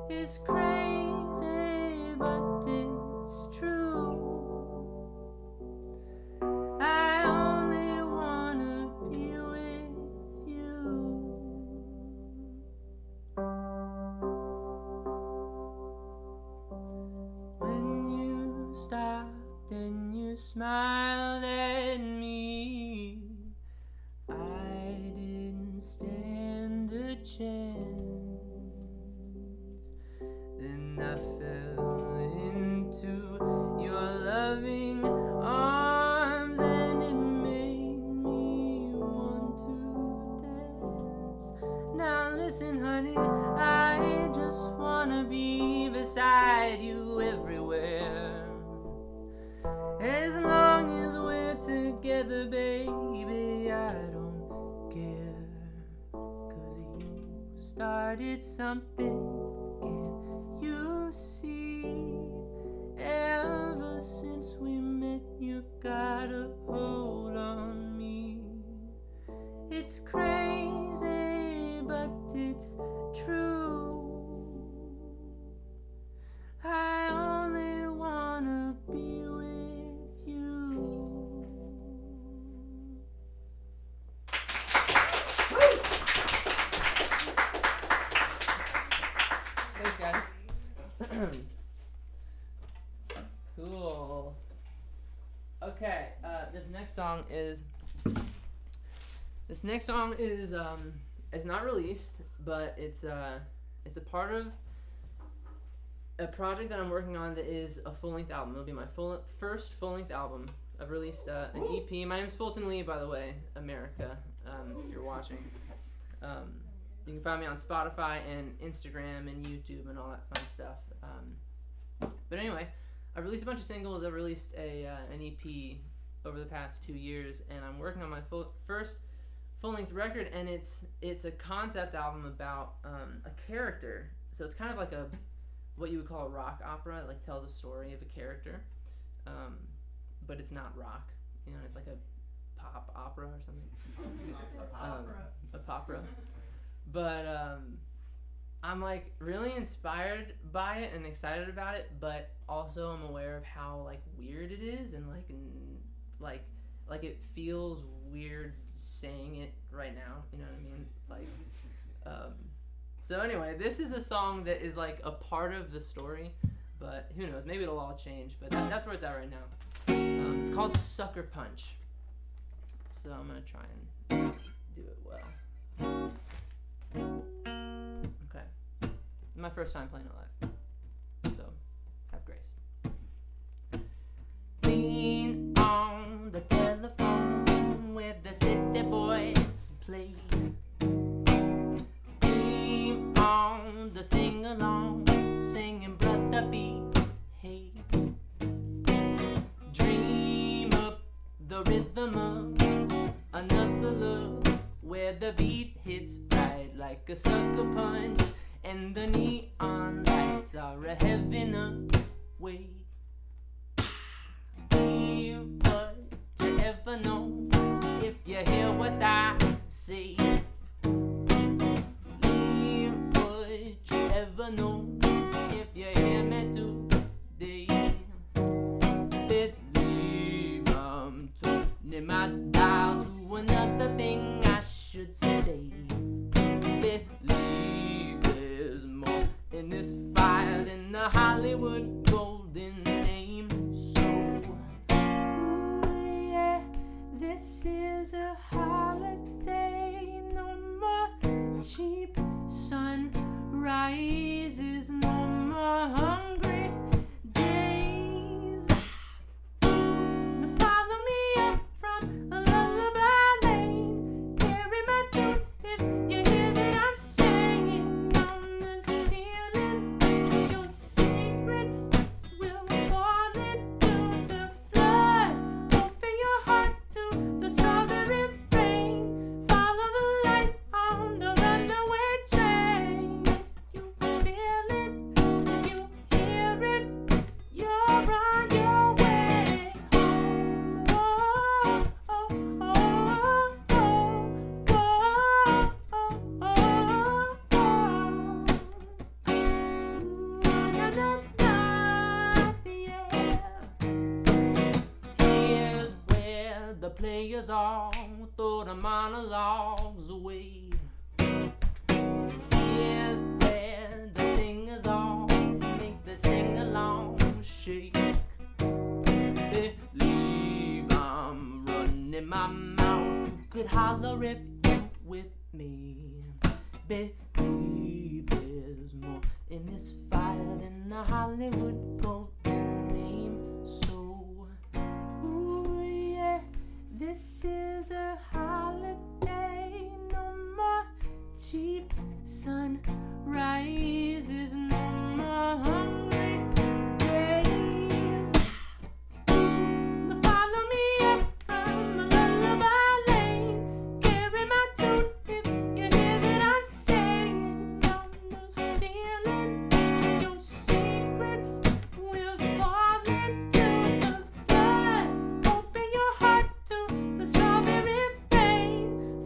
It's crazy, but it's true. I only wanna be with you. When you stopped and you smiled at me, I didn't stand a chance. Then I fell into your loving arms, and it made me want to dance. Now listen, honey, I just wanna be beside you everywhere. As long as we're together, baby, I don't care. 'Cause you started something, can't you see? Ever since we met, you got a hold on me. It's crazy, but it's true. I only wanna be with you. Thanks, guys. Cool. Okay, this next song is This next song is it's not released, but it's a part of a project that I'm working on that is a full-length album. It'll be my first full-length album. I've released an EP. My name's Fulton Lee, by the way, America, if you're watching. You can find me on Spotify and Instagram and YouTube and all that fun stuff. But anyway, I've released a bunch of singles. I've released an EP over the past 2 years, and I'm working on my first full-length record, and it's a concept album about a character. So it's kind of like what you would call a rock opera. It like tells a story of a character, but it's not rock. You know, it's like a pop opera or something. A popra. But I'm like really inspired by it and excited about it, but also I'm aware of how like weird it is, and like it feels weird saying it right now. You know what I mean? Like, so anyway, this is a song that is like a part of the story, but who knows? Maybe it'll all change. But that's where it's at right now. It's called Sucker Punch. So I'm gonna try and do it well. Okay, my first time playing it live, so have grace. Lean on the telephone with the city boys play. Dream on the sing-along, singing Brother Behave. Dream up the rhythm of another love, where the beat hits bright like a sucker punch, and the neon lights are a heaven away. Hear what you ever know if you hear what I say. Hear what you ever know if you hear me today. Believe I'm turning my dial to another thing I should say. Believe there's more in this file than the Hollywood golden name. So, ooh, yeah, this is a holiday. No more cheap sunrises, no more hungry days. Follow me up from a lullaby lane. Carry my tune if you hear that I'm singing on the ceiling. Your secrets will fall into the flood. Open your heart to the strawberry rain. Follow the light on the runaway train. If you feel it, if you hear it, you're on your way home. Oh, oh, oh, oh, oh, oh, oh, oh. Na, na, na, yeah. Here's where the players all throw the monologues away. Here's where the singers all make the sing-along shake. Believe I'm running my mouth. You could holler if you with me. Believe there's more in this fire than the Hollywood golden name. So, ooh yeah, this is a holiday. No more cheap sunrises, no more hungry days. Follow me up from a lullaby lane. Carry my tune if you hear that I'm singing on the ceiling. Your secrets will fall into the flood. Open your heart to the strawberry rain.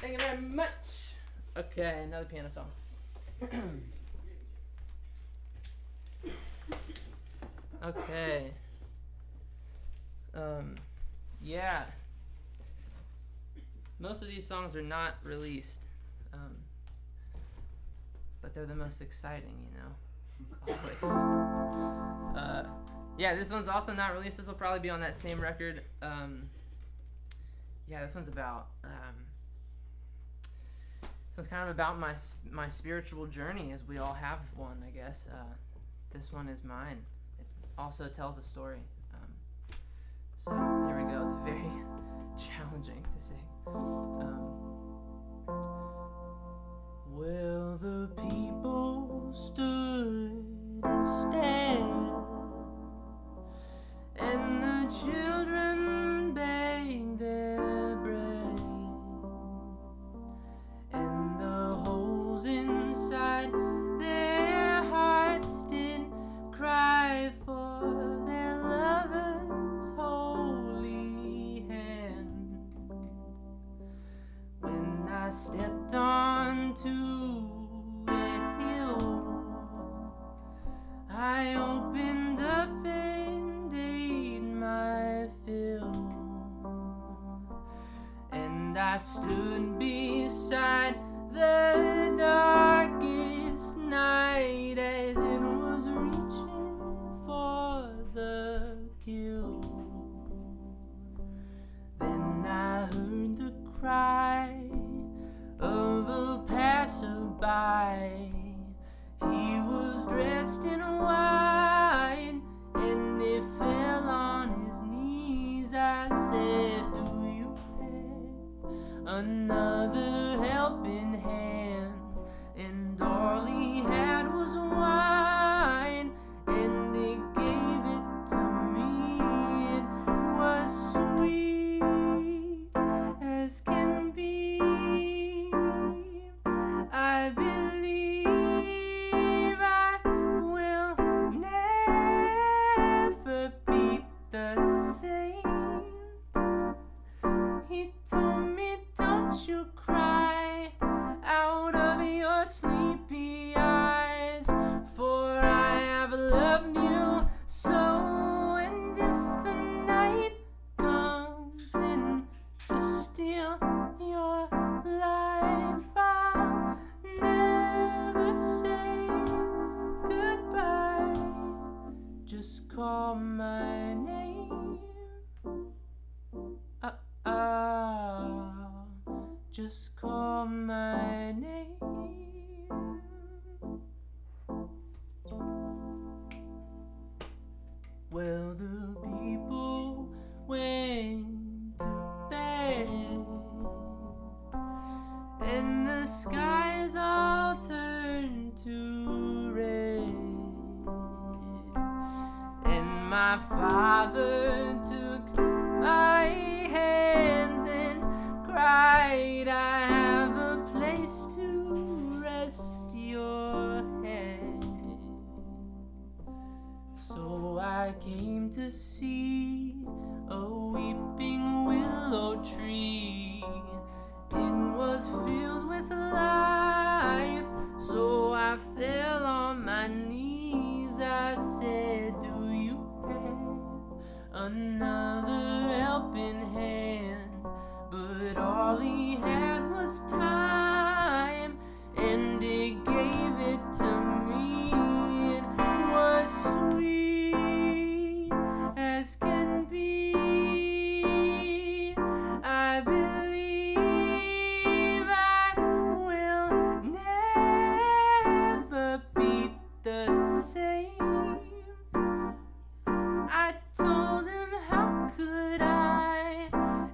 Thank you very much. Okay, another piano song. Okay. Yeah. Most of these songs are not released, but they're the most exciting, you know. Always. Yeah, this one's also not released. This will probably be on that same record. Yeah, this one's about. This one's kind of about my spiritual journey, as we all have one, I guess. This one is mine. It also tells a story. So here we go. It's very challenging to sing. Well, the people stood and stared, and the children begged their bread, and the holes inside their hearts did cry for their lover's holy hand. When I stepped onto a hill, I opened up and ate my fill, and I stood beside the darkest night as it was reaching for the kill. Then I heard the cry of a passerby. He was dressed in white and he fell on his knees. I said, do you have another helping hand? And all he had was wine, and he gave it to me. It was sweet as can be. I believe I will never be the same. He told me, don't you cry out of your sleepy eyes, for I have loved you so. And if the night comes in to steal your life, I'll never say goodbye. Just call my name. Just call my name. Well, the people went to bed, and the skies all turned to red, and my father took my hands and cried, I have a place to rest your head. So I came to see a weeping willow tree. It was filled with life, so I fell on my knees. I said, do you have another helping hand? But all he had was time, and he gave it to me. It was sweet as can be. I believe I will never be the same. I told him, how could I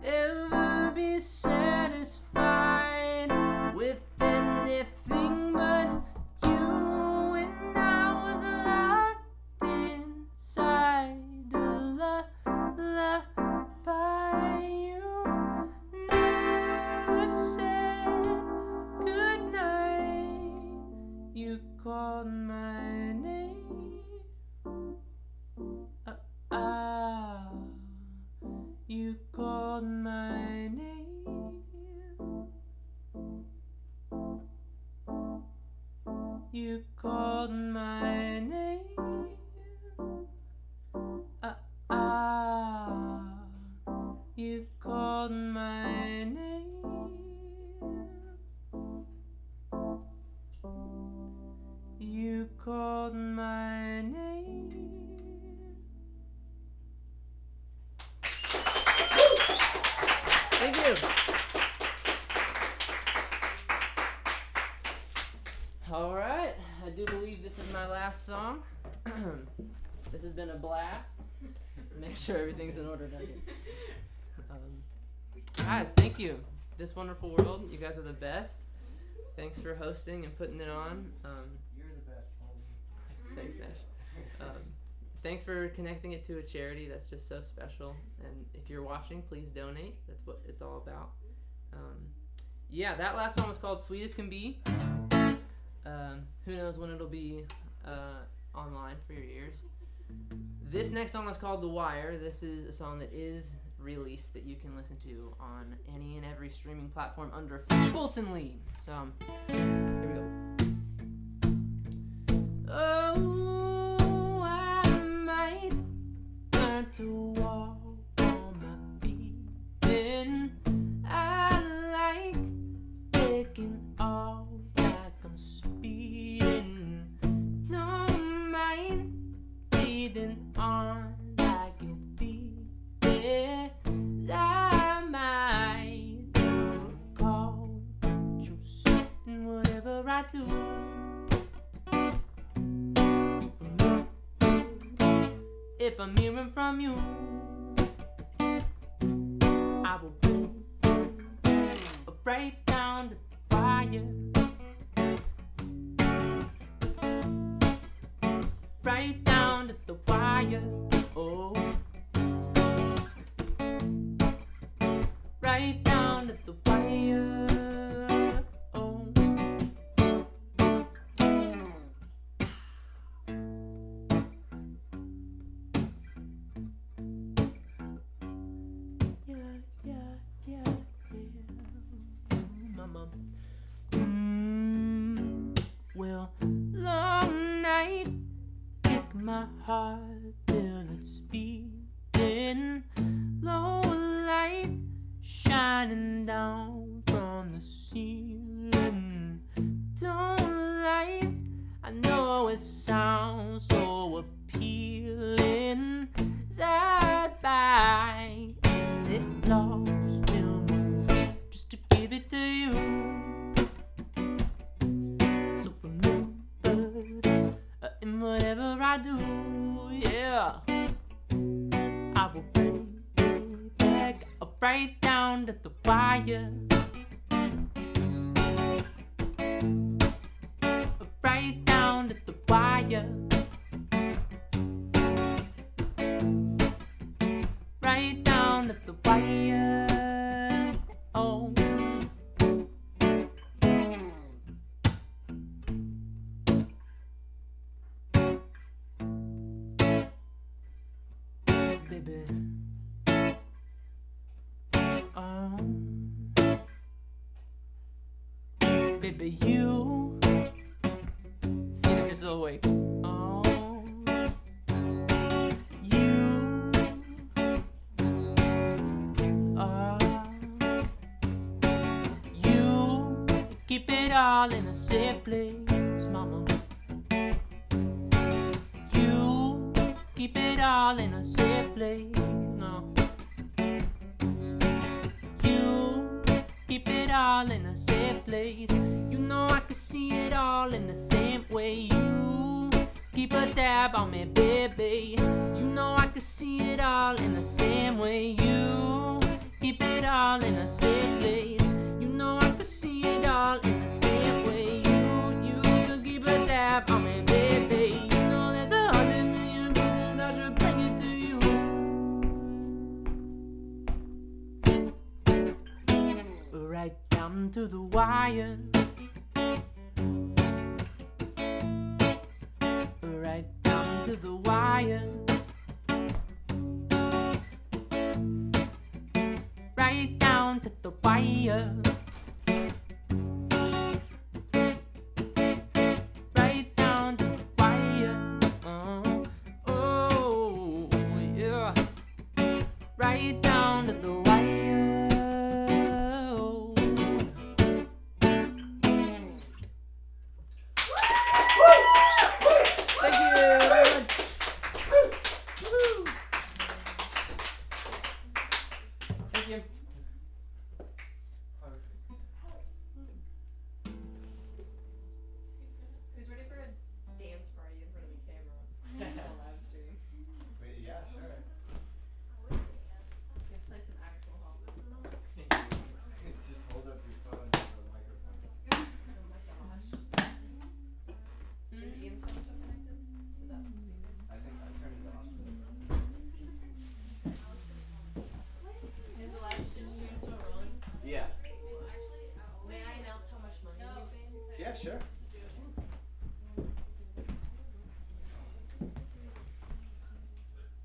ever be satisfied with anything but you? And I was locked inside a lullaby. You never said goodnight. You called my name. You called my name. You called my name. You called my name. You called my name. Thank you. All right, I do believe this is my last song. This has been a blast. Make sure everything's in order down here. Guys, thank you. This wonderful world, you guys are the best. Thanks for hosting and putting it on. You're the best, homie. Thanks, Nash. Thanks for connecting it to a charity. That's just so special. And if you're watching, please donate. That's what it's all about. Yeah, that last song was called Sweet as Can Be. Who knows when it'll be online for your ears. This next song is called The Wire. This is a song that is released that you can listen to on any and every streaming platform under Fulton Lee. So, here we go. Oh, I might learn to walk on my feet. Then I like taking off like I'm speeding. Don't mind breathing on like a bee. Yeah, I might call you sitting whatever I do. If I'm hearing from you, I will bring right down to the wire. Right down to the wire. Oh, right down to the wire. Oh, yeah. Mama. Well, long night, kick my heart till it's beating. Low light shining down from the ceiling. Don't lie, I know it sounds so appealing. Sat by and it lost till just to give it to you. So remember, in whatever I do, yeah, I will bring it back right down to the wire. Right down to the wire. Right down to the wire. Oh. Baby. Oh. Baby, you. See if you're still awake. Oh. You. You. Keep it all in a safe place, mama. You. Keep it all in a safe place. No. You. Keep it all in a safe place. You know I can see it all in the same way. You keep a tab on me, baby. You know I can see it all in the same way. You keep it all in a safe place. You know I can see it all in the same way. You can keep a tab on me, baby. You know there's 100 million reasons I should bring it to you. Right down to the wire. Right down to the wire. Right down to the wire. Right sure.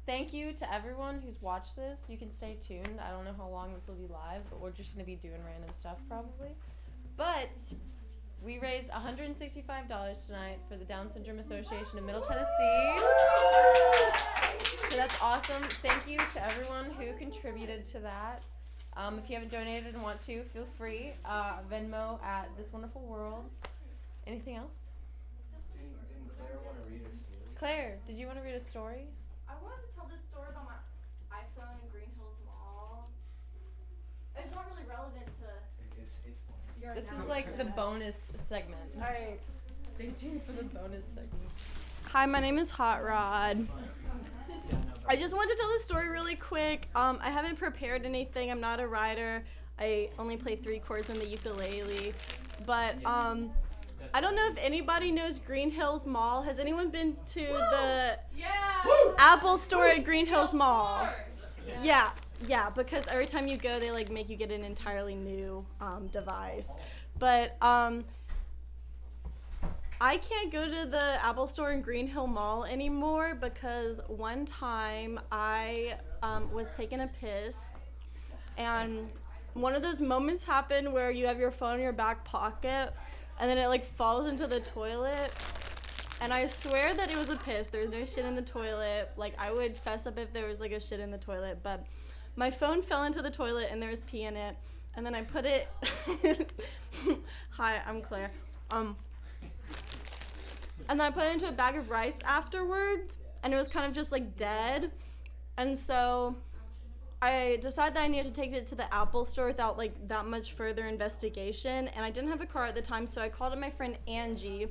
Thank you to everyone who's watched this. You can stay tuned. I don't know how long this will be live, but we're just going to be doing random stuff probably. But we raised $165 tonight for the Down Syndrome Association of Middle Tennessee. So that's awesome. Thank you to everyone who contributed to that. If you haven't donated and want to, feel free. Venmo at This Wonderful World. Anything else? Didn't Claire want to read a story? Claire, did you want to read a story? I wanted to tell this story about my iPhone in Green Hills Mall. It's not really relevant to It's fun. your This is announcement. like the bonus segment. Alright. Stay tuned for the bonus segment. Hi, my name is Hot Rod. I just wanted to tell this story really quick. I haven't prepared anything. I'm not a writer. I only play 3 chords on the ukulele. But I don't know if anybody knows Green Hills Mall. Has anyone been to the Apple store at Green Hills Mall? Yeah, because every time you go, they like make you get an entirely new device. But I can't go to the Apple store in Green Hill Mall anymore because one time I was taking a piss, and one of those moments happened where you have your phone in your back pocket and then it like falls into the toilet, and I swear that it was a piss. There was no shit in the toilet. Like, I would fess up if there was like a shit in the toilet, but my phone fell into the toilet and there was pee in it, and then I put it Hi, I'm Claire. And then I put it into a bag of rice afterwards, and it was kind of just like dead. And so I decided that I needed to take it to the Apple store without like that much further investigation. And I didn't have a car at the time, so I called up my friend Angie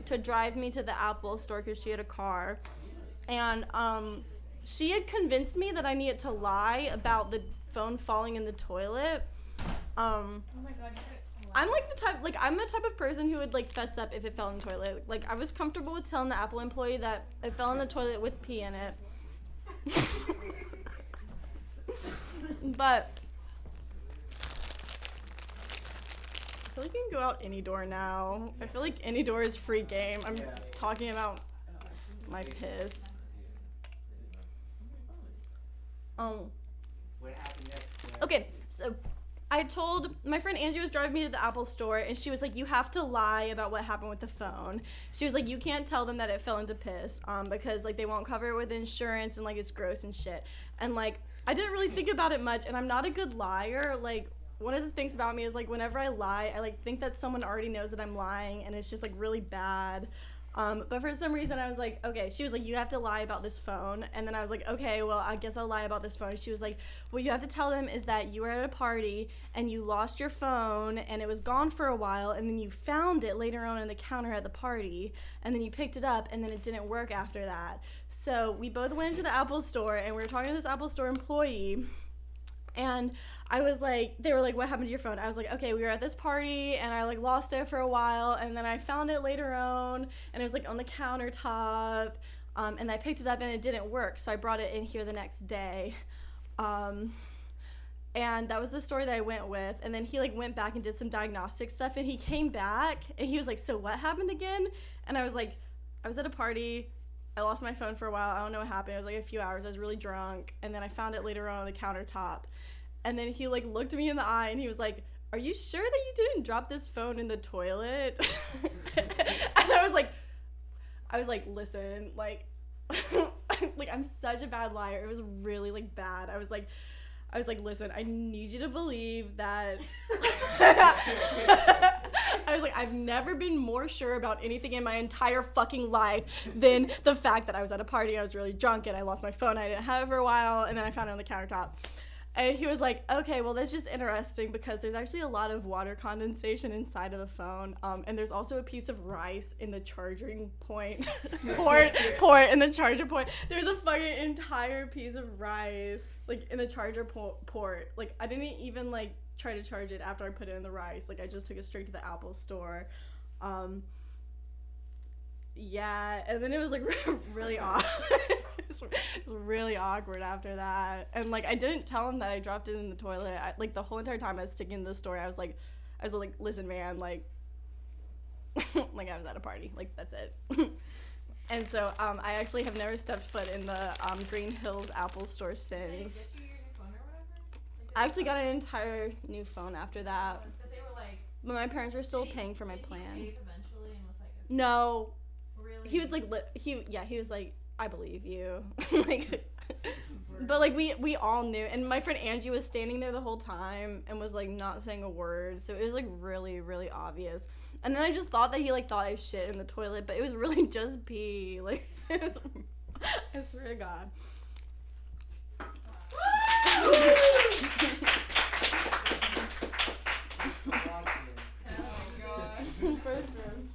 to drive me to the Apple store because she had a car. And she had convinced me that I needed to lie about the phone falling in the toilet. Oh my god, I'm the type of person who would like fess up if it fell in the toilet. Like, I was comfortable with telling the Apple employee that it fell in the toilet with pee in it. But I feel like you can go out any door now. I feel like any door is free game. I'm talking about my piss. What happened next? Okay, so I told my friend Angie was driving me to the Apple store, and she was like, you have to lie about what happened with the phone. She was like, you can't tell them that it fell into piss, because like they won't cover it with insurance, and like it's gross and shit. And like, I didn't really think about it much, and I'm not a good liar. Like, one of the things about me is like whenever I lie, I like think that someone already knows that I'm lying, and it's just like really bad. But for some reason I was like, okay, she was like, you have to lie about this phone. And then I was like, okay, well, I guess I'll lie about this phone. She was like, what you have to tell them is that you were at a party and you lost your phone and it was gone for a while, and then you found it later on in the counter at the party, and then you picked it up and then it didn't work after that. So we both went into the Apple store and we were talking to this Apple store employee, and I was like, they were like, what happened to your phone? I was like, okay, we were at this party and I like lost it for a while, and then I found it later on and it was like on the countertop, and I picked it up and it didn't work, so I brought it in here the next day. And that was the story that I went with. And then he like went back and did some diagnostic stuff, and he came back and he was like, so what happened again? And I was like, I was at a party, I lost my phone for a while, I don't know what happened, it was like a few hours, I was really drunk, and then I found it later on the countertop. And then he like looked me in the eye and he was like, are you sure that you didn't drop this phone in the toilet? And I was like, listen, like, like, I'm such a bad liar. It was really like bad. I was like, listen, I need you to believe that. I was like, I've never been more sure about anything in my entire fucking life than the fact that I was at a party, I was really drunk, and I lost my phone, I didn't have it for a while, and then I found it on the countertop. And he was like, okay, well, that's just interesting because there's actually a lot of water condensation inside of the phone. And there's also a piece of rice in the charging point, port in the charger point. There's a fucking entire piece of rice, like, in the charger port. Like, I didn't even, like, try to charge it after I put it in the rice. Like, I just took it straight to the Apple store. Yeah, and then it was, like, really awkward. It was really awkward after that. And like, I didn't tell him that I dropped it in the toilet. Like, the whole entire time I was sticking to the story, I was like, listen, man, like, like I was at a party, like that's it. And so I actually have never stepped foot in the Green Hills Apple store Did they since. get you your new phone or whatever? I actually got an entire new phone after that. But they were like. But my parents were still Did he- pay for my did he plan. cave eventually and was like. Okay. No. Really? He was like, he was like, I believe you. Like, but like we all knew, and my friend Angie was standing there the whole time and was like not saying a word, so it was like really, really obvious. And then I just thought that he like thought I shit in the toilet, but it was really just pee. Like, I swear to God. Oh my gosh. First round.